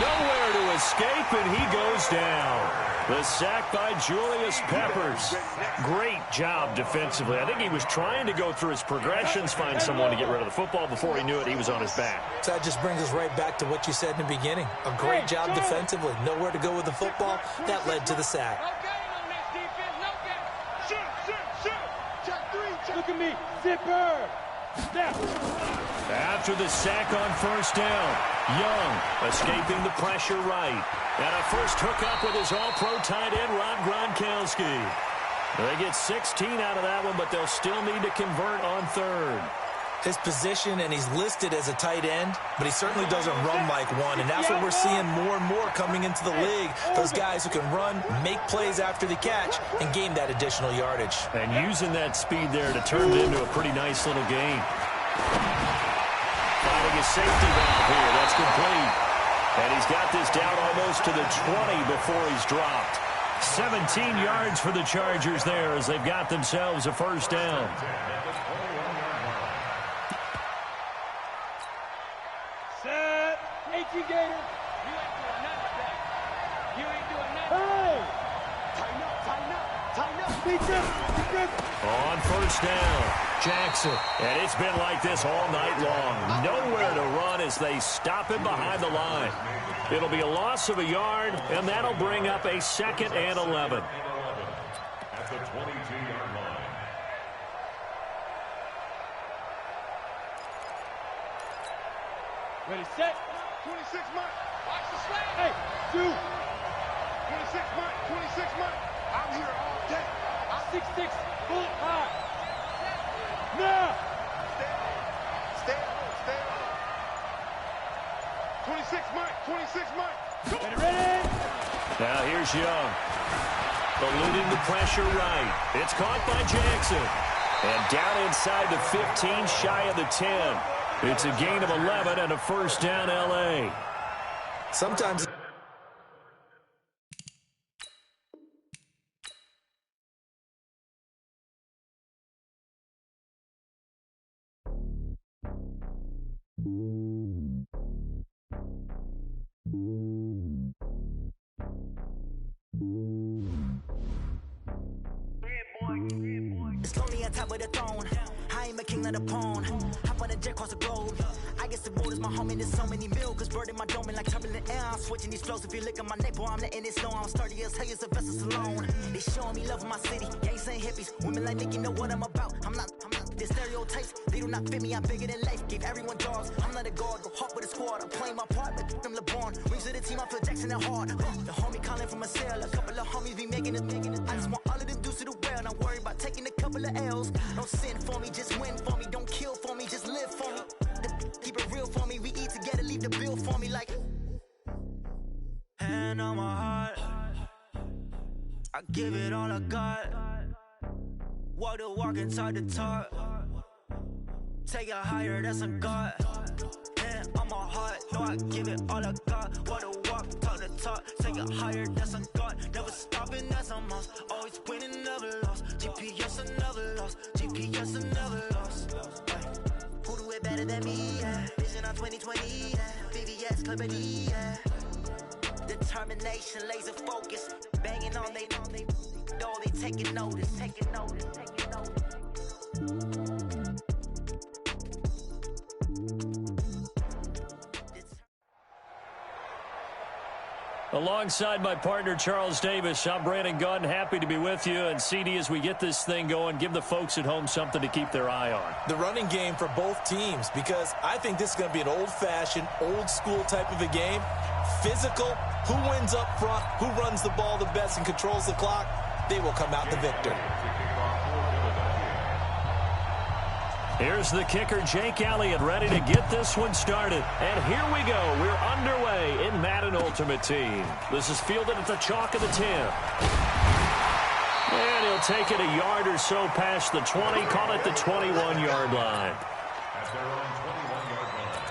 Nowhere to escape, and he goes down. The sack by Julius Peppers. Great job defensively. I think he was trying to go through his progressions, find someone to get rid of the football. Before he knew it, he was on his back. So that just brings us right back to what you said in the beginning. A great job defensively. Nowhere to go with the football. That led to the sack. Look at me. Zipper. Step. After the sack on first down, Young escaping the pressure right. And a first hookup with his all-pro tight end, Rob Gronkowski. They get 16 out of that one, but they'll still need to convert on third. His position, and he's listed as a tight end, but he certainly doesn't run like one, and that's what we're seeing more and more coming into the league. Those guys who can run, make plays after the catch, and gain that additional yardage. And using that speed there to turn it into a pretty nice little game. Finding a safety valve here. That's complete. And he's got this down almost to the 20 before he's dropped. 17 yards for the Chargers there as they've got themselves a first down. Set. 18 Gator. You ain't doing nothing, Jack. You ain't doing nothing. Hey! Tighten up, tighten up, tighten up. Defense. On first down, Jackson. And it's been like this all night long. Nowhere to run as they stop him behind the line. It'll be a loss of a yard, and that'll bring up a 2nd and 11. At the 22-yard line. Ready, set. 26 Mike. Watch the slant. Hey, shoot. 26 Mike, 26 Mike. I'm here all day. I'm 6'6", bullet high. Now. Stay on. 26 Mike, 26 Mike. Ready. Now here's Young. Eluding the pressure right. It's caught by Jackson. And down inside the 15, shy of the 10. It's a gain of 11 and a first down, L.A. Sometimes... It's lonely on top of the throne. I am a king of the pawn. Hop on a jet across the globe. I guess the world is my home and there's so many milkers. Bird in my dome and like turbulent air. I'm switching these flows. If you look at my neck, boy, I'm letting it slow. I'm sturdy as hell as a vessel alone. They showing me love in my city. Gangs and hippies. Women like Nick, you know what I'm about. I'm not. The stereotypes, they do not fit me. I'm bigger than life. Gave everyone jobs. I'm not a guard. Go hard with a squad. I'm playing my part, but them LeBron. Rings to the team, I feel Jackson and hard. The homie calling from a cell. A couple of homies be making it. I just want all of them dudes to the well. Not worry about taking a couple of L's. Don't sin for me, just win for me. Don't kill for me, just live for me. Keep it real for me. We eat together, leave the bill for me like. Hand on my heart, I give it all I got. Walk the walk and talk the talk. Take it higher, that's a God. Hand on my heart, no, I give it all I got. Walk the walk, talk the talk. Take it higher, that's a God. Never stopping, that's a must. Always winning, never lost. GPS, I never lost. GPS, I never lost. Who do it better than me? Yeah. Vision on 2020. Yeah. VVS, Clippity. Yeah. Determination, laser focus. Banging on they door, they taking notice. Taking notice. Alongside my partner, Charles Davis, I'm Brandon Gunn. Happy to be with you. And, CD, as we get this thing going, give the folks at home something to keep their eye on. The running game for both teams, because I think this is going to be an old-fashioned, old-school type of a game. Physical, who wins up front, who runs the ball the best and controls the clock, they will come out the victor. Here's the kicker, Jake Elliott, ready to get this one started. And here we go. We're underway in Madden Ultimate Team. This is fielded at the chalk of the 10. And he'll take it a yard or so past the 20, call it the 21-yard line. At their own 21-yard line.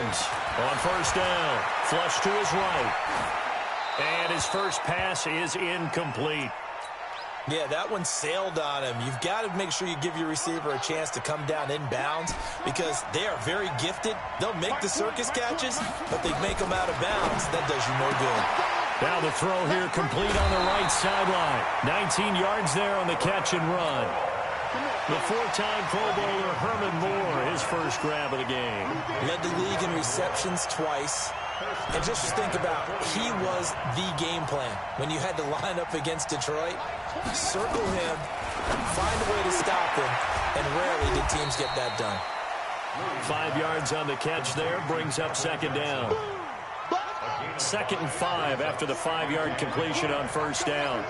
Jones on first down. Flush to his right. And his first pass is incomplete. Yeah, that one sailed on him. You've got to make sure you give your receiver a chance to come down inbounds because they are very gifted. They'll make the circus catches, but they make them out of bounds. That does you no good. Now the throw here complete on the right sideline. 19 yards there on the catch and run. The four-time Pro Bowler Herman Moore, his first grab of the game. Led the league in receptions twice. And just think about, he was the game plan. When you had to line up against Detroit, circle him, find a way to stop him, and rarely did teams get that done. 5 yards on the catch there, brings up second down. 2nd and 5 after the 5-yard completion on first down.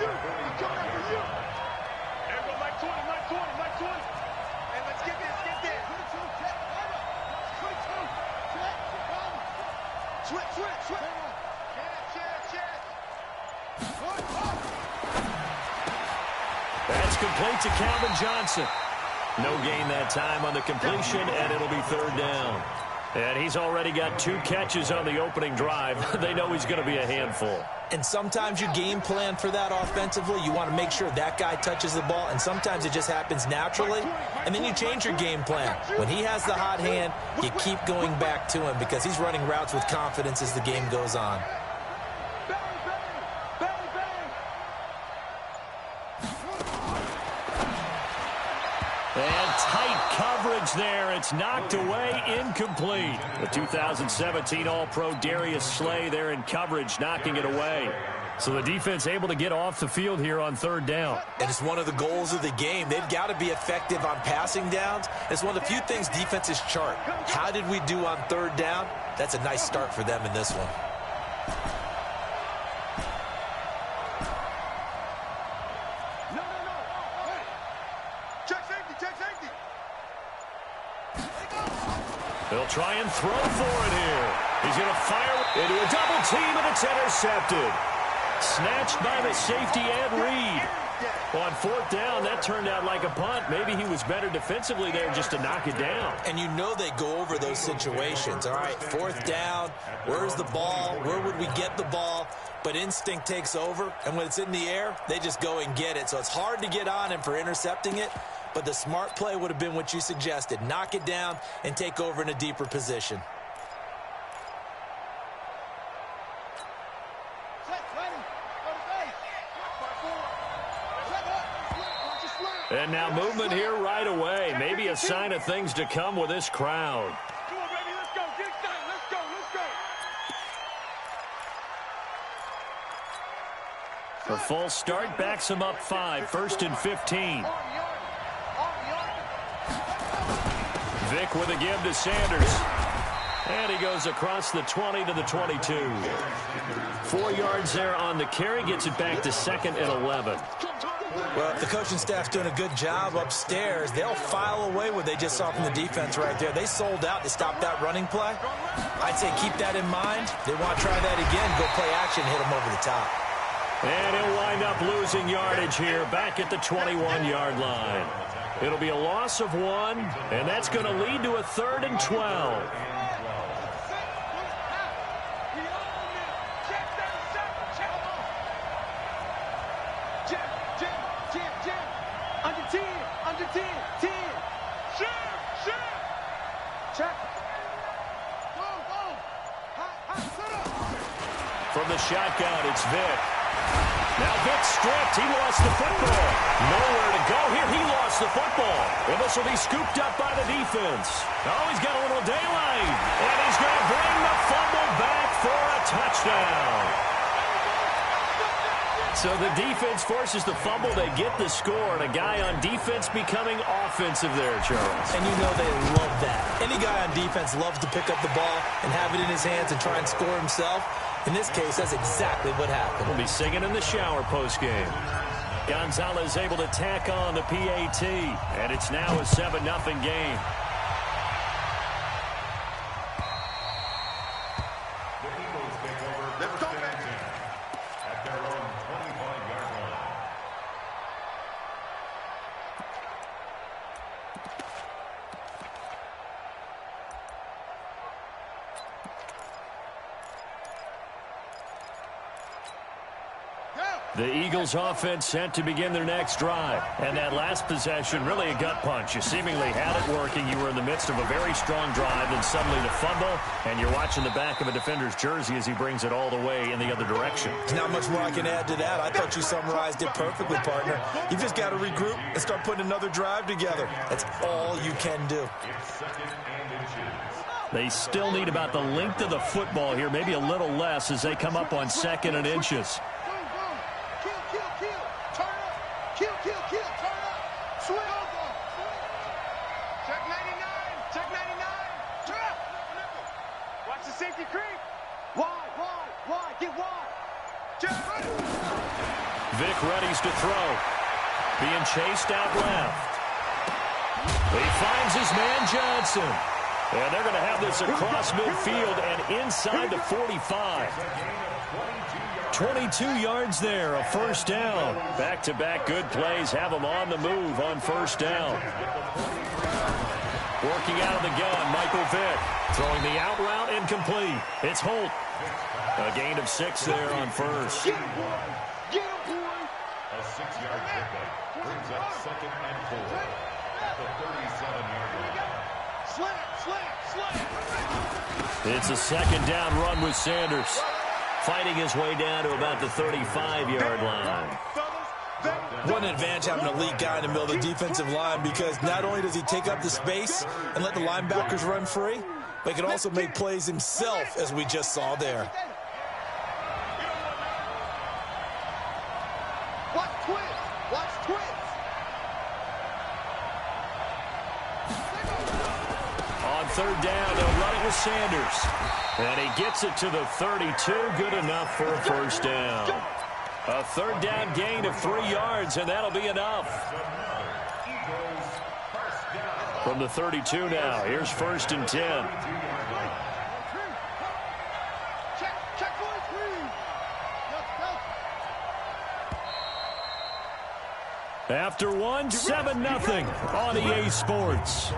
That's complete to Calvin Johnson. No gain that time on the completion, and it'll be third down. And he's already got 2 catches on the opening drive. They know he's going to be a handful. And sometimes you game plan for that offensively. You want to make sure that guy touches the ball, and sometimes it just happens naturally. And then you change your game plan. When he has the hot hand, you keep going back to him because he's running routes with confidence as the game goes on. And tight coverage there. It's knocked away, incomplete. The 2017 All-Pro Darius Slay there in coverage, knocking it away. So the defense able to get off the field here on third down. And it's one of the goals of the game. They've got to be effective on passing downs. It's one of the few things defenses chart. How did we do on third down? That's a nice start for them in this one. They'll try and throw for it here. He's going to fire into a double team, and it's intercepted. Snatched by the safety Ed Reed. On fourth down, that turned out like a punt. Maybe he was better defensively there just to knock it down. And you know they go over those situations. All right, fourth down, where's the ball? Where would we get the ball? But instinct takes over, and when it's in the air, they just go and get it. So it's hard to get on him for intercepting it, but the smart play would have been what you suggested. Knock it down and take over in a deeper position. And now movement here right away. Maybe a sign of things to come with this crowd. Come on, baby, let's go. Get excited. Let's go. Let's go. A full start backs him up 5. 1st and 15. Vick with a give to Sanders. And he goes across the 20 to the 22. 4 yards there on the carry. Gets it back to 2nd and 11. Well, if the coaching staff's doing a good job upstairs, they'll file away what they just saw from the defense right there. They sold out to stop that running play. I'd say keep that in mind. They want to try that again, go play action, hit them over the top. And he'll wind up losing yardage here back at the 21-yard line. It'll be a loss of 1, and that's going to lead to a 3rd and 12. From the shotgun, it's Vick. Now Vick stripped. He lost the football. Nowhere to go here. He lost the football. And this will be scooped up by the defense. Oh, he's got a little daylight. And he's going to bring the fumble back for a touchdown. So the defense forces the fumble. They get the score. And a guy on defense becoming offensive there, Charles. And you know they love that. Any guy on defense loves to pick up the ball and have it in his hands and try and score himself. In this case, that's exactly what happened. We'll be singing in the shower postgame. Gonzalez able to tack on the PAT, and it's now a 7-0 game. The Eagles take over first and 10 at their own 25-yard line. The Eagles offense set to begin their next drive. And that last possession, really a gut punch. You seemingly had it working. You were in the midst of a very strong drive, and suddenly the fumble, and you're watching the back of a defender's jersey as he brings it all the way in the other direction. There's not much more I can add to that. I thought you summarized it perfectly, partner. You've just got to regroup and start putting another drive together. That's all you can do. They still need about the length of the football here, maybe a little less as they come up on 2nd and inches. Vic readies to throw. Being chased out left. He finds his man Johnson. And they're going to have this across midfield and inside the 45. 22 yards there, a first down. Back-to-back good plays have them on the move on first down. Working out of the gun, Michael Vick. Throwing the out route incomplete. It's Holt. A gain of 6 there on first. A 6-yard pickup brings up 2nd and 4 at the 37-yard line. It's a second down run with Sanders. Fighting his way down to about the 35-yard line. What an advantage having an elite guy in the middle of the defensive line, because not only does he take up the space and let the linebackers run free, but he can also make plays himself, as we just saw there. Watch twins. Watch twins. On 3rd down, they'll run it with Sanders. And he gets it to the 32. Good enough for a first down. A 3rd down gain of 3 yards, and that'll be enough. From the 32 now, here's 1st and 10. After one, 7-0 on EA Sports.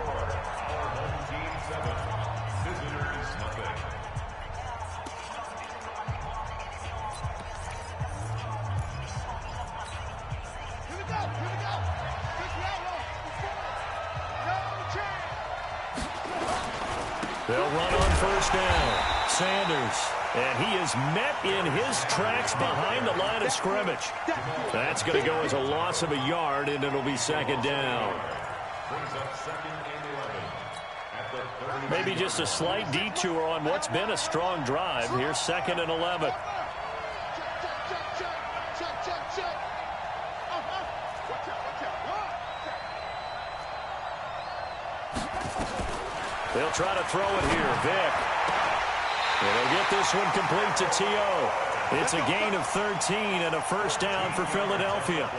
They'll run on first down. Sanders. And he is met in his tracks behind the line of scrimmage. That's going to go as a loss of a yard, and it'll be 2nd down. Maybe just a slight detour on what's been a strong drive. Here's 2nd and 11. They'll try to throw it here. Vic. And they'll get this one complete to T.O. It's a gain of 13 and a first down for Philadelphia.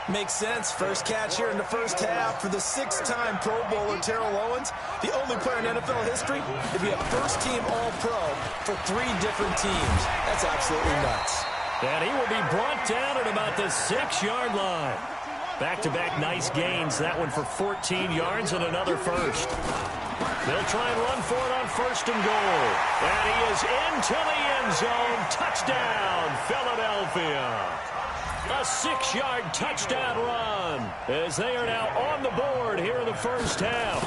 Makes sense. First catch here in the first half for the 6-time Pro Bowler Terrell Owens, the only player in NFL history to be a first-team All-Pro for 3 different teams. That's absolutely nuts. And he will be brought down at about the 6-yard line. Back-to-back nice gains. That one for 14 yards and another first. They'll try and run for it on 1st and goal. And he is into the end zone. Touchdown, Philadelphia. A 6-yard touchdown run as they are now on the board here in the first half.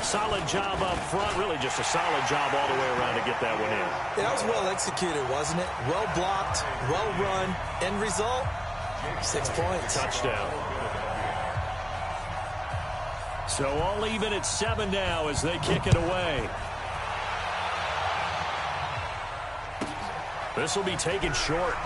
Solid job up front. Really just a solid job all the way around to get that one in. That was well executed, wasn't it? Well blocked, well run. End result, 6 points. Touchdown. So all even at 7 now as they kick it away. This will be taken short.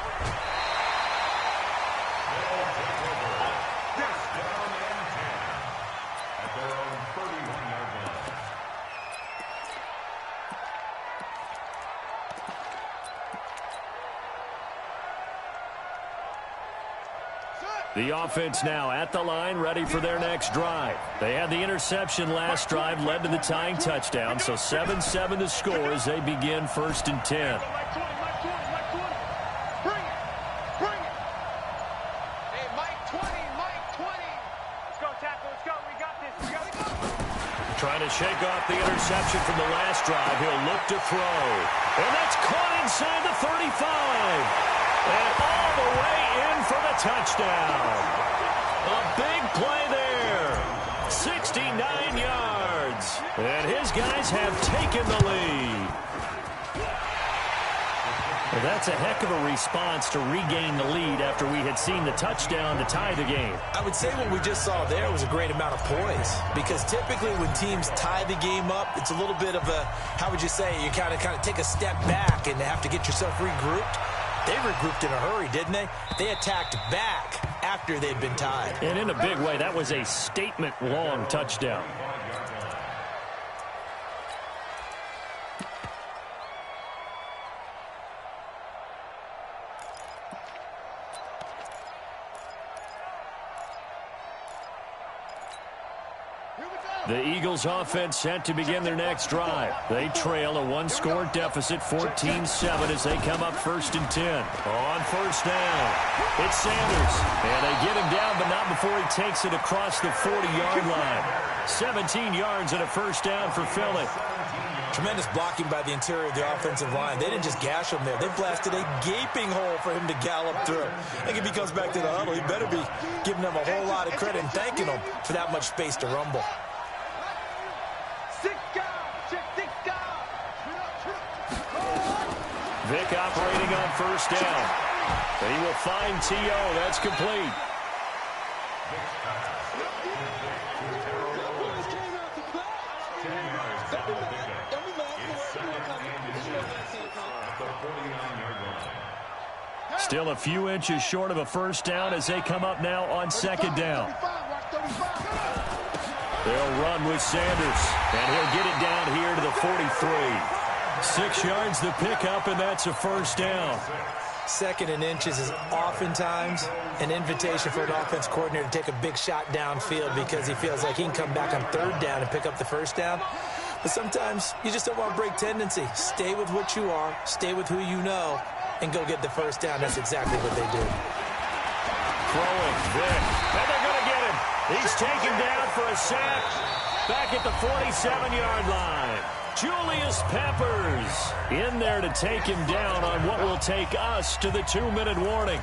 The offense now at the line, ready for their next drive. They had the interception last drive, led to the tying touchdown, so 7-7 the score as they begin 1st and 10. Trying to shake off the interception from the last drive. He'll look to throw. And that's caught inside the 35. And all the way in for the touchdown. A big play there. 69 yards. And his guys have taken the lead. Well, that's a heck of a response to regain the lead after we had seen the touchdown to tie the game. I would say what we just saw there was a great amount of poise, because typically when teams tie the game up, it's a little bit of a, how would you say, you kind of take a step back and have to get yourself regrouped. They regrouped in a hurry, didn't they? They attacked back after they'd been tied. And in a big way, that was a statement-long touchdown. The Eagles offense set to begin their next drive. They trail a one-score deficit, 14-7, as they come up 1st and 10. On first down, it's Sanders. And they get him down, but not before he takes it across the 40-yard line. 17 yards and a first down for Philly. Tremendous blocking by the interior of the offensive line. They didn't just gash him there. They blasted a gaping hole for him to gallop through. I think if he comes back to the huddle, he better be giving them a whole lot of credit and thanking them for that much space to rumble. Vick operating on first down. And he will find T.O. That's complete. Still a few inches short of a first down as they come up now on second down. They'll run with Sanders, and he'll get it down here to the 43. 6 yards the pickup, and that's a first down. 2nd and inches is oftentimes an invitation for an offense coordinator to take a big shot downfield because he feels like he can come back on 3rd down and pick up the first down. But sometimes you just don't want to break tendency. Stay with what you are, stay with who you know, and go get the first down. That's exactly what they do. Throwing, Vick, and they're going to get him. He's taken down for a sack back at the 47-yard line. Julius Peppers in there to take him down on what will take us to the 2-minute warning.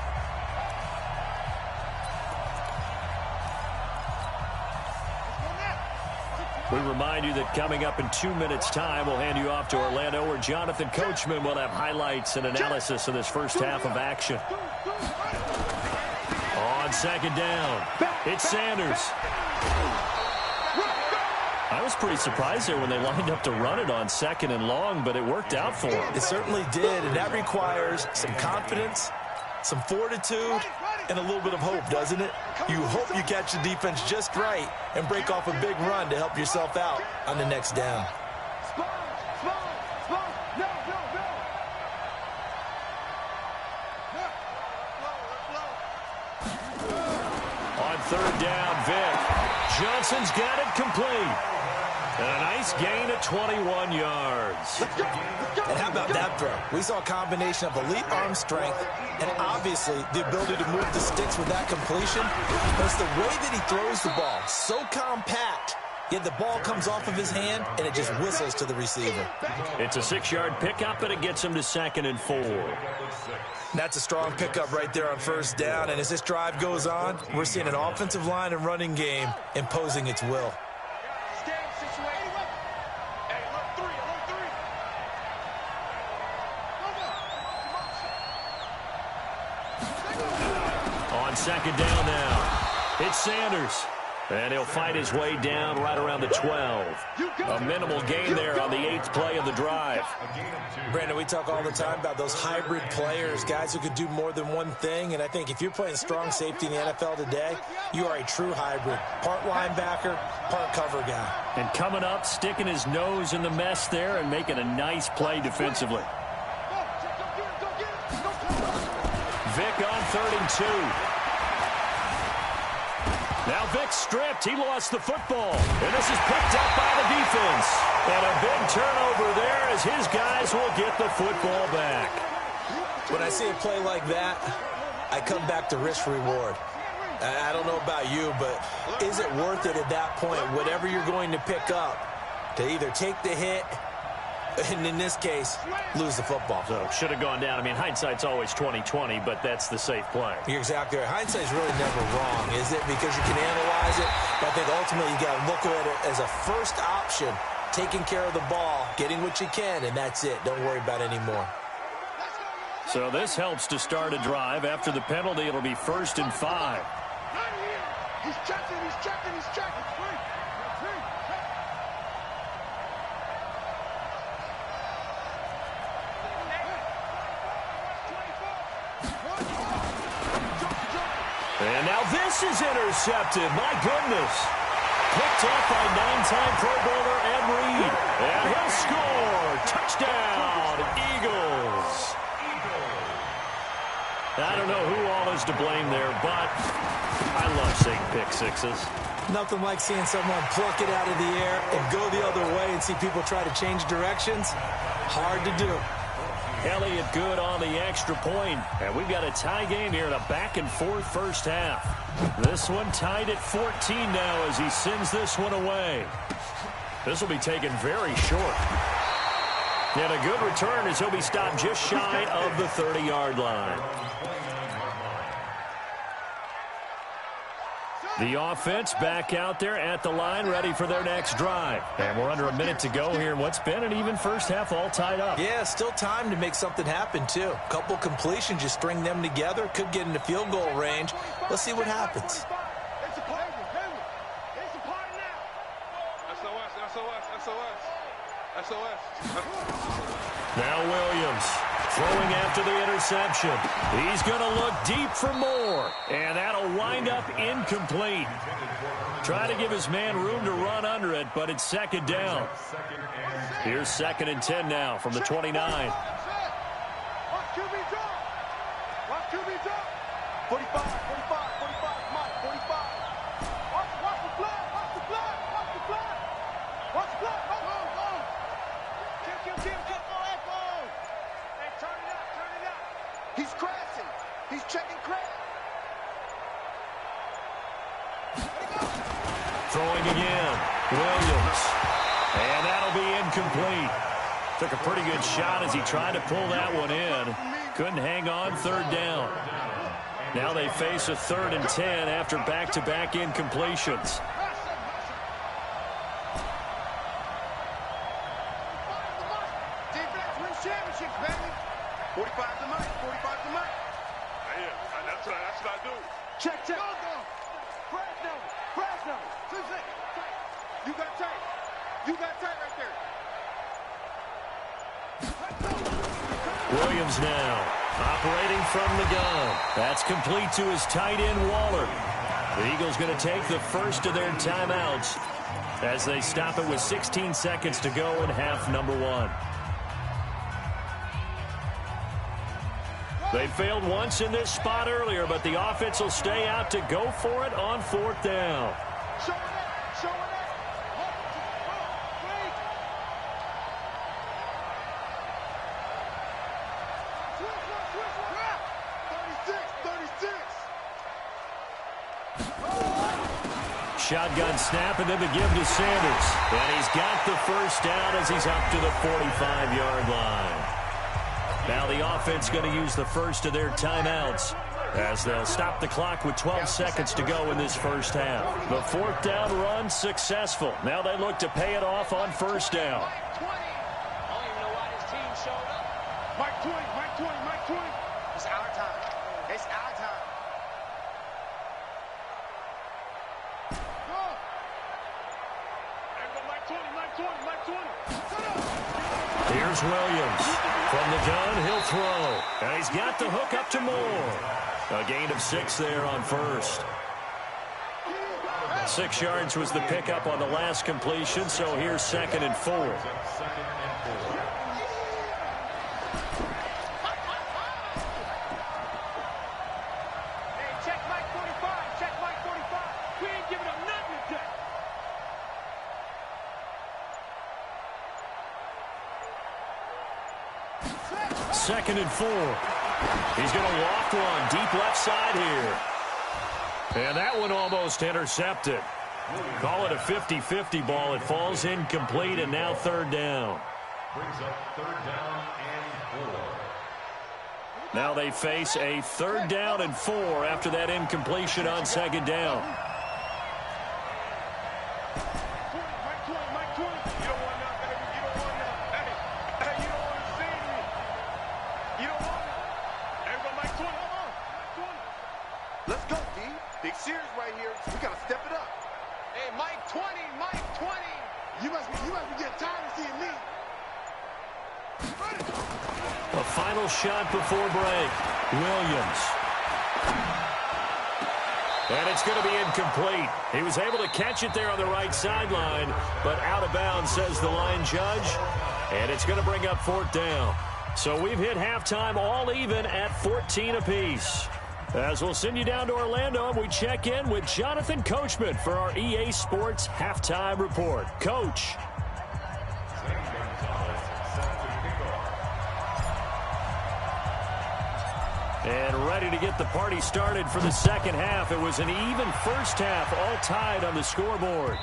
We remind you that coming up in 2 minutes' time, we'll hand you off to Orlando, where Jonathan Coachman will have highlights and analysis of this first half of action. On second down, it's Sanders. I was pretty surprised there when they lined up to run it on 2nd and long, but it worked out for them. It certainly did, and that requires some confidence, some fortitude, and a little bit of hope, doesn't it? You hope you catch the defense just right and break off a big run to help yourself out on the next down. On 3rd down, Vick. Johnson's got it complete. And a nice gain of 21 yards. And how about that throw? We saw a combination of elite arm strength and obviously the ability to move the sticks with that completion. But it's the way that he throws the ball. So compact, yet the ball comes off of his hand and it just whistles to the receiver. It's a 6-yard pickup, and it gets him to 2nd and 4. That's a strong pickup right there on first down. And as this drive goes on, we're seeing an offensive line and running game imposing its will. On second down now, it's Sanders. And he'll fight his way down right around the 12. A minimal gain there on the 8th play of the drive. Brandon, we talk all the time about those hybrid players, guys who could do more than one thing. And I think if you're playing strong safety in the NFL today, you are a true hybrid. Part linebacker, part cover guy. And coming up, sticking his nose in the mess there and making a nice play defensively. Vick on 3rd and 2. Now Vick stripped. He lost the football. And this is picked up by the defense. And a big turnover there as his guys will get the football back. When I see a play like that, I come back to risk-reward. I don't know about you, but is it worth it at that point, whatever you're going to pick up, to either take the hit And in this case, lose the football. So should have gone down. I mean, hindsight's always 20/20, but that's the safe play. You're exactly right. Hindsight's really never wrong, is it? Because you can analyze it. But I think ultimately you got to look at it as a first option, taking care of the ball, getting what you can, and that's it. Don't worry about it anymore. So this helps to start a drive. After the penalty, it'll be 1st and 5. He's checking, he's checking, he's checking. And now this is intercepted. My goodness. Picked up by 9-time Pro Bowler Ed Reed. And he'll score. Touchdown, Eagles. I don't know who all is to blame there, but I love seeing pick sixes. Nothing like seeing someone pluck it out of the air and go the other way and see people try to change directions. Hard to do. Elliott good on the extra point. And we've got a tie game here in a back-and-forth first half. This one tied at 14 now as he sends this one away. This will be taken very short. And a good return as he'll be stopped just shy of the 30-yard line. The offense back out there at the line, ready for their next drive. And we're under a minute to go here in what's been an even first half, all tied up. Yeah, still time to make something happen, too. A couple completions, you string them together, could get into field goal range. Let's see what happens. Now Williams throwing after the interception. He's going to look deep for more. And that'll wind up incomplete. Try to give his man room to run under it, but it's 2nd down. Here's 2nd and 10 now from the 29. Watch QB drop. Watch QB drop. 45, 45, 45, Mike, 45. Watch the block, watch the block, watch the block. Watch the block, go. Kill. Hey, turn it up. He's crashing. He's checking crash. Throwing again. Williams. And that'll be incomplete. Took a pretty good shot as he tried to pull that one in. Couldn't hang on. 3rd down. Now they face a 3rd and 10 after back-to-back incompletions. Defense wins championships, baby. 45 to Mike. 45 to Mike. That's what I do. Check. Go. Crash number. 2-6. You got tight right there. Williams now operating from the gun. That's complete to his tight end, Waller. The Eagles going to take the first of their timeouts as they stop it with 16 seconds to go in half number 1. They failed once in this spot earlier, but the offense will stay out to go for it on 4th down. Show it. 36. Shotgun snap and then the give to Sanders. And he's got the first down as he's up to the 45-yard line. Now the offense going to use the first of their timeouts as they'll stop the clock with 12 seconds to go in this first half. The 4th down run successful. Now they look to pay it off on 1st down. Mike 20. It's our time. Mike 20. Here's Williams. From the gun, he'll throw. And he's got the hook up to Moore. A gain of 6 there on 1st. 6 yards was the pickup on the last completion, so here's 2nd and 4. Hey, check Mike 45. We ain't giving up nothing today. 2nd and 4. He's going to walk one deep left side here. And that one almost intercepted. Call it a 50-50 ball. It falls incomplete, and now 3rd down. Brings up 3rd down and 4. Now they face a 3rd down and 4 after that incompletion on 2nd down. Let's go, D. Big series right here. We got to step it up. Hey, Mike 20, Mike 20. You must be getting tired of seeing me. A final shot before break. Williams. And it's going to be incomplete. He was able to catch it there on the right sideline, but out of bounds, says the line judge. And it's going to bring up 4th down. So we've hit halftime all even at 14 apiece. As we'll send you down to Orlando, and we check in with Jonathan Coachman for our EA Sports Halftime Report. Coach. And ready to get the party started for the second half. It was an even first half, all tied on the scoreboard.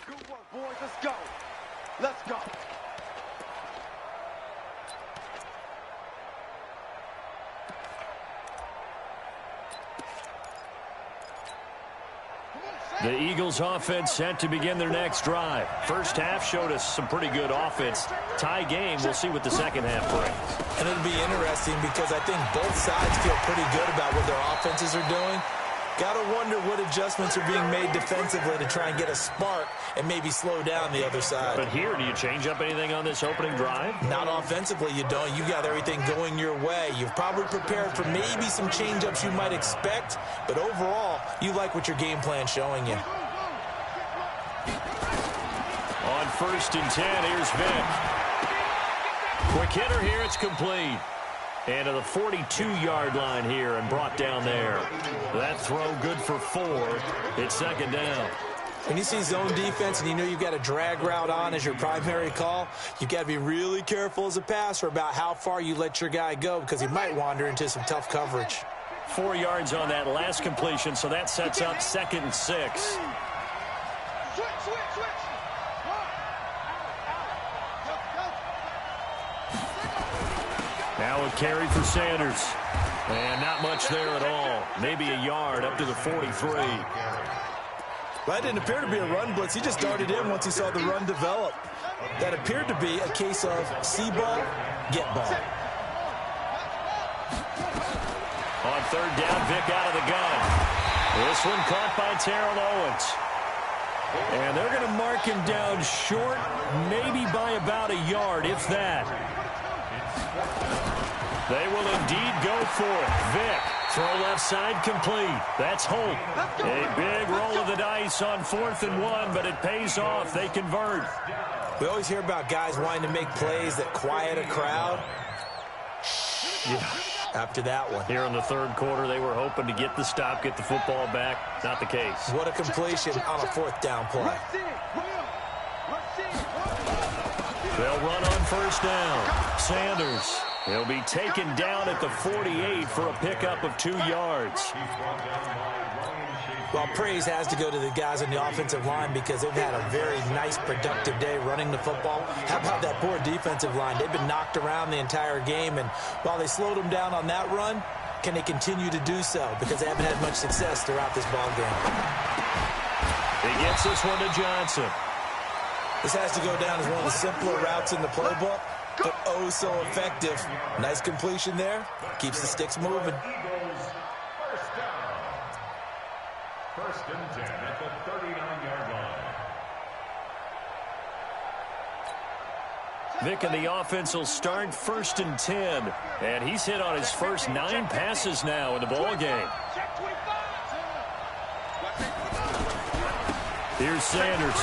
Good work, boys. Let's go. Let's go. The Eagles offense set to begin their next drive. First half showed us some pretty good offense. Tie game. We'll see what the second half brings. And it'll be interesting because I think both sides feel pretty good about what their offenses are doing. Got to wonder what adjustments are being made defensively to try and get a spark and maybe slow down the other side. But here, do you change up anything on this opening drive? Not offensively, you don't. You got everything going your way. You've probably prepared for maybe some change-ups you might expect, but overall, you like what your game plan's showing you. On 1st and 10, here's Vick. Quick hitter here, it's complete. And to the 42-yard line here and brought down there. That throw good for 4. It's 2nd down. When you see zone defense and you know you've got a drag route on as your primary call, you've got to be really careful as a passer about how far you let your guy go because he might wander into some tough coverage. 4 yards on that last completion, so that sets up 2nd and 6. Now a carry for Sanders. And not much there at all. Maybe a yard up to the 43. That didn't appear to be a run blitz. He just darted in once he saw the run develop. That appeared to be a case of see ball, get ball. On 3rd down, Vick out of the gun. This one caught by Terrell Owens. And they're going to mark him down short, maybe by about a yard, if that. They will indeed go for it. Vick, throw left side complete. That's Holt. A big roll of the dice on 4th and 1, but it pays off. They convert. We always hear about guys wanting to make plays that quiet a crowd. Yeah, after that one. Here in the 3rd quarter, they were hoping to get the stop, get the football back. Not the case. What a completion on a 4th down play. They'll run on 1st down. Sanders. He'll be taken down at the 48 for a pickup of 2 yards. Well, praise has to go to the guys on the offensive line because they've had a very nice, productive day running the football. How about that poor defensive line? They've been knocked around the entire game, and while they slowed them down on that run, can they continue to do so? Because they haven't had much success throughout this ball game. He gets this one to Johnson. This has to go down as one of the simpler routes in the playbook, but oh so effective. Nice completion there. Keeps the sticks moving. First down. 1st and 10 at the 39-yard line. Vick and the offense will start 1st and 10. And he's hit on his first 9 passes now in the ball game. Here's Sanders.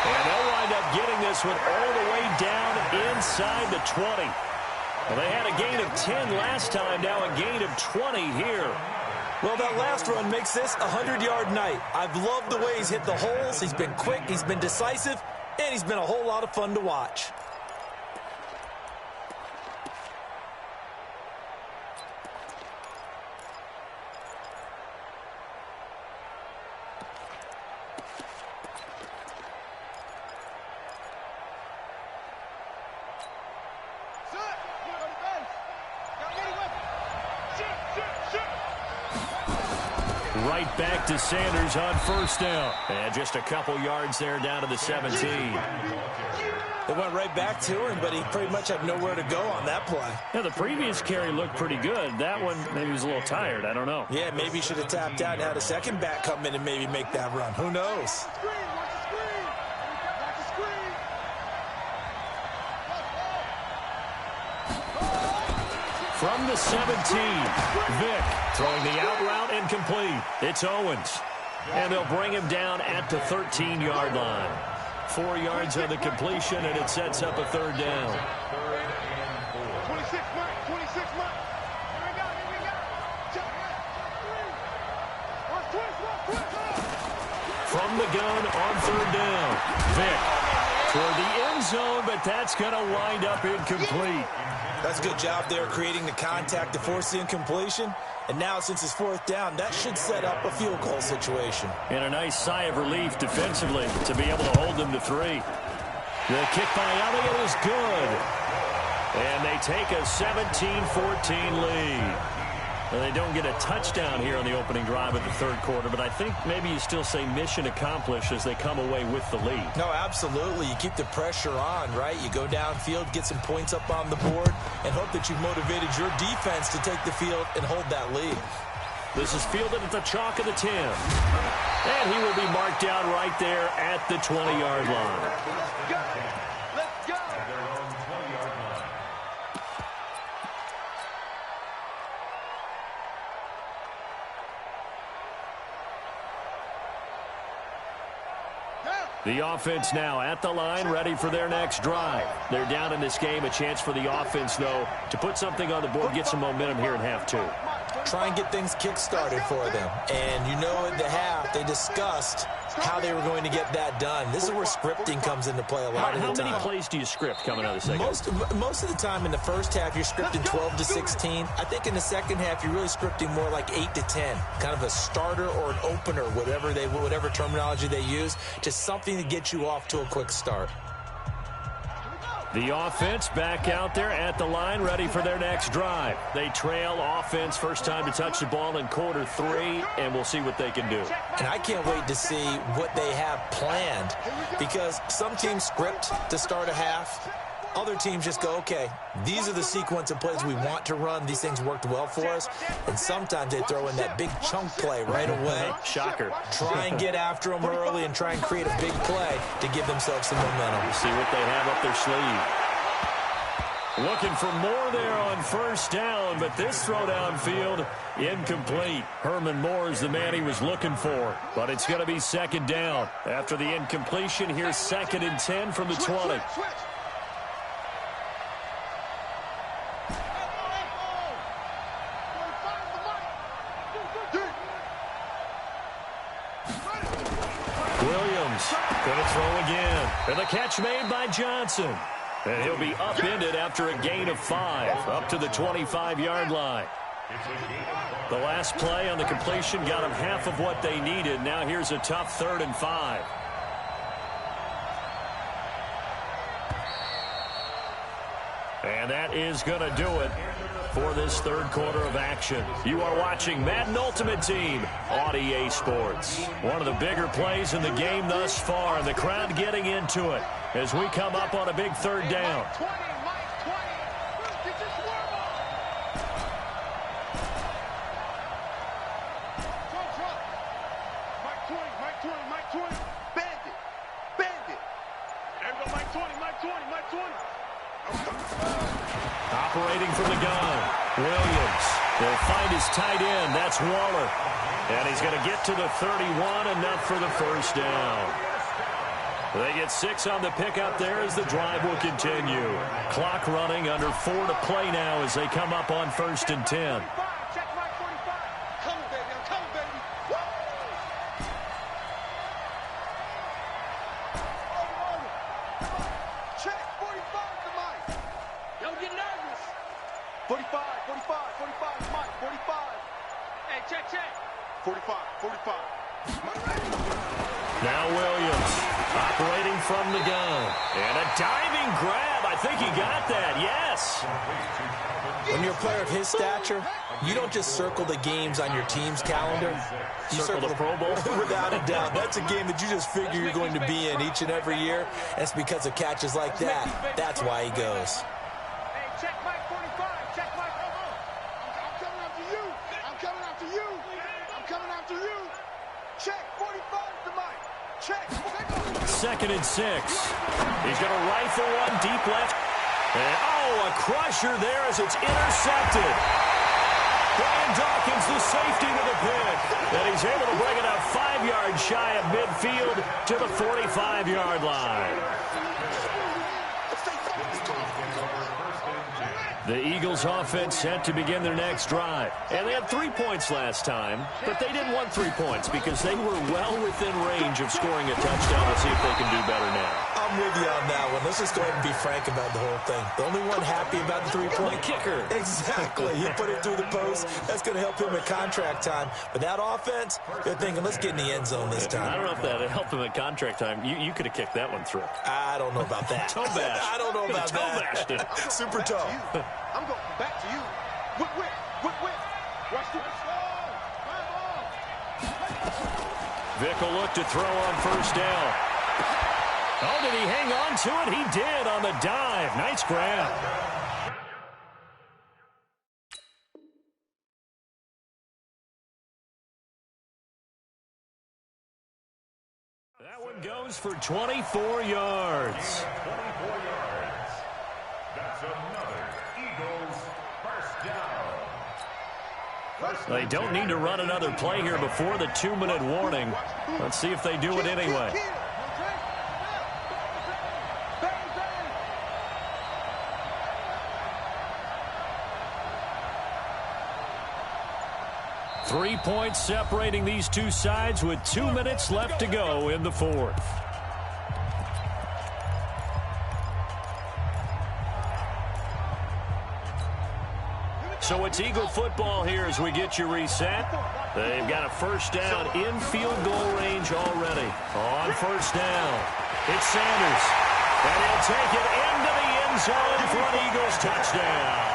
And they'll wind up getting this one all the way down inside the 20. Well, they had a gain of 10 last time, now a gain of 20 here. Well, that last run makes this a 100-yard night. I've loved the way he's hit the holes. He's been quick, he's been decisive, and he's been a whole lot of fun to watch. Right back to Sanders on first down. And just a couple yards there down to the 17. They went right back to him, but he pretty much had nowhere to go on that play. Yeah, the previous carry looked pretty good. That one, maybe he was a little tired. I don't know. Yeah, maybe he should have tapped out and had a second back come in and maybe make that run. Who knows? From the 17, Vick throwing the out route incomplete. It's Owens. And they'll bring him down at the 13-yard line. 4 yards on the completion, and it sets up a third down. 26 Mike, 26 Mike. Here we go. From the gun on third down, Vick toward the end zone, but that's going to wind up incomplete. That's a good job there creating the contact to force the incompletion. And now, since it's fourth down, that should set up a field goal situation. And a nice sigh of relief defensively to be able to hold them to 3. The kick by Elliott is good. And they take a 17-14 lead. Well, they don't get a touchdown here on the opening drive of the third quarter, but I think maybe you still say mission accomplished as they come away with the lead. No, absolutely. You keep the pressure on, right? You go downfield, get some points up on the board, and hope that you've motivated your defense to take the field and hold that lead. This is fielded at the chalk of the 10. And he will be marked down right there at the 20-yard line. Let's go. The offense now at the line, ready for their next drive. They're down in this game. A chance for the offense, though, to put something on the board, get some momentum here in half 2. Try and get things kick-started for them. And you know at the half, they discussed how they were going to get that done. This is where scripting comes into play a lot of the time. How many plays do you script coming out of the second? Most of the time in the first half, you're scripting 12 to 16. I think in the second half, you're really scripting more like 8 to 10. Kind of a starter or an opener, whatever terminology they use, just something to get you off to a quick start. The offense back out there at the line, ready for their next drive. They trail offense, first time to touch the ball in quarter 3, and we'll see what they can do. And I can't wait to see what they have planned, because some teams script to start a half. Other teams just go, okay, these are the sequence of plays we want to run. These things worked well for us. And sometimes they throw in that big chunk play right away. Shocker. Try and get after them early and try and create a big play to give themselves some momentum. See what they have up their sleeve. Looking for more there on first down, but this throw downfield, incomplete. Herman Moore is the man he was looking for, but it's going to be second down. After the incompletion, here's 2nd and 10 from the 20. Going to throw again. And the catch made by Johnson. And he'll be upended after a gain of 5, up to the 25-yard line. The last play on the completion got them half of what they needed. Now here's a tough 3rd and 5. And that is going to do it for this third quarter of action. You are watching Madden Ultimate Team on EA Sports. One of the bigger plays in the game thus far, and the crowd getting into it as we come up on a big third down. Operating from the gun, Williams will find his tight end. That's Waller. And he's going to get to the 31, enough for the first down. They get 6 on the pickup there as the drive will continue. Clock running, under 4 to play now as they come up on 1st and 10. Check my 45. Come, baby. Don't get nervous. 45, 45, 45, Mike, 45. Hey, check. 45, 45. Now Williams operating from the gun. And a diving grab. I think he got that. Yes. When you're a player of his stature, you don't just circle the games on your team's calendar. You circle the Pro Bowl. Without a doubt. That's a game that you just figure you're going to be in each and every year. And it's because of catches like that. That's why he goes. Hey, check Mike 45. Check Mike. I'm coming after you. I'm coming after you. I'm coming after you. Check 45 to Mike. Check. 2nd and 6. He's going to rifle one deep left. And, a crusher there as it's intercepted. Brian Dawkins, the safety with a pick. And he's able to bring it up 5 yards shy of midfield to the 45-yard line. The Eagles offense set to begin their next drive. And they had 3 points last time, but they didn't want 3 points because they were well within range of scoring a touchdown. Let's see if they can do better now. I'm with you on that one. Let's just go ahead and be frank about the whole thing. The only one happy about the 3-point kicker. Exactly. He put it through the post. That's going to help him at contract time. But that offense, they're thinking, let's get in the end zone this time. I don't know if that helped him at contract time. You could have kicked that one through. I don't know about that. Toe bash. I don't know about toe that. Bashed it. Super toe. I'm going back to you. Whip. Watch this. Vick will look to throw on first down. Oh, did he hang on to it? He did on the dive. Nice grab. That one goes for 24 yards. 24 yards. That's another Eagles first down. They don't need to run another play here before the 2-minute warning. Let's see if they do it anyway. Three points separating these two sides with 2 minutes left to go in the fourth. So it's Eagle football here as we get you reset. They've got a first down in field goal range already. On first down, it's Sanders. And he'll take it into the end zone for an Eagles touchdown.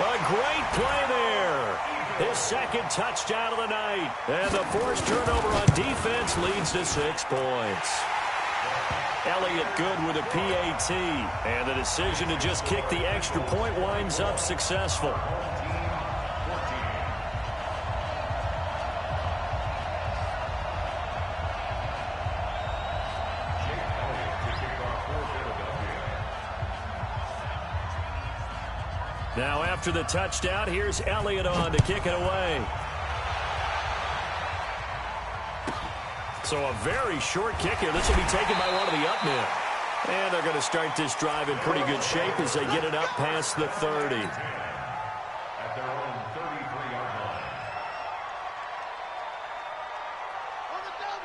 A great play there. His second touchdown of the night. And the forced turnover on defense leads to 6 points. Elliott good with a PAT. And the decision to just kick the extra point winds up successful. Now after the touchdown, here's Elliott on to kick it away. So a very short kick here. This will be taken by one of the up men. And they're going to start this drive in pretty good shape as they get it up past the 30. At their own 33-yard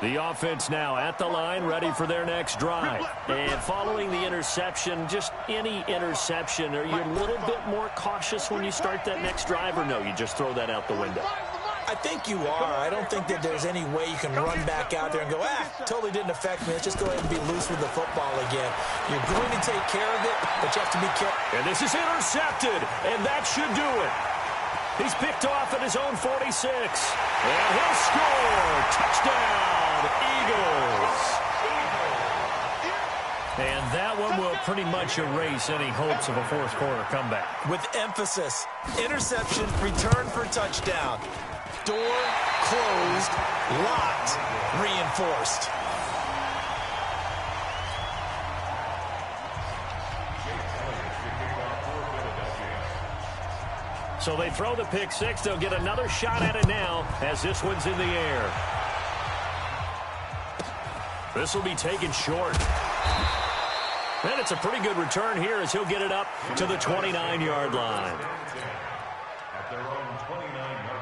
line. The offense now at the line, ready for their next drive. And following the interception, just any interception, are you a little bit more cautious when you start that next drive, or no, you just throw that out the window? I think you are. I don't think that there's any way you can run back out there and go, totally didn't affect me. Let's just go ahead and be loose with the football again. You're going to take care of it, but you have to be careful. And this is intercepted, and that should do it. He's picked off at his own 46. And he'll score. Touchdown, Eagles. And that one will pretty much erase any hopes of a fourth quarter comeback. With emphasis, interception, return for touchdown. Door closed, locked, reinforced. So they throw the pick six. They'll get another shot at it now as this one's in the air. This will be taken short. And it's a pretty good return here as he'll get it up to the 29-yard line. At their own 29-yard line.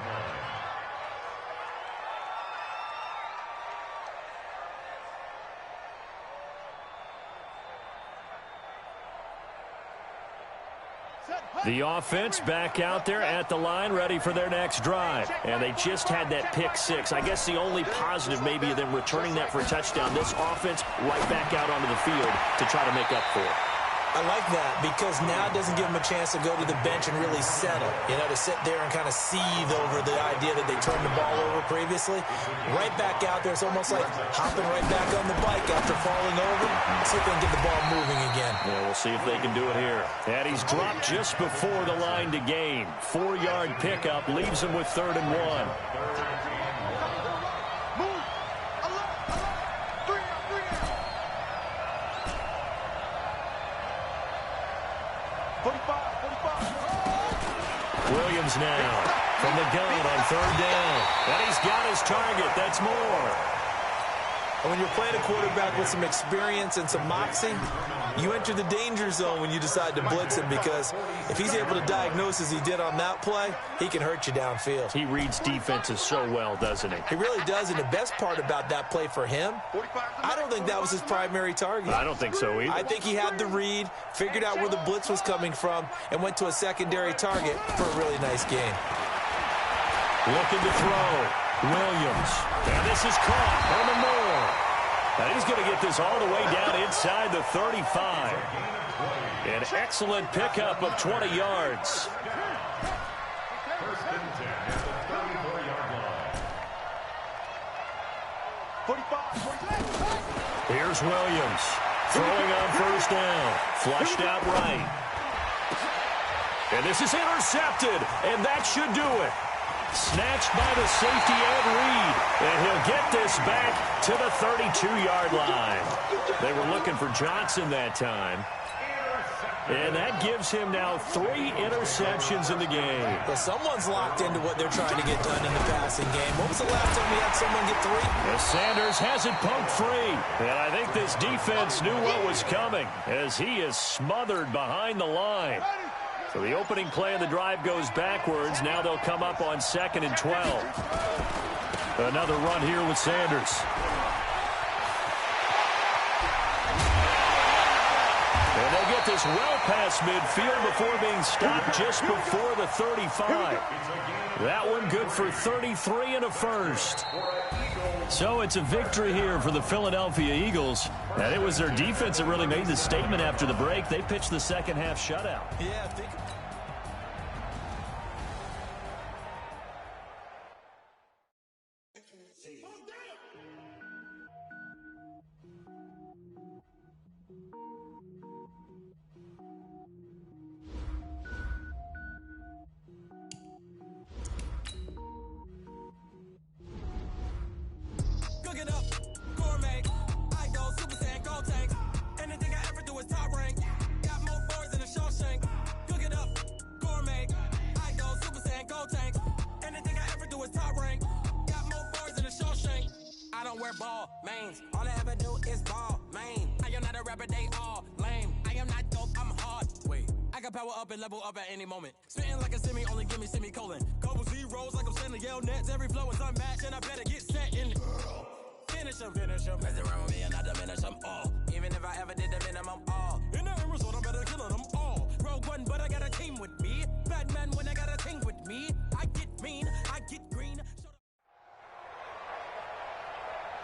The offense back out there at the line, ready for their next drive. And they just had that pick six. I guess the only positive maybe of them returning that for a touchdown. This offense right back out onto the field to try to make up for it. I like that because now it doesn't give them a chance to go to the bench and really settle, to sit there and kind of seethe over the idea that they turned the ball over previously. Right back out there, it's almost like hopping right back on the bike after falling over. See if they can get the ball moving again. Yeah, we'll see if they can do it here. And he's dropped just before the line to gain. 4-yard pickup leaves him with 3rd and 1. Williams now from the gun on 3rd down. And he's got his target. That's more. And when you're playing a quarterback with some experience and some moxie, you enter the danger zone when you decide to blitz him, because if he's able to diagnose as he did on that play, he can hurt you downfield. He reads defenses so well, doesn't he? He really does, and the best part about that play for him, I don't think that was his primary target. I don't think so either. I think he had the read, figured out where the blitz was coming from, and went to a secondary target for a really nice game. Looking to throw. Williams. And this is caught. Herman Moore. And he's going to get this all the way down inside the 35. An excellent pickup of 20 yards. First and 10 at the 34-yard line. 45. Here's Williams. Throwing on 1st down. Flushed out right. And this is intercepted. And that should do it. Snatched by the safety Ed Reed. And he'll get this back to the 32-yard line. They were looking for Johnson that time. And that gives him now 3 interceptions in the game. Well, someone's locked into what they're trying to get done in the passing game. When was the last time we had someone get 3? As Sanders has it poked free. And I think this defense knew what was coming as he is smothered behind the line. So the opening play of the drive goes backwards. Now they'll come up on 2nd and 12. Another run here with Sanders. And they get this well past midfield before being stopped just before the 35. That one good for 33 and a first. So it's a victory here for the Philadelphia Eagles. And it was their defense that really made the statement after the break. They pitched the second half shutout. Yeah, I think. Level up at any moment. Spitting like a semi, only give me semicolon. Couple zeros like I'm sending yell nets. Every flow is unmatched, and I better get set in. Finish him. Mess around with me and I diminish them all. Even if I ever did the minimum all. In the end result, I'm better killing them all. Rogue one, but I got a team with me. Bad man when I got a team with me. I get mean, I get green.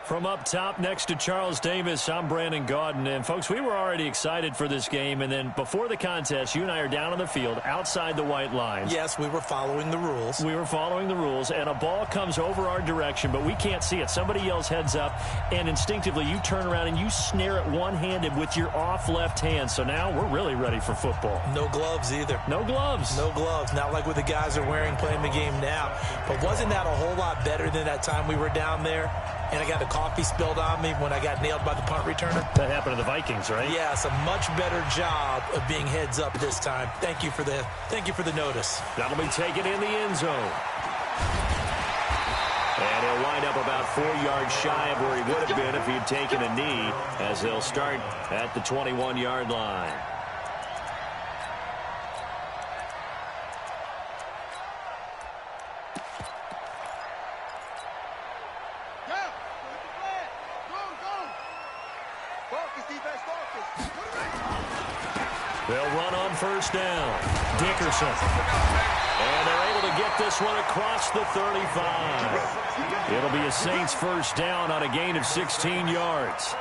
From up top next to Charles Davis, I'm Brandon Gaudin. And, folks, we were already excited for this game. And then before the contest, you and I are down on the field outside the white lines. Yes, we were following the rules. We were following the rules, and a ball comes over our direction, but we can't see it. Somebody yells heads up, and instinctively you turn around and you snare it one-handed with your off left hand. So now we're really ready for football. No gloves either. No gloves. No gloves. Not like what the guys are wearing playing the game now. But wasn't that a whole lot better than that time we were down there? And I got the coffee spilled on me when I got nailed by the punt returner. That happened to the Vikings, right? Yes, a much better job of being heads up this time. Thank you for the notice. That'll be taken in the end zone. And he'll wind up about 4 yards shy of where he would have been if he'd taken a knee, as they'll start at the 21-yard line. They'll run on first down. Dickerson. And they're able to get this one across the 35. It'll be a Saints first down on a gain of 16 yards.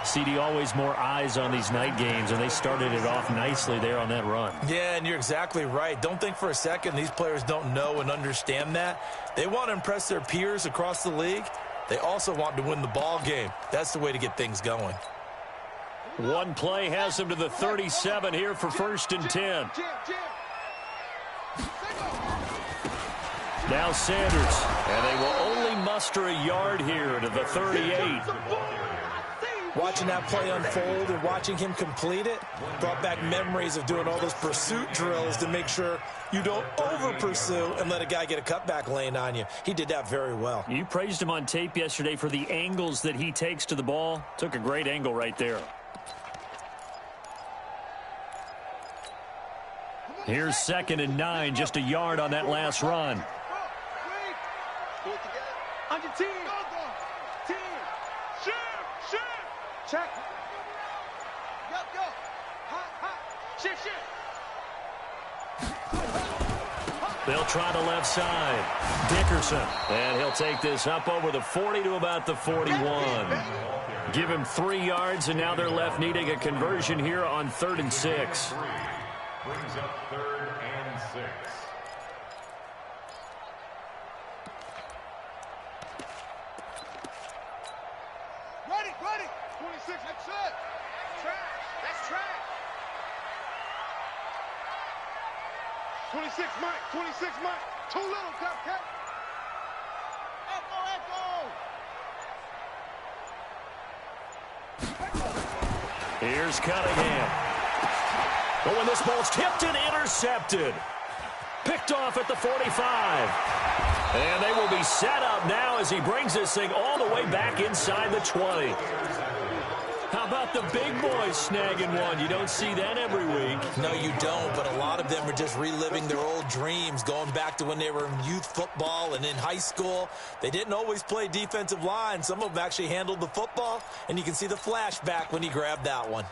CD, always more eyes on these night games, and they started it off nicely there on that run. Yeah, and you're exactly right. Don't think for a second these players don't know and understand that. They want to impress their peers across the league. They also want to win the ball game. That's the way to get things going. One play has them to the 37 here for first and 10. Now Sanders, and they will only muster a yard here to the 38. Watching that play unfold and watching him complete it brought back memories of doing all those pursuit drills to make sure you don't over-pursue and let a guy get a cutback lane on you. He did that very well. You praised him on tape yesterday for the angles that he takes to the ball. Took a great angle right there. Here's 2nd and 9, just a yard on that last run. On your team. Team. Shoot. Check. Go. Hot. Shift. They'll try the left side. Dickerson. And he'll take this up over the 40 to about the 41. Give him 3 yards, and now they're left needing a conversion here on 3rd and 6. Brings up 3rd and 6. Ready. 26, that's it. Trash. That's trash. 26, Mike. Too little, Cupcake. Echo. Here's Cunningham. But when this ball's tipped and intercepted. Picked off at the 45. And they will be set up now as he brings this thing all the way back inside the 20. How about the big boys snagging one? You don't see that every week. No, you don't, but a lot of them are just reliving their old dreams, going back to when they were in youth football and in high school. They didn't always play defensive line. Some of them actually handled the football, and you can see the flashback when he grabbed that one.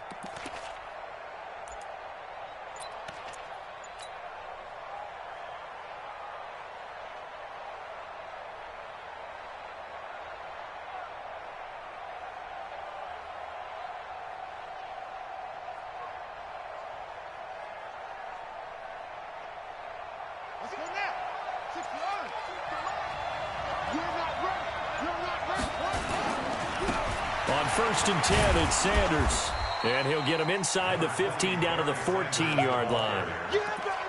On 1st and 10, it's Sanders. And he'll get him inside the 15 down to the 14-yard line.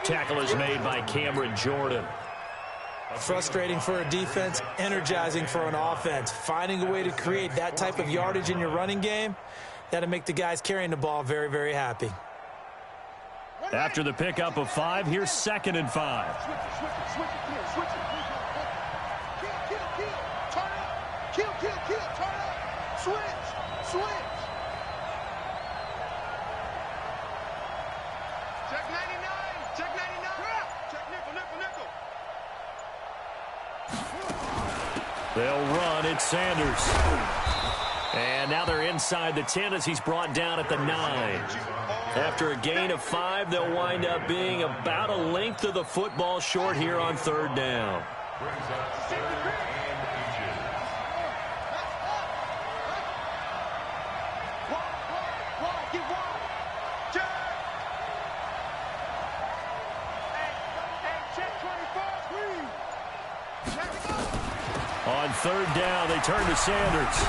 Tackle is made by Cameron Jordan. Frustrating for a defense, energizing for an offense. Finding a way to create that type of yardage in your running game, that'll make the guys carrying the ball very, very happy. After the pickup of 5, here's 2nd and 5. Switch. Check 99. Check nickel. They'll run. It's Sanders. And now they're inside the 10 as he's brought down at the 9. After a gain of 5, they'll wind up being about a length of the football short here on 3rd down. On 3rd down, they turn to Sanders.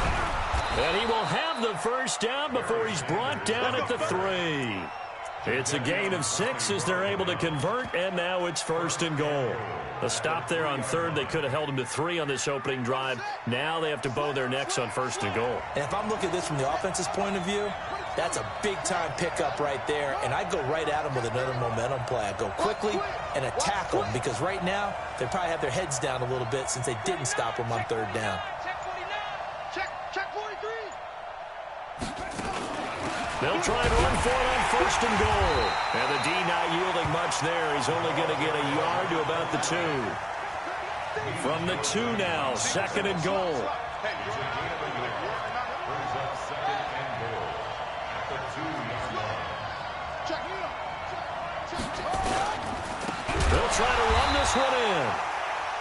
And he will have the first down before he's brought down at the 3. It's a gain of 6 as they're able to convert, and now it's 1st and goal. A stop there on 3rd. They could have held him to 3 on this opening drive. Now they have to bow their necks on 1st and goal. And if I'm looking at this from the offense's point of view, that's a big-time pickup right there, and I'd go right at him with another momentum play. I'd go quickly and attack them, because right now they probably have their heads down a little bit since they didn't stop him on 3rd down. Check 43. They'll try and run for it on 1st and goal. And the D not yielding much there. He's only going to get a yard to about the 2. From the 2 now, 2nd and goal. They'll try to run this one in.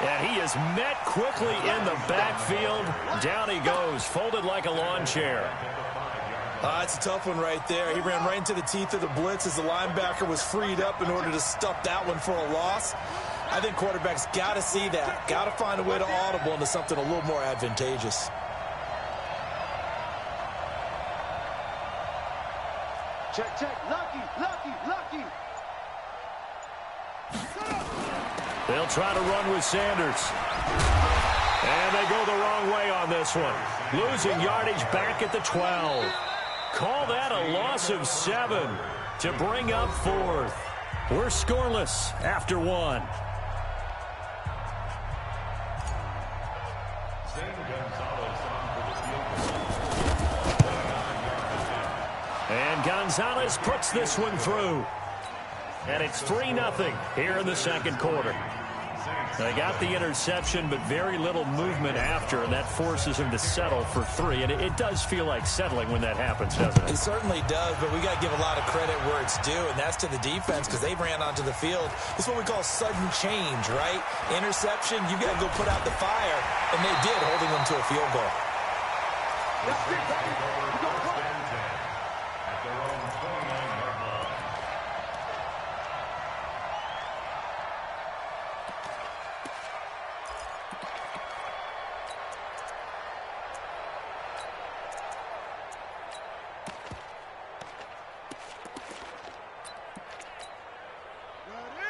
And he is met quickly in the backfield. Down he goes, folded like a lawn chair. It's a tough one right there. He ran right into the teeth of the blitz as the linebacker was freed up in order to stuff that one for a loss. I think quarterbacks got to see that. Got to find a way to audible into something a little more advantageous. Check, check. Lucky, lucky, lucky. They'll try to run with Sanders. And they go the wrong way on this one. Losing yardage back at the 12. Call that a loss of 7 to bring up 4th. We're scoreless after 1. And Gonzalez puts this one through. And it's 3-0 here in the second quarter. They got the interception, but very little movement after, and that forces him to settle for 3. And it does feel like settling when that happens, doesn't it? It certainly does, but we got to give a lot of credit where it's due, and that's to the defense because they ran onto the field. This is what we call sudden change, right? Interception, you got to go put out the fire, and they did, holding them to a field goal.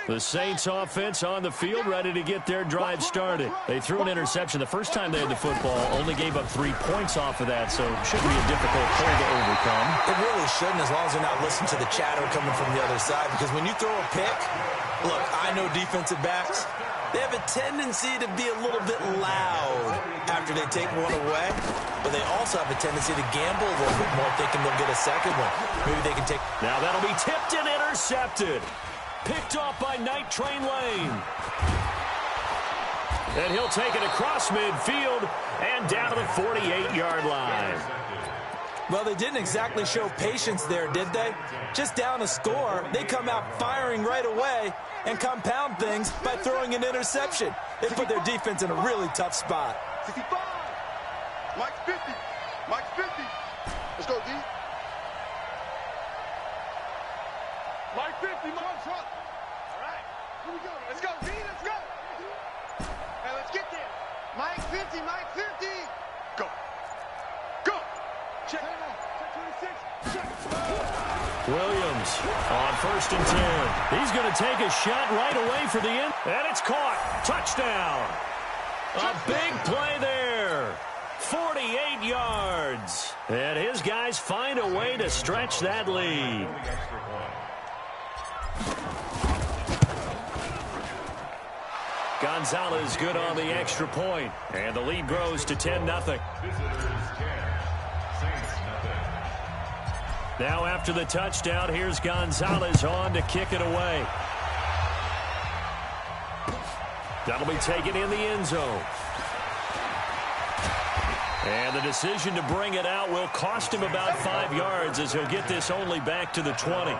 The Saints offense on the field, ready to get their drive started. They threw an interception the first time they had the football, only gave up 3 points off of that, so shouldn't be a difficult play to overcome. It really shouldn't, as long as they're not listening to the chatter coming from the other side, because when you throw a pick, look, I know defensive backs, they have a tendency to be a little bit loud after they take one away, but they also have a tendency to gamble a little bit more, thinking they'll get a second one. Maybe they can take... Now that'll be tipped and intercepted. Picked off by Night Train Lane. And he'll take it across midfield and down to the 48-yard line. Well, they didn't exactly show patience there, did they? Just down a score, they come out firing right away and compound things by throwing an interception. They put their defense in a really tough spot. 65. Mike's 50. Mike's 50. Let's go, D. Mike 50, Mike front. All right, here we go. Let's go, D, let's go. Hey, let's get there. Mike 50, Mike 50. Go. Go. Check. Check 26. Check. Williams on 1st and 10. He's going to take a shot right away for the end. And it's caught. Touchdown. A big play there. 48 yards. And his guys find a way to stretch that lead. Gonzalez good on the extra point, and the lead grows to 10-0. Now after the touchdown, here's Gonzalez on to kick it away. That'll be taken in the end zone. And the decision to bring it out will cost him about 5 yards as he'll get this only back to the 20.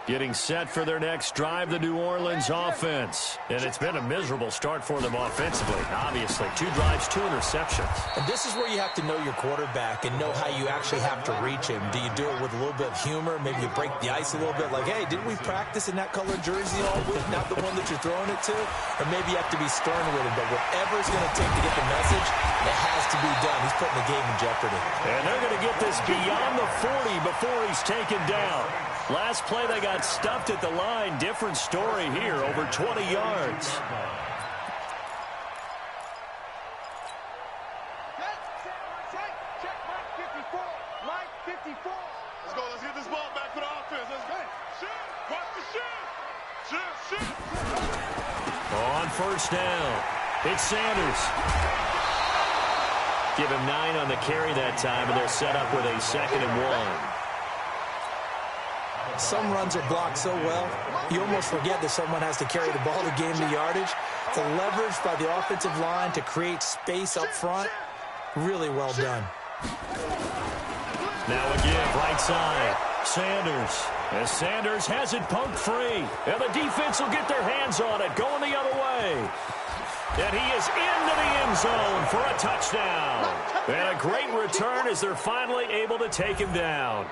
Getting set for their next drive, the New Orleans offense. And it's been a miserable start for them offensively. Obviously, 2 drives, 2 interceptions. And this is where you have to know your quarterback and know how you actually have to reach him. Do you do it with a little bit of humor? Maybe you break the ice a little bit, like, hey, didn't we practice in that colored jersey all week, not the one that you're throwing it to? Or maybe you have to be stern with him. But whatever it's going to take to get the message, it has to be done. He's putting the game in jeopardy. And they're going to get this beyond the 40 before he's taken down. Last play, they got stuffed at the line. Different story here, over 20 yards. Check Mike 54. Mike 54. Let's go. Let's get this ball back for the offense. Let's go. Shoot. Watch the shoot. Shoot. On 1st down, it's Sanders. Give him 9 on the carry that time, and they'll set up with a 2nd and 1. Some runs are blocked so well, you almost forget that someone has to carry the ball to gain the yardage. The leverage by the offensive line to create space up front, really well done. Now a give, right side. Sanders. As Sanders has it poked free. And the defense will get their hands on it, going the other way. And he is into the end zone for a touchdown. And a great return as they're finally able to take him down.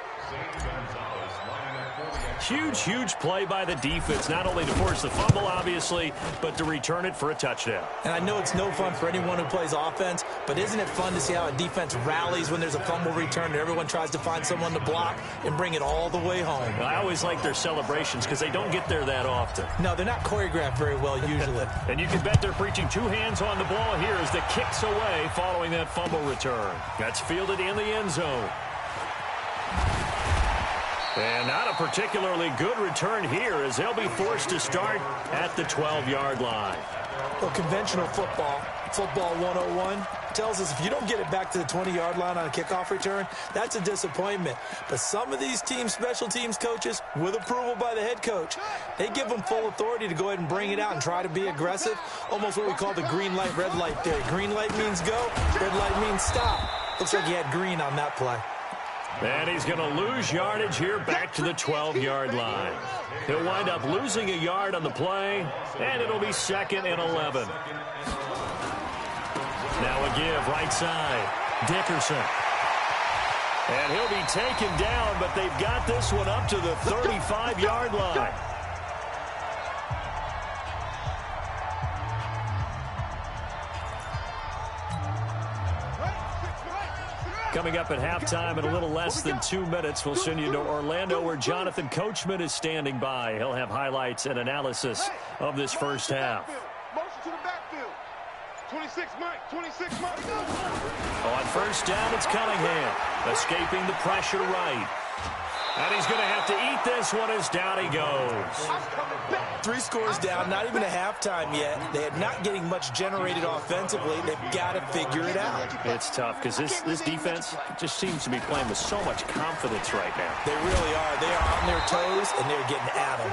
Huge, huge play by the defense, not only to force the fumble, obviously, but to return it for a touchdown. And I know it's no fun for anyone who plays offense, but isn't it fun to see how a defense rallies when there's a fumble return and everyone tries to find someone to block and bring it all the way home? I always like their celebrations because they don't get there that often. No, they're not choreographed very well usually. And you can bet they're preaching two hands on the ball here as the kick's away following that fumble return. That's fielded in the end zone. And not a particularly good return here as they'll be forced to start at the 12-yard line. Well, conventional football 101, tells us if you don't get it back to the 20-yard line on a kickoff return, that's a disappointment. But some of these team special teams coaches, with approval by the head coach, they give them full authority to go ahead and bring it out and try to be aggressive, almost what we call the green light, red light theory. Green light means go, red light means stop. Looks like he had green on that play. And he's going to lose yardage here back to the 12-yard line. He'll wind up losing a yard on the play, and it'll be 2nd and 11. Now a give, right side, Dickerson. And he'll be taken down, but they've got this one up to the 35-yard line. Coming up at halftime in a little less than 2 minutes, we'll send you to Orlando where Jonathan Coachman is standing by. He'll have highlights and analysis of this first half. Motion to the backfield. 26 Mike, 26 Mike. On first down, it's Cunningham, escaping the pressure right. And he's going to have to eat this one as down he goes. 3 scores down, not even a halftime yet. They are not getting much generated offensively. They've got to figure it out. It's tough because this defense just seems to be playing with so much confidence right now. They really are. They are on their toes, and they're getting at them.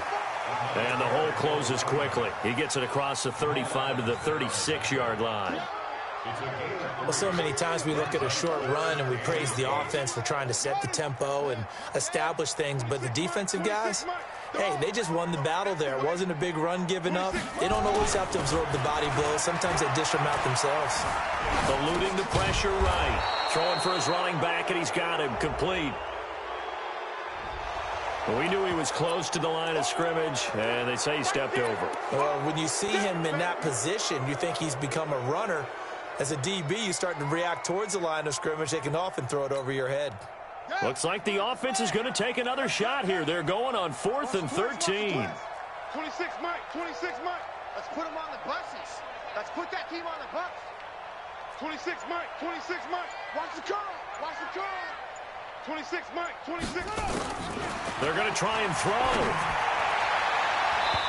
And the hole closes quickly. He gets it across the 35 to the 36-yard line. Well, so many times we look at a short run and we praise the offense for trying to set the tempo and establish things, but the defensive guys, hey, they just won the battle there. It wasn't a big run given up. They don't always have to absorb the body blows. Sometimes they dish them out themselves. Eluding the pressure right. Throwing for his running back, and he's got him complete. We knew he was close to the line of scrimmage, and they say he stepped over. Well, when you see him in that position, you think he's become a runner. As a DB, you start to react towards the line of scrimmage. They can often throw it over your head. Looks like the offense is going to take another shot here. They're going on 4th and 13. 26 Mike, 26 Mike. Let's put him on the buses. Let's put that team on the bus. 26 Mike, 26 Mike. Watch the curl, watch the curl. 26 Mike, 26 Mike. They're going to try and throw.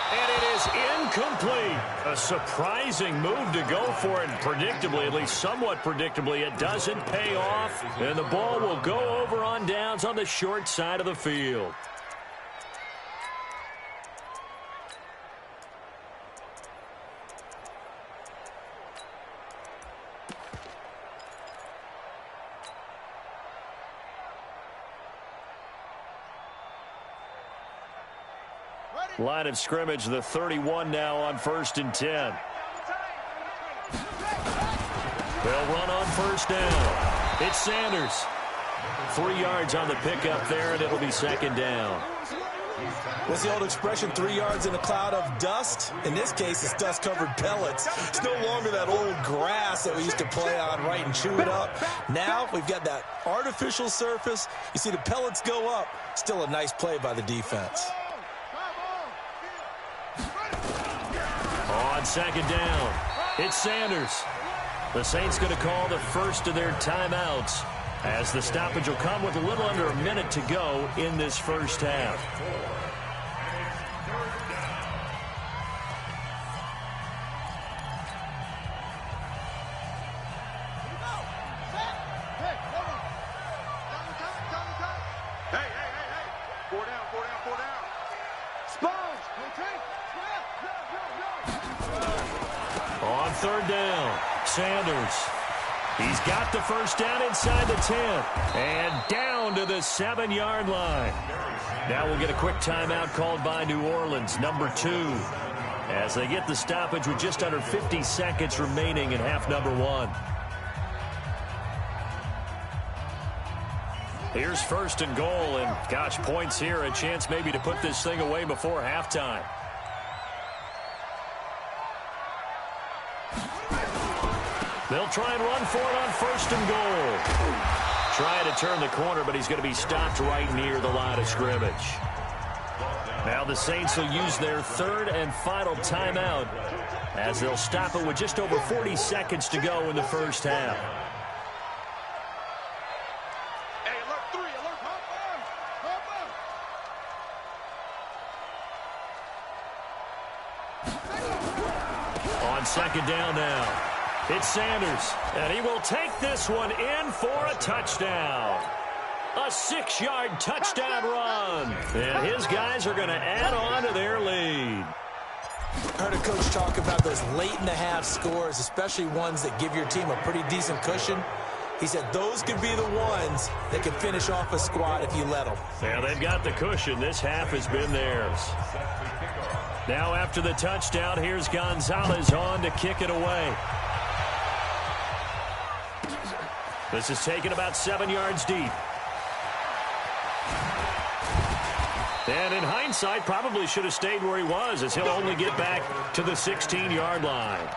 And it is incomplete. A surprising move to go for it. Predictably, at least somewhat predictably, it doesn't pay off. And the ball will go over on downs on the short side of the field. Line of scrimmage, the 31 now on 1st and 10. They'll run on first down. It's Sanders. 3 yards on the pickup there, and it'll be 2nd down. What's the old expression, 3 yards in a cloud of dust? In this case, it's dust-covered pellets. It's no longer that old grass that we used to play on, right, and chew it up. Now we've got that artificial surface. You see the pellets go up. Still a nice play by the defense. On 2nd down, it's Sanders. The Saints going to call the first of their timeouts as the stoppage will come with a little under a minute to go in this first half. On third down, Sanders. He's got the first down inside the 10. And down to the 7-yard line. Now we'll get a quick timeout called by New Orleans, number 2. As they get the stoppage with just under 50 seconds remaining in half number 1. Here's first and goal, and gosh, points here, a chance maybe to put this thing away before halftime. They'll try and run for it on first and goal. Trying to turn the corner, but he's going to be stopped right near the line of scrimmage. Now the Saints will use their third and final timeout as they'll stop it with just over 40 seconds to go in the first half. Hey, alert 3, alert, hop on. On second down now. It's Sanders, and he will take this one in for a touchdown. A 6-yard touchdown run. And his guys are going to add on to their lead. I heard a coach talk about those late-in-the-half scores, especially ones that give your team a pretty decent cushion. He said those could be the ones that could finish off a squad if you let them. Yeah, they've got the cushion. This half has been theirs. Now after the touchdown, here's Gonzalez on to kick it away. This is taken about 7 yards deep. And in hindsight, probably should have stayed where he was, as he'll only get back to the 16-yard line.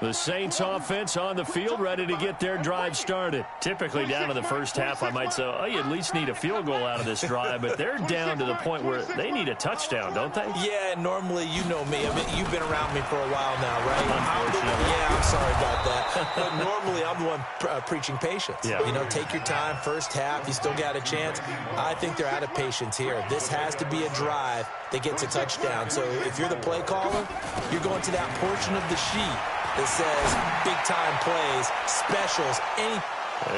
The Saints offense on the field, ready to get their drive started. Typically down in the first half, I might say, oh, you at least need a field goal out of this drive, but they're down to the point where they need a touchdown, don't they? Yeah, normally, you know me. I mean, you've been around me for a while now, right? Unfortunately. I'm sorry about that. But normally, I'm the one preaching patience. Yeah. You know, take your time, first half, you still got a chance. I think they're out of patience here. This has to be a drive that gets a touchdown. So if you're the play caller, you're going to that portion of the sheet that says big-time plays, specials, any...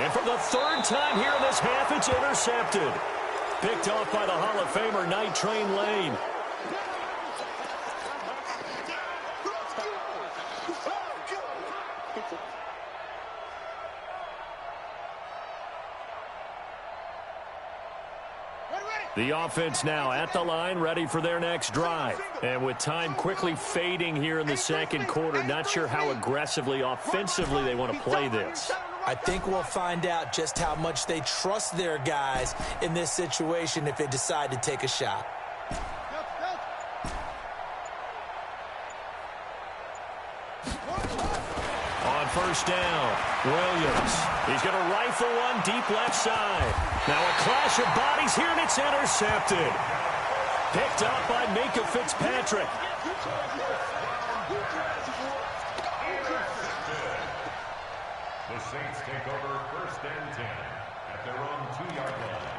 And for the third time here in this half, it's intercepted. Picked off by the Hall of Famer, Night Train Lane. The offense now at the line, ready for their next drive. And with time quickly fading here in the second quarter, not sure how aggressively, offensively they want to play this. I think we'll find out just how much they trust their guys in this situation if they decide to take a shot. On first down, Williams. He's going to rifle one deep left side. Now a clash of bodies here, and it's intercepted. Picked up by Minka Fitzpatrick. The Saints take over first and 10 at their own 2-yard line.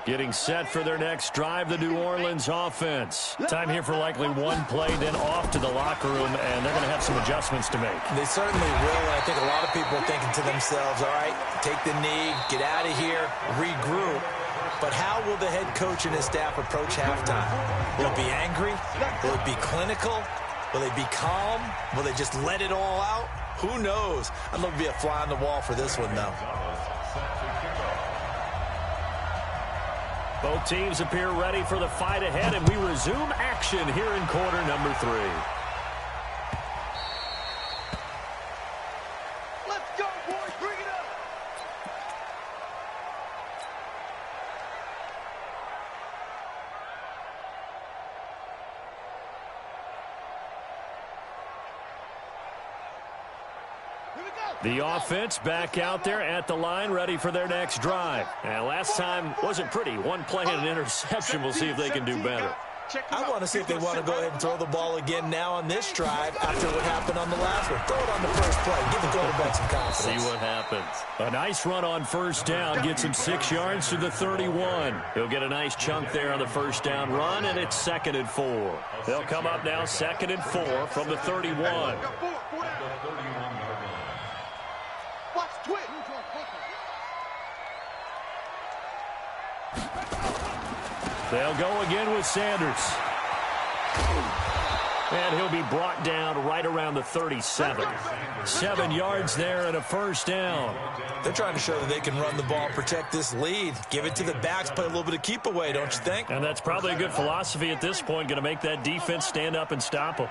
Getting set for their next drive, the New Orleans offense. Time here for likely one play, then off to the locker room, and they're going to have some adjustments to make. They certainly will, and I think a lot of people are thinking to themselves, all right, take the knee, get out of here, regroup. But how will the head coach and his staff approach halftime? Will it be angry? Will it be clinical? Will they be calm? Will they just let it all out? Who knows? I'd love to be a fly on the wall for this one, though. Both teams appear ready for the fight ahead, and we resume action here in quarter number 3. Let's go, boys. Bring it up. Here we go. The offense back out there at the line, ready for their next drive. And last time wasn't pretty. One play and an interception. We'll see if they can do better. I want to see if they want to go ahead and throw the ball again now on this drive after what happened on the last one. Throw it on the first play. Give the quarterback some confidence. See what happens. A nice run on first down gets him 6 yards to the 31. He'll get a nice chunk there on the first down run, and it's 2nd and 4. They'll come up now 2nd and 4 from the 31. Watch twitch. They'll go again with Sanders. And he'll be brought down right around the 37. 7 yards there and a first down. They're trying to show that they can run the ball, protect this lead. Give it to the backs, play a little bit of keep away, don't you think? And that's probably a good philosophy at this point, going to make that defense stand up and stop them.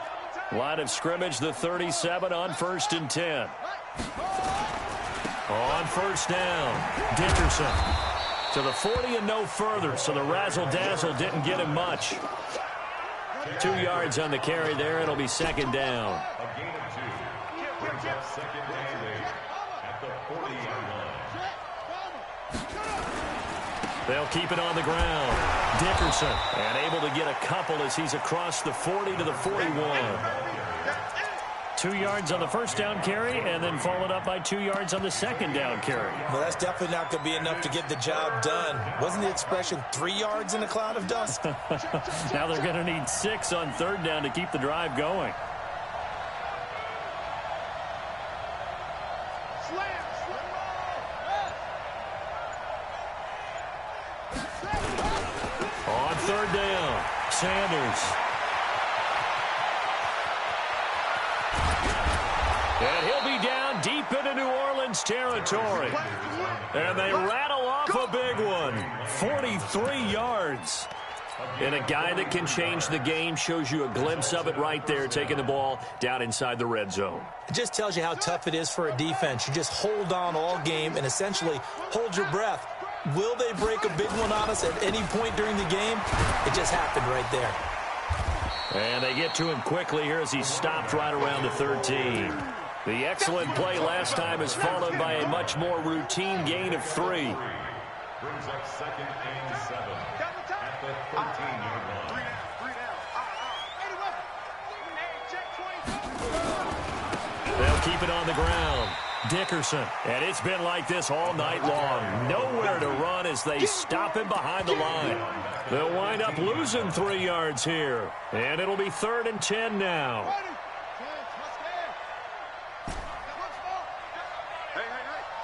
Line of scrimmage, the 37 on 1st and 10. On first down, Dickerson to the 40 and no further, so the razzle-dazzle didn't get him much. 2 yards on the carry there. It'll be 2nd down. A gain of 2. Brings up 2nd and 8 at the 40-yard line. They'll keep it on the ground. Dickerson, and able to get a couple as he's across the 40 to the 41. 2 yards on the first down carry, and then followed up by 2 yards on the 2nd down carry. Well, that's definitely not going to be enough to get the job done. Wasn't the expression 3 yards in a cloud of dust? Now they're going to need 6 on 3rd down to keep the drive going. On 3rd down, Sanders. And he'll be down deep into New Orleans territory. And they rattle off a big one. 43 yards. And a guy that can change the game, shows you a glimpse of it right there, taking the ball down inside the red zone. It just tells you how tough it is for a defense. You just hold on all game and essentially hold your breath. Will they break a big one on us at any point during the game? It just happened right there. And they get to him quickly here as he's stopped right around the 13. The excellent play last time is followed by a much more routine gain of 3. Brings up 2nd and 7 at the 13-yard line. They'll keep it on the ground. Dickerson, and it's been like this all night long. Nowhere to run as they stop him behind the line. They'll wind up losing 3 yards here, and it'll be 3rd and 10 now.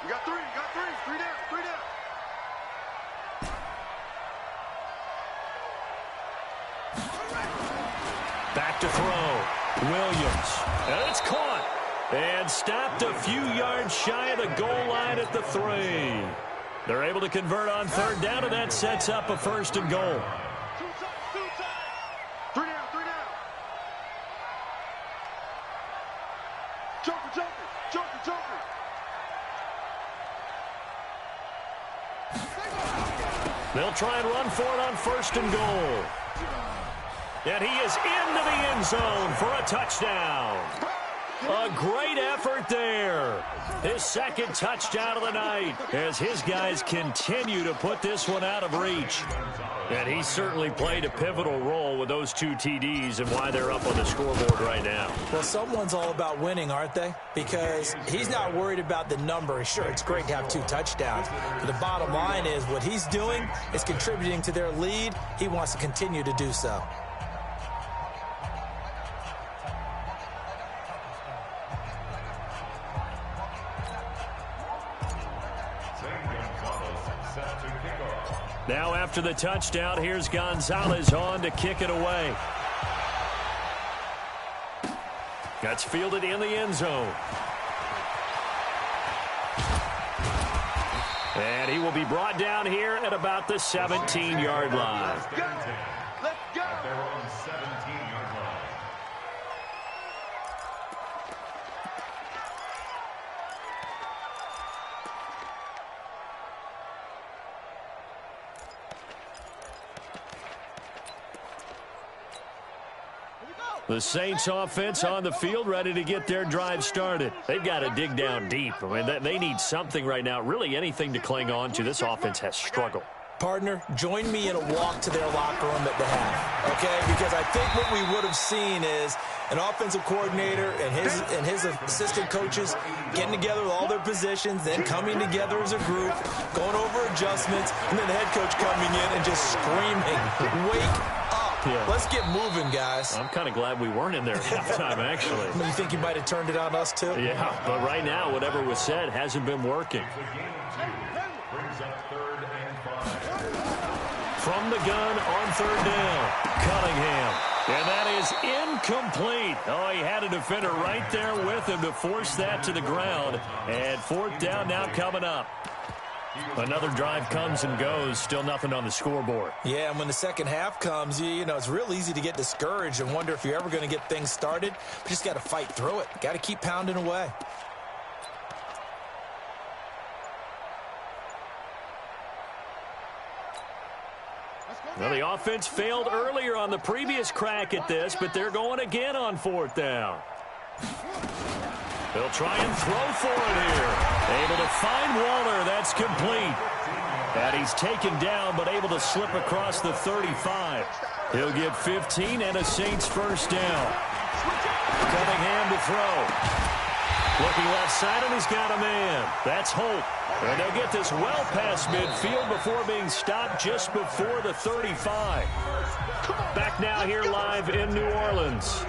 You got 3, you got 3. 3 down, 3 down. Back to throw. Williams, and it's caught. And stopped a few yards shy of the goal line at the 3. They're able to convert on 3rd down, and that sets up a 1st and goal. 3 down, 3 down. Joker, Joker, Joker, Joker. They'll try and run for it on 1st and goal. And he is into the end zone for a touchdown. A great effort there. His 2nd touchdown of the night as his guys continue to put this one out of reach. And he certainly played a pivotal role with those 2 TDs and why they're up on the scoreboard right now. Well, someone's all about winning, aren't they? Because he's not worried about the number. Sure, it's great to have 2 touchdowns. But the bottom line is what he's doing is contributing to their lead. He wants to continue to do so. Now after the touchdown, here's Gonzalez on to kick it away. That's fielded in the end zone. And he will be brought down here at about the 17-yard line. Let's go. At their own 17-yard line. The Saints offense on the field, ready to get their drive started. They've got to dig down deep. I mean, they need something right now, really anything to cling on to. This offense has struggled. Partner, join me in a walk to their locker room at the half, okay? Because I think what we would have seen is an offensive coordinator and his assistant coaches getting together with all their positions, then coming together as a group, going over adjustments, and then the head coach coming in and just screaming, "Wake up. Yeah. Let's get moving, guys." I'm kind of glad we weren't in there at halftime, actually. You think you might have turned it on us, too? Yeah, but right now, whatever was said hasn't been working. Brings up 3rd and 5. From the gun on 3rd down, Cunningham. And that is incomplete. Oh, he had a defender right there with him to force that to the ground. And 4th down now coming up. Another drive comes and goes. Still nothing on the scoreboard. Yeah, and when the second half comes, you know, it's real easy to get discouraged and wonder if you're ever going to get things started. But you just got to fight through it. Got to keep pounding away. Well, the offense failed earlier on the previous crack at this, but they're going again on 4th down. They'll try and throw for it here. Able to find Waller. That's complete. And he's taken down, but able to slip across the 35. He'll get 15 and a Saints 1st down. Cunningham to throw. Looking left side, and he's got a man. That's Holt. And they'll get this well past midfield before being stopped just before the 35. Back now here live in New Orleans.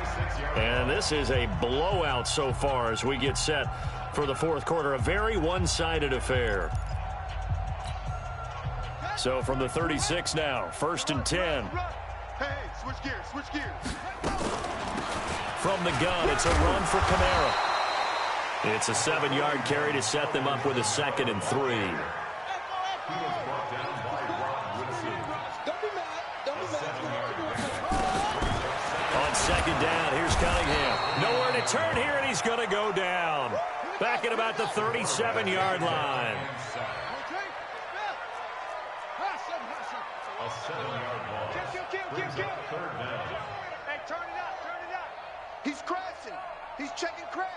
And this is a blowout so far as we get set for the 4th quarter. A very one-sided affair. So from the 36 now, 1st and 10. Hey, switch gears. From the gun, it's a run for Kamara. It's a 7-yard carry to set them up with a 2nd and 3. Don't be mad. On 2nd down, here's Cunningham. Nowhere to turn here, and he's going to go down. Back at about the 37-yard line. A 7-yard loss. Brings up 3rd down. Hey, turn it out. He's crashing. He's checking crash.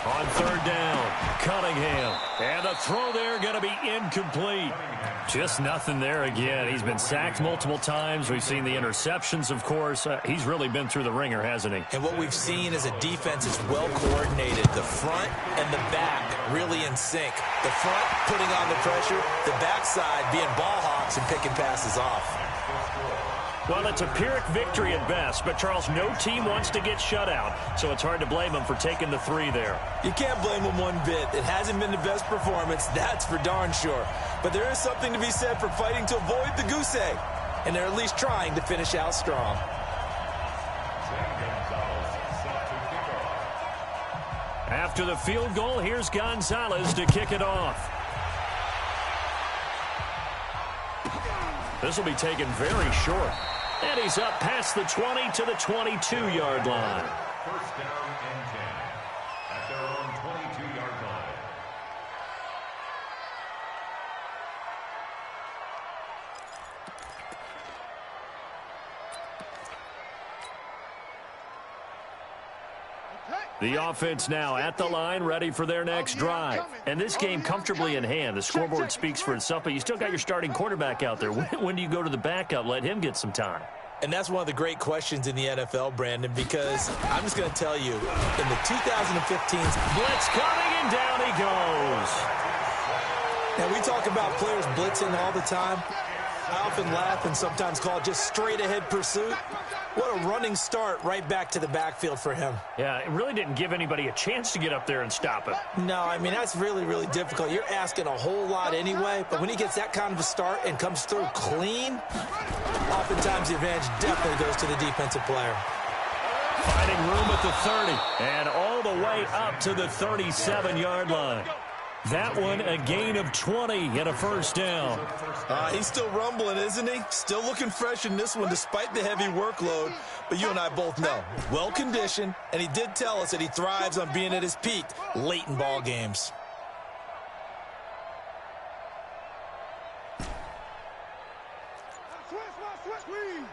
On 3rd down, Cunningham. And the throw there going to be incomplete. Just nothing there again. He's been sacked multiple times. We've seen the interceptions, of course. He's really been through the ringer, hasn't he? And what we've seen is a defense that's well coordinated. The front and the back really in sync. The front putting on the pressure. The backside being ball hawks and picking passes off. Well, it's a Pyrrhic victory at best, but, Charles, no team wants to get shut out, so it's hard to blame them for taking the 3 there. You can't blame them one bit. It hasn't been the best performance, that's for darn sure. But there is something to be said for fighting to avoid the goose egg, and they're at least trying to finish out strong. After the field goal, here's Gonzalez to kick it off. This will be taken very short. And he's up past the 20 to the 22-yard line. 1st down and 10 at their own 22-yard line. The offense now at the line, ready for their next drive. And this game comfortably in hand. The scoreboard speaks for itself, but you still got your starting quarterback out there. When do you go to the backup? Let him get some time. And that's one of the great questions in the NFL, Brandon, because I'm just going to tell you, in the 2015s, blitz coming, and down he goes. Now, we talk about players blitzing all the time. I often laugh and sometimes call it just straight-ahead pursuit. What a running start right back to the backfield for him. Yeah, it really didn't give anybody a chance to get up there and stop it. No, I mean, that's really, really difficult. You're asking a whole lot anyway, but when he gets that kind of a start and comes through clean, oftentimes the advantage definitely goes to the defensive player. Finding room at the 30 and all the way up to the 37-yard line. That one, a gain of 20 and a 1st down. He's still rumbling, isn't he? Still looking fresh in this one despite the heavy workload. But you and I both know, well-conditioned, and he did tell us that he thrives on being at his peak late in ball games. Swing.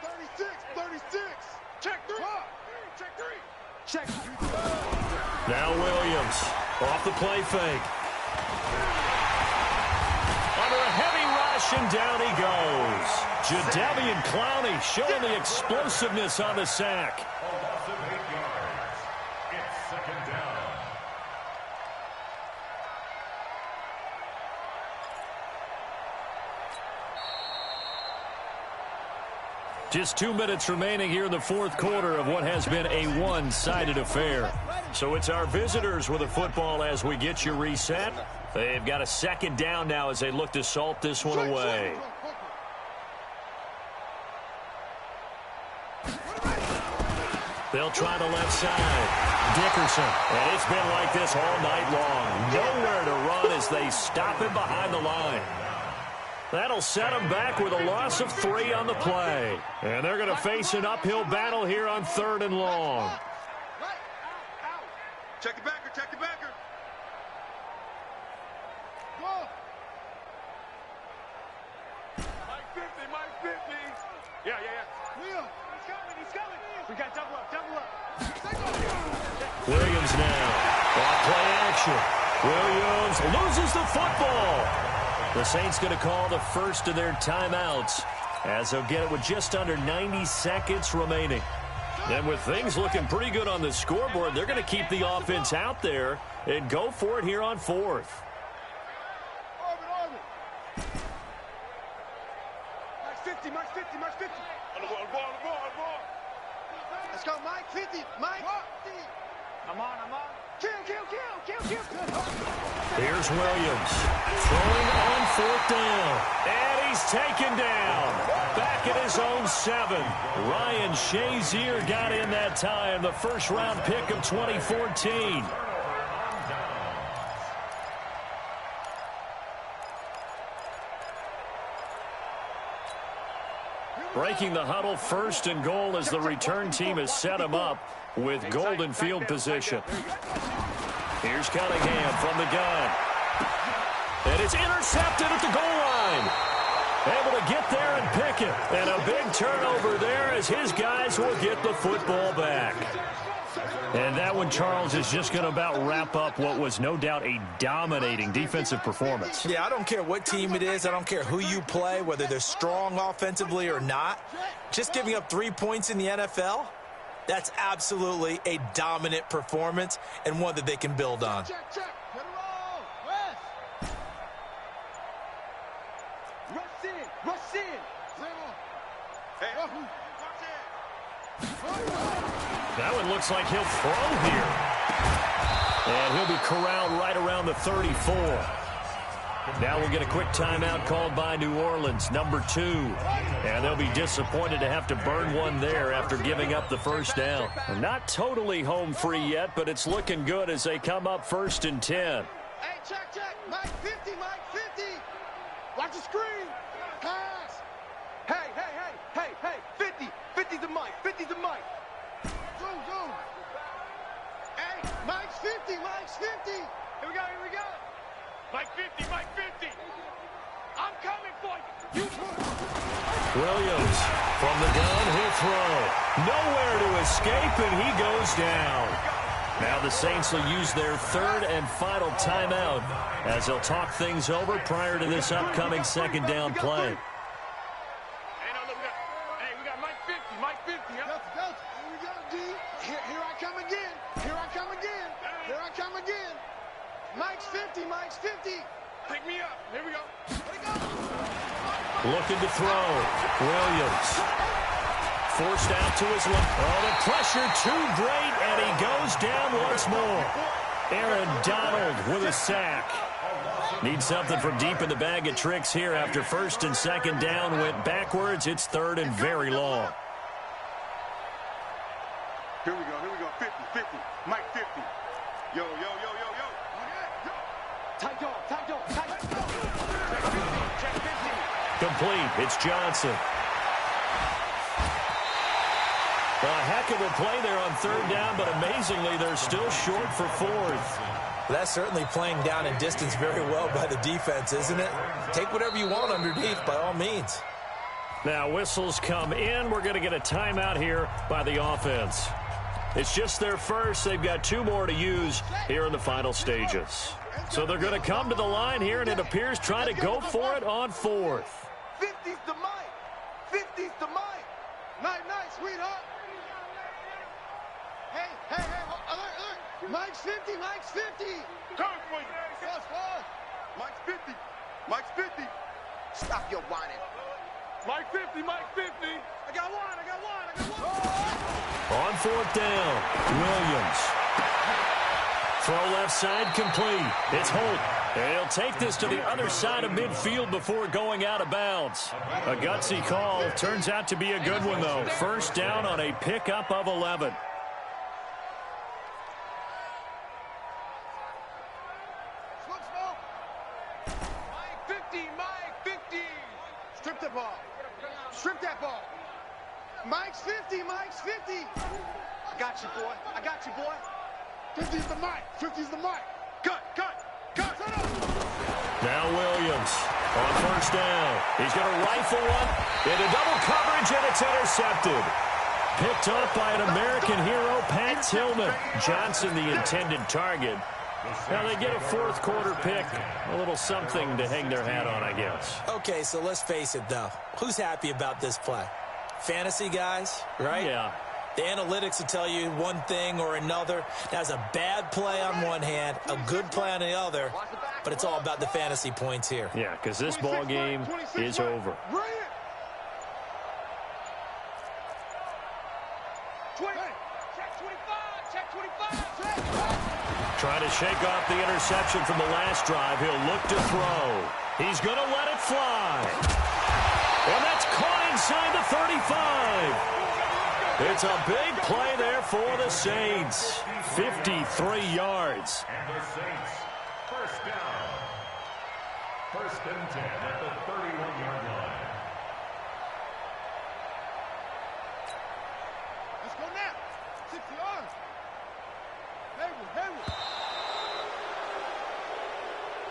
36. Check 3. Check 3. Now Williams off the play fake. Under a heavy and down he goes. Jadeveon Clowney showing the explosiveness on the sack. A loss of 8 yards. It's second down. Just 2 minutes remaining here in the fourth quarter of what has been a one-sided affair. So it's our visitors with the football as we get you reset. They've got a second down now as they look to salt this one away. They'll try the left side. Dickerson. And it's been like this all night long. Nowhere to run as they stop him behind the line. That'll set them back with a loss of 3 on the play. And they're going to face an uphill battle here on 3rd and long. Check the backer, check the backer. Go. Mike 50, Mike 50. Yeah. Will, he's coming. We got double up. Williams now. Off play action. Williams loses the football. The Saints going to call the first of their timeouts as they'll get it with just under 90 seconds remaining. And with things looking pretty good on the scoreboard, they're going to keep the offense out there and go for it here on 4th. Mike 50. On the ball. Let's go, Mike 50. Mike 50. I'm on. Kill. Here's Williams throwing on 4th down. And he's taken down. Back at his own 7. Ryan Shazier got in that time, the first-round pick of 2014. Breaking the huddle, 1st and goal as the return team has set him up with golden field position. Here's Cunningham from the gun. And it's intercepted at the goal line. Able to get there and pick it. And a big turnover there as his guys will get the football back. And that one, Charles, is just going to about wrap up what was no doubt a dominating defensive performance. Yeah, I don't care what team it is. I don't care who you play, whether they're strong offensively or not. Just giving up 3 points in the NFL, that's absolutely a dominant performance and one that they can build on. Check. Get it all. West. Rush in. Hey, That one looks like he'll throw here. And he'll be corralled right around the 34. Now we'll get a quick timeout called by New Orleans, number 2. And they'll be disappointed to have to burn one there after giving up the first down. Not totally home free yet, but it's looking good as they come up 1st and 10. Hey, check. Mike 50. Watch the screen. Pass. Hey. 50's the Mike. Zoom. Hey, Mike's 50. Here we go. Mike 50. I'm coming for you. Williams from the gun, he'll throw. Nowhere to escape, and he goes down. Now the Saints will use their 3rd and final timeout as they'll talk things over prior to this upcoming 2nd down play. We got Mike 50. Here we go, D. Here I come again. Mike's 50. Pick me up. Here we go. Looking to throw. Williams. Forced out to his left. Oh, the pressure too great, and he goes down once more. Aaron Donald with a sack. Needs something from deep in the bag of tricks here after 1st and 2nd down went backwards. It's 3rd and very long. Here we go. 50. Mike 50. Yo. Tight dog. Check 50. Complete. It's Johnson. Well, a heck of a play there on 3rd down, but amazingly, they're still short for 4th. That's certainly playing down in distance very well by the defense, isn't it? Take whatever you want underneath, by all means. Now, whistles come in. We're going to get a timeout here by the offense. It's just their first. They've got 2 more to use here in the final stages. So they're going to come to the line here, and it appears trying to go for it on 4th. 50's the mic. 50's the mic. Night, sweetheart. Hey, alert. Mike's 50, Mike's 50. Come for you. Mike's 50. Mike's 50. Stop your whining. Mike 50, Mike 50. I got one. On 4th down, Williams. Throw left side complete. It's Holt. And he'll take this to the other side of midfield before going out of bounds. A gutsy call. Turns out to be a good one, though. First down on a pickup of 11. Strip that ball. Mike's 50, Mike's 50. I got you, boy. 50's the mic. 50's the mic. Cut. Now Williams on first down. He's going to rifle one into double coverage, and it's intercepted. Picked up by an American hero, Pat Tillman. Johnson, the intended target. Now they get a 4th quarter pick. A little something to hang their hat on, I guess. Okay, so let's face it, though. Who's happy about this play? Fantasy guys, right? Yeah. The analytics will tell you one thing or another. That's a bad play on one hand, a good play on the other, but it's all about the fantasy points here. Yeah, because this ball game is over. Trying to shake off the interception from the last drive. He'll look to throw. He's going to let it fly. And that's caught inside the 35. It's a big play there for the Saints. 53 yards. And the Saints, first down. 1st and 10 at the 31-yard line. Let's go now. 60 yards. Hayward.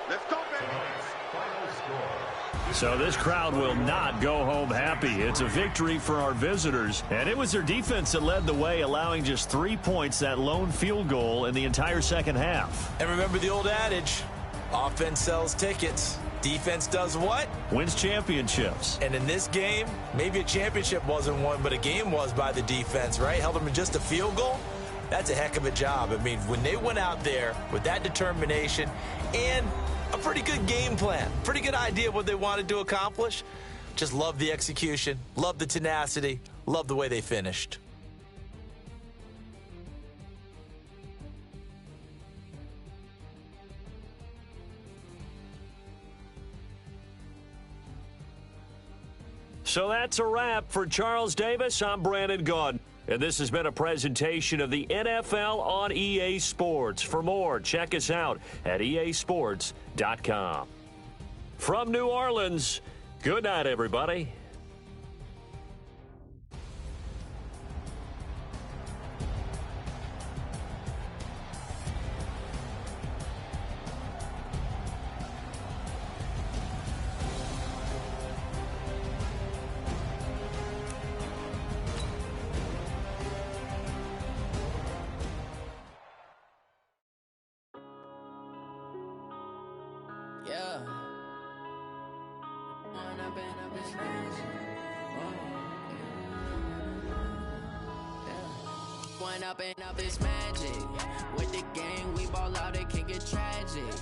Let's go, baby. Tonight's final score. So this crowd will not go home happy. It's a victory for our visitors. And it was their defense that led the way, allowing just 3 points, that lone field goal in the entire second half. And remember the old adage, offense sells tickets. Defense does what? Wins championships. And in this game, maybe a championship wasn't won, but a game was by the defense, right? Held them in just a field goal. That's a heck of a job. I mean, when they went out there with that determination and a pretty good game plan, pretty good idea of what they wanted to accomplish, just love the execution, love the tenacity, love the way they finished. So that's a wrap for Charles Davis. I'm Brandon Gaudin. And this has been a presentation of the NFL on EA Sports. For more, check us out at easports.com. From New Orleans, good night, everybody. Yeah. One up and up is magic. With the gang, we ball out, it can get tragic.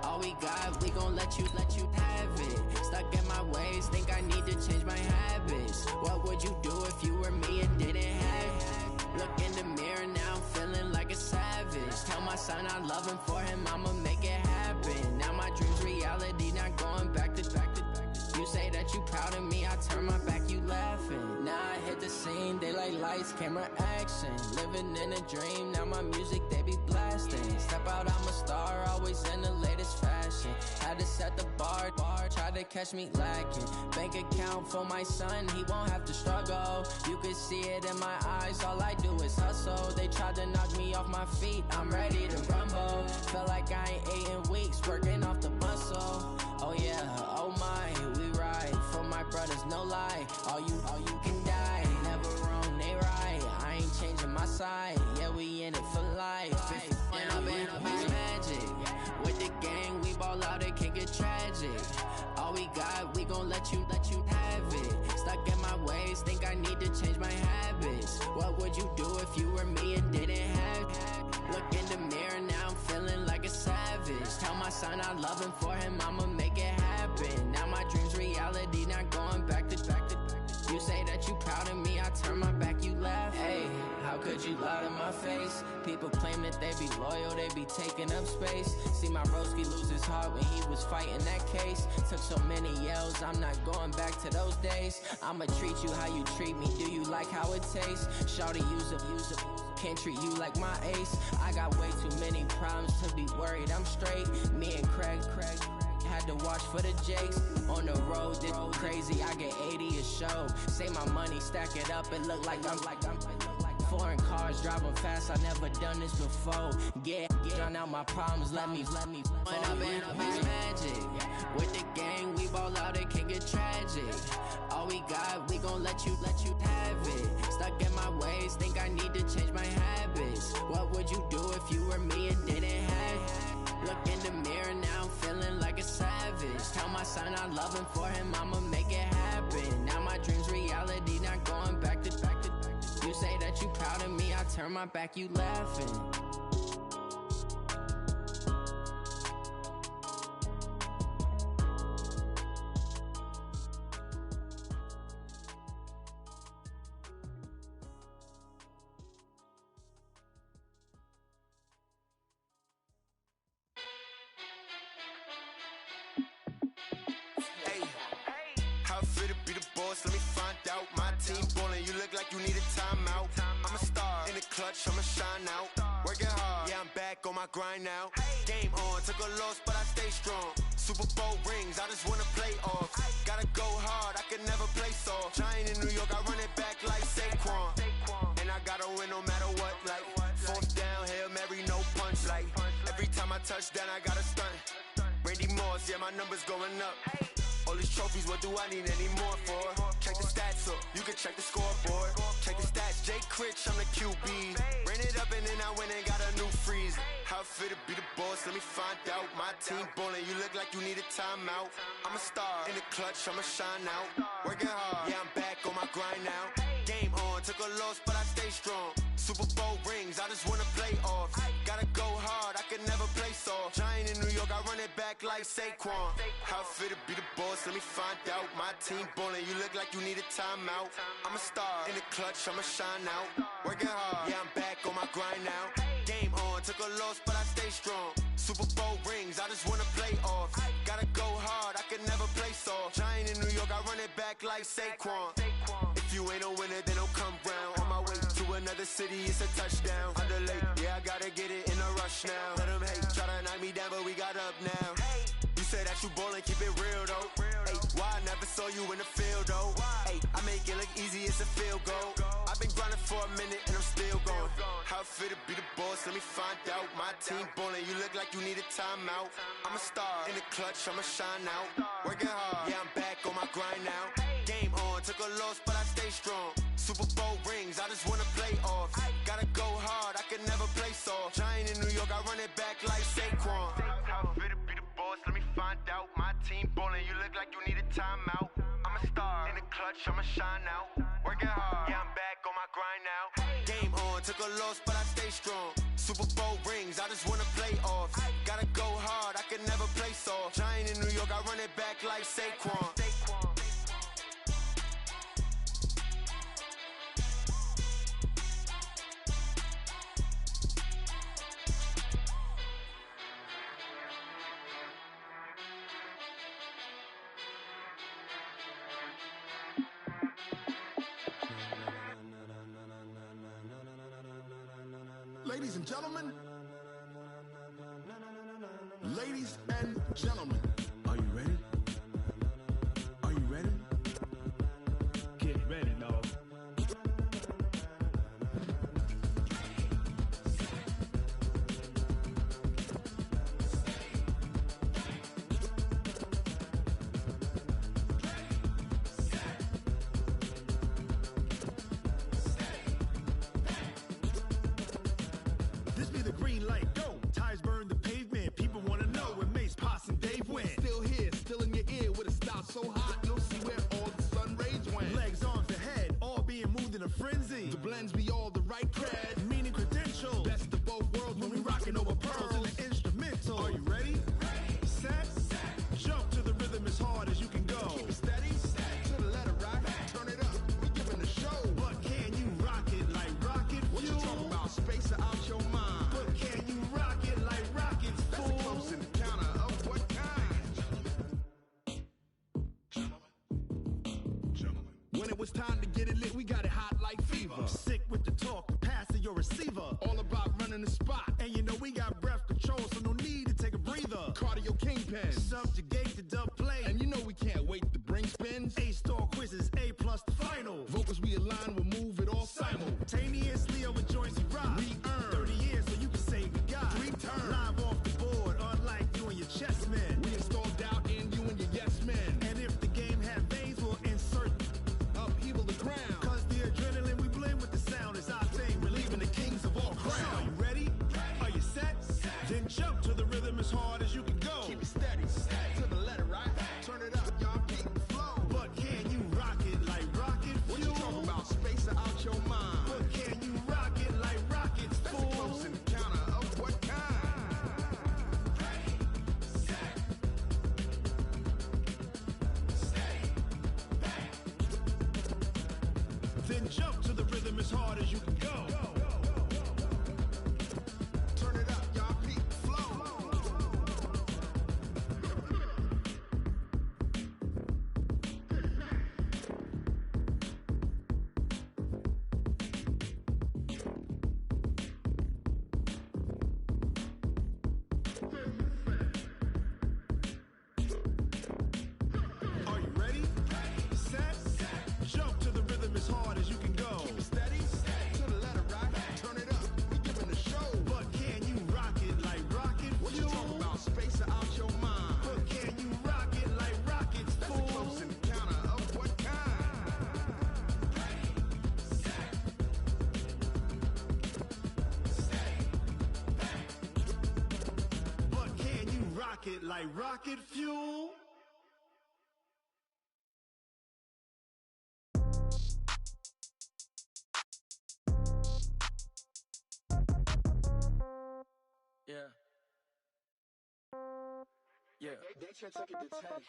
All we got, we gon' let you have it. Stuck in my ways, think I need to change my habits. What would you do if you were me and didn't have it? Look in the mirror, now I'm feeling like a savage. Tell my son I love him, for him I'ma make it happen. Now my dream's reality, not going back to. You say that you proud of me, I turn my back, you laughing. Now I hit the scene, they like lights, camera, action. Living in a dream, now my music, they be blasting. Step out, I'm a star, always in the latest fashion. Had to set the bar, try to catch me lacking. Bank account for my son, he won't have to struggle. You could see it in my eyes, all I do is hustle. They tried to knock me off my feet, I'm ready to rumble. Feel like I ain't ate in weeks, working off the muscle. Oh yeah, oh my, we ride for my brothers, no lie. All you can die, never wrong, they right. I ain't changing my side, yeah. let you have it. Stuck in my ways, think I need to change my habits. What would you do if you were me and didn't have it? Look in the mirror, now I'm feeling like a savage. Tell my son I love him, for him I'ma make it happen. Now my dream's reality, not going back to. You say that you proud of me, I turn my back, you laugh. Hey, how could you lie to my face? People claim that they be loyal, they be taking up space. See my broski lose his heart when he was fighting that case. Took so many yells, I'm not going back to those days. I'ma treat you how you treat me, do you like how it tastes? Shawty, use up, can't treat you like my ace. I got way too many problems to be worried, I'm straight. Me and Craig had to watch for the Jakes. On the road, this crazy, I get 80 a show. Say my money, stack it up, it look like I'm foreign cars, driving fast, I never done this before. Drown out my problems, let me When up and it's magic. With the gang, we ball out, it can get tragic. All we got, we gon' let you have it. Stuck in my ways, think I need to change my habits. What would you do if you were me and didn't have it? Look in the mirror, now I'm feeling like a savage. Tell my son I love him, for him I'ma make it happen. Now my dream's reality, not going back to. You say that you proud of me, I turn my back, you laughing. Let me find out. My team ballin', you look like you need a timeout. I'm a star in the clutch, I'ma shine out. Working hard, yeah, I'm back on my grind now. Game on, took a loss, but I stay strong. Super Bowl rings, I just wanna play off. Gotta go hard, I can never play soft. Giant in New York, I run it back like Saquon. And I gotta win no matter what, like fourth down, Hail Mary, no punch. Like every time I touch down, I gotta stunt. Randy Moss, yeah, my numbers going up. All these trophies, what do I need any more for? Check the stats up, you can check the scoreboard. Check the stats, Jay Critch, I'm the QB. Ran it up and then I went and got a new freeze. How it feel to be the boss, let me find out. My team ballin', you look like you need a timeout. I'm a star in the clutch, I'ma shine out. Working hard, yeah, I'm back on my grind now. Game on, took a loss, but I stay strong. Super Bowl rings, I just wanna play off. Gotta go hard, I can never play soft. Giant in New York, I run it back like Saquon. How it feel to be the boss, let me find out. My team ballin', you look like you need a timeout. I'm a star in the clutch, I'ma shine out. Working hard, yeah, I'm back on my grind now. Game on, took a loss, but I stay strong. Super Bowl rings, I just wanna play off. Gotta go hard, I can never play soft. Giant in New York, I run it back like Saquon. If you ain't a winner, then don't come round. On my way to another city, it's a touchdown. Underlay, yeah, I gotta get it in a rush now. Let them hate, try to knock me down, but we got up now. You say that you ballin', keep it real though. Ay, why I never saw you in the field though? Ay, I make it look easy, it's a field goal. I've been grinding for a minute and I'm still going. How it feel to be the boss, let me find out. My team ballin', you look like you need a timeout. I'm a star in the clutch, I'ma shine out. Working hard, yeah, I'm back on my grind now. Game on, took a loss, but I stay strong. Super Bowl rings, I just wanna play off. Gotta go hard, I can never play soft. Giant in New York, I run it back like Saquon. How it feel to be the boss, let me find out. My team ballin', you look like you need a timeout. I'm a star in the clutch, I'ma shine out. Working hard, yeah, I'm back on my grind now. Game on, took a loss, but I stay strong. Super Bowl rings, I just wanna play off. Gotta go hard, I can never play soft. Giant in New York, I run it back like Saquon. Ladies and gentlemen, ladies and gentlemen, are you ready? Are you ready? Get ready, dog. This be the green light, go. Tires burn the pavement. People wanna know when Mace, Poss, and Dave win. Still Z. The blends be all the right cred, meaning credentials. Best of both worlds when we rockin' over pearls and the instrumental. Are you ready? Set. Jump to the rhythm as hard as you can go. Keep it steady. To the letter right. Turn it up. We giving the show. But can you rock it like rocket fuel? What you talking about? Space out your mind. But can you rock it like rockets, fool? That's a close encounter of what kind? Gentlemen. When it was time to get it lit, we got it hot like fever. I'm sick with the talk, pass to your receiver. All about running the spot. And you know we got breath control, so no need to take a breather. Cardio kingpin, subjugate the dub play. And you know we can't wait to bring spins. A-star quizzes, A+ the final. Vocals we align, we'll move it all simultaneously over joints we rock. We earn 30 years so you can say we got 3 turns. Live off the board, unlike you and your chess men. We install doubt in you and your yes men. And if the game had veins, we'll insert upheaval the ground. Cause the adrenaline we blend with the sound is our thing. Relieving the kings of all crowns. So are you ready? Are you set? Then jump to the rhythm as hard as you can go. Keep it steady. To the letter right. Turn it up, y'all keep the flow. But can you rock it like rocket fuel? What you talking about? Space out your mind. But can you rock it like rockets, fool? That's a close encounter of what kind? Set. Stay back. Then jump to the rhythm as hard as you can go. Turn it up, y'all keep the flow. Are you ready? Set. Jump to the rhythm as hard as you can go. Keep it steady. To the letter right. Turn it up. We giving the show. But can you rock it like rocket fuel? What you talking about? Space out your mind. But can you rock it like rockets, fool? That's a close encounter of what kind? But can you rock it like rocket fuel? Yeah. Yeah.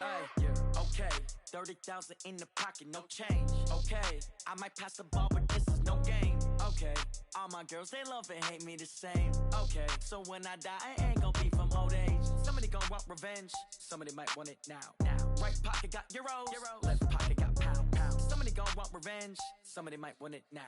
Hey, yeah. Okay. 30,000 in the pocket, no change. Okay. I might pass the ball, but this is no game. Okay. All my girls, they love and hate me the same. Okay. So when I die, I ain't gonna be from old age. Somebody gonna want revenge. Somebody might want it now. Right pocket got euros. Left pocket got pound. Somebody gonna want revenge. Somebody might want it now.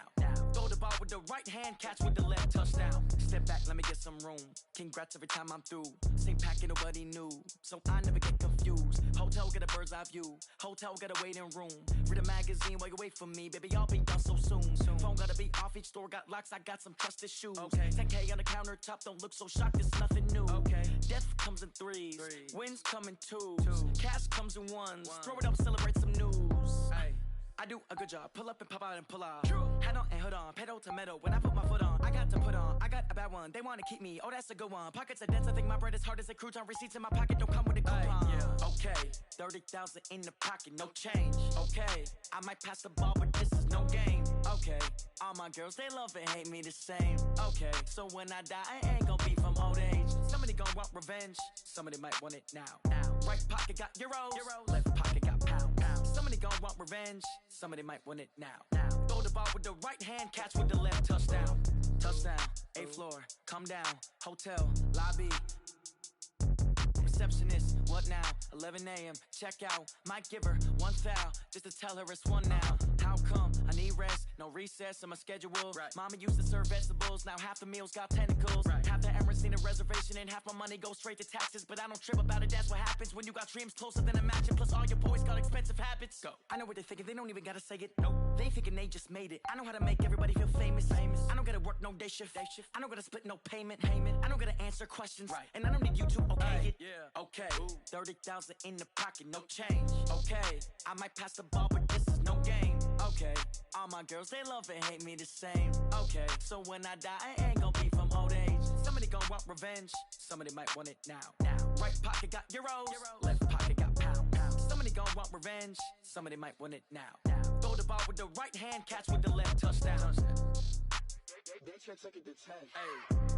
Throw the ball with the right hand, catch with the left, touchdown. Step back, let me get some room. Congrats every time I'm through. Same packet, nobody knew, so I never get confused. Hotel get a bird's eye view. Hotel get a waiting room. Read a magazine while you wait for me, baby. I'll be done so soon. Phone gotta be off. Each store got locks. I got some trusted shoes. Okay. 10K on the countertop. Don't look so shocked. It's nothing new. Okay. Death comes in threes. Wins come in twos. Cash comes in ones. Throw it up, celebrate some news. Hey. I do a good job, pull up and pop out and pull out. Hat on and hood on, pedal to metal. When I put my foot on, I got to put on. I got a bad one, they wanna keep me. Oh, that's a good one. Pockets are dense, I think my bread is hard as a crouton. Receipts in my pocket don't come with a coupon. Yeah. Okay, 30,000 in the pocket, no change. Okay, I might pass the ball, but this is no game. Okay, all my girls, they love and hate me the same. Okay, so when I die, I ain't gonna be from old age. Somebody gonna want revenge, somebody might want it now. Right pocket got euros. Left pocket got pound. Somebody gon' want revenge, somebody might want it now. Throw the ball with the right hand, catch with the left, touchdown. Touchdown, 8th floor, come down, hotel, lobby. Receptionist, what now? 11 a.m., check out. Might give her one foul, just to tell her it's one now. How come? I need rest, no recess in my schedule. Right. Mama used to serve vegetables, now half the meals got tentacles. Right. Half the Emirates need a reservation and half my money goes straight to taxes. But I don't trip about it, that's what happens when you got dreams closer than a match. And plus all your boys got expensive habits. Go. I know what they're thinking, they don't even gotta say it. Nope. They thinking they just made it. I know how to make everybody feel famous. I don't gotta work no day shift. I don't gotta split no payment. I don't gotta answer questions. Right. And I don't need you to okay it. Yeah. Okay. 30,000 in the pocket, no change. Okay. I might pass the ball, but this is no game. Okay. All my girls, they love and hate me the same. Okay. So when I die, I ain't gonna be from old age. Somebody gon' want revenge. Somebody might want it now. Right pocket got euros. Left pocket got pound. Somebody gon' want revenge. Somebody might want it now. Throw the ball with the right hand, catch with the left, touchdown. They check second to 10. Hey.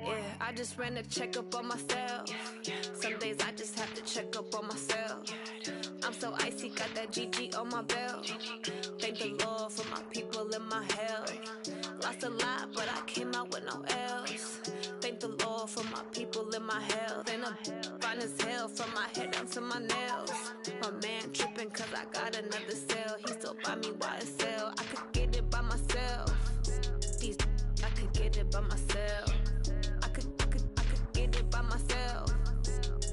Yeah, I just ran a checkup on myself. Some days I just have to check up on myself. I'm so icy, got that GG on my belt. Thank the Lord for my people and my health. Lost a lot, but I came out with no else. Thank the Lord for my people and my health. And I'm fine as hell from my head down to my nails. My man tripping cause I got another cell. He still buy me YSL. I could get it by myself. These I could get it by myself. I could get it by myself.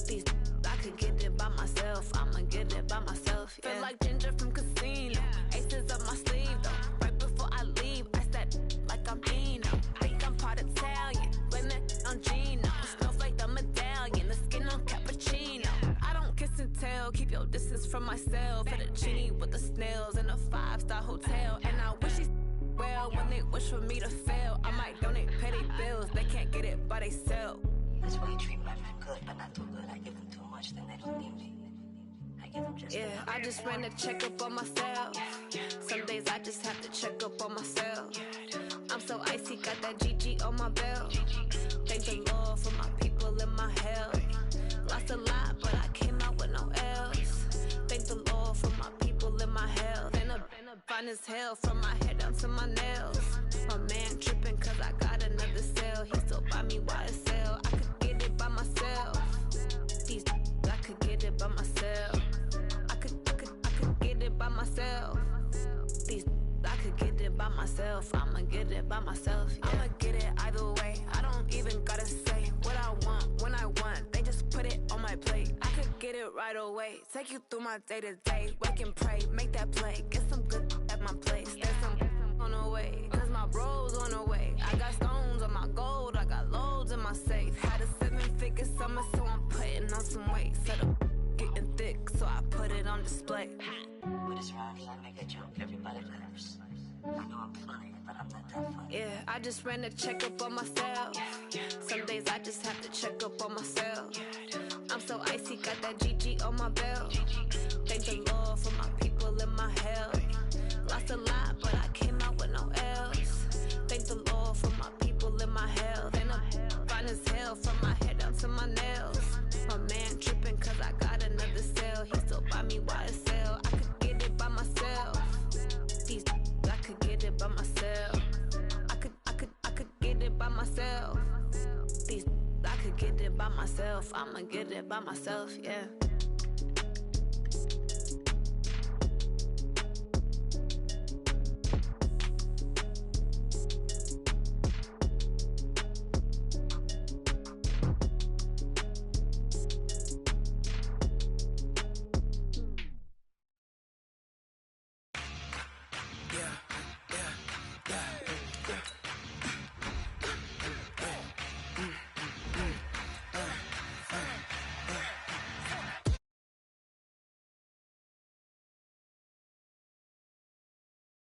These I could get it by myself. I'ma get it by myself. Yeah. Feel like Ginger from Casino. Aces up my sleeve though. Right before I leave, I said like I'm Dino. Think I'm part Italian. Blame that on Gino. Snowflake the medallion. The skin on cappuccino. I don't kiss and tell. Keep your distance from myself. Fettuccine with the snails in a 5-star hotel. And I wish he's well when they wish for me to fail. I might donate petty bills. They can't get it by themselves. That's why you treat my friend good, but not too good. I give them too much, then they don't need me. I give them just yeah, I just ran a checkup on myself. Some days I just have to check up on myself. I'm so icy, got that GG on my belt. Thank the Lord for my people and my health. Lost a lot, but I came out with no else. Thank the Lord for my people and my health. And I'm fine as hell from my head down to my nails. My man tripping cause I got another cell. He still buy me YSL. I could get it by myself. These I could get it by myself. I could get it by myself. These I could get it by myself. I'ma get it by myself. Yeah. I'ma get it either way. I don't even gotta say what I want when I want. They just right away. Take you through my day-to-day. Wake and pray, make that play. Get some good at my place. There's some on the way, cause my bro's on the way. I got stones on my gold, I got loads in my safe. Had a 7-figure summer, so I'm putting on some weight. Set up getting thick, so I put it on display. With this round, I make a joke, everybody laughs. I know I'm funny, but I'm not that funny. Yeah, I just ran a checkup on myself. Some days I just have to check up on myself. I'm so icy, got that GG on my belt. Thank the Lord for my people in my health. Lost a lot, but I came out with no else. Thank the Lord for my people in my health. And I'm fine as hell from my head down to my nails. My man tripping cause I got another sale. He still buy me YSL. I could get it by myself. These I could get it by myself. I could get it by myself. These I could get it by myself. I'ma get it by myself, yeah.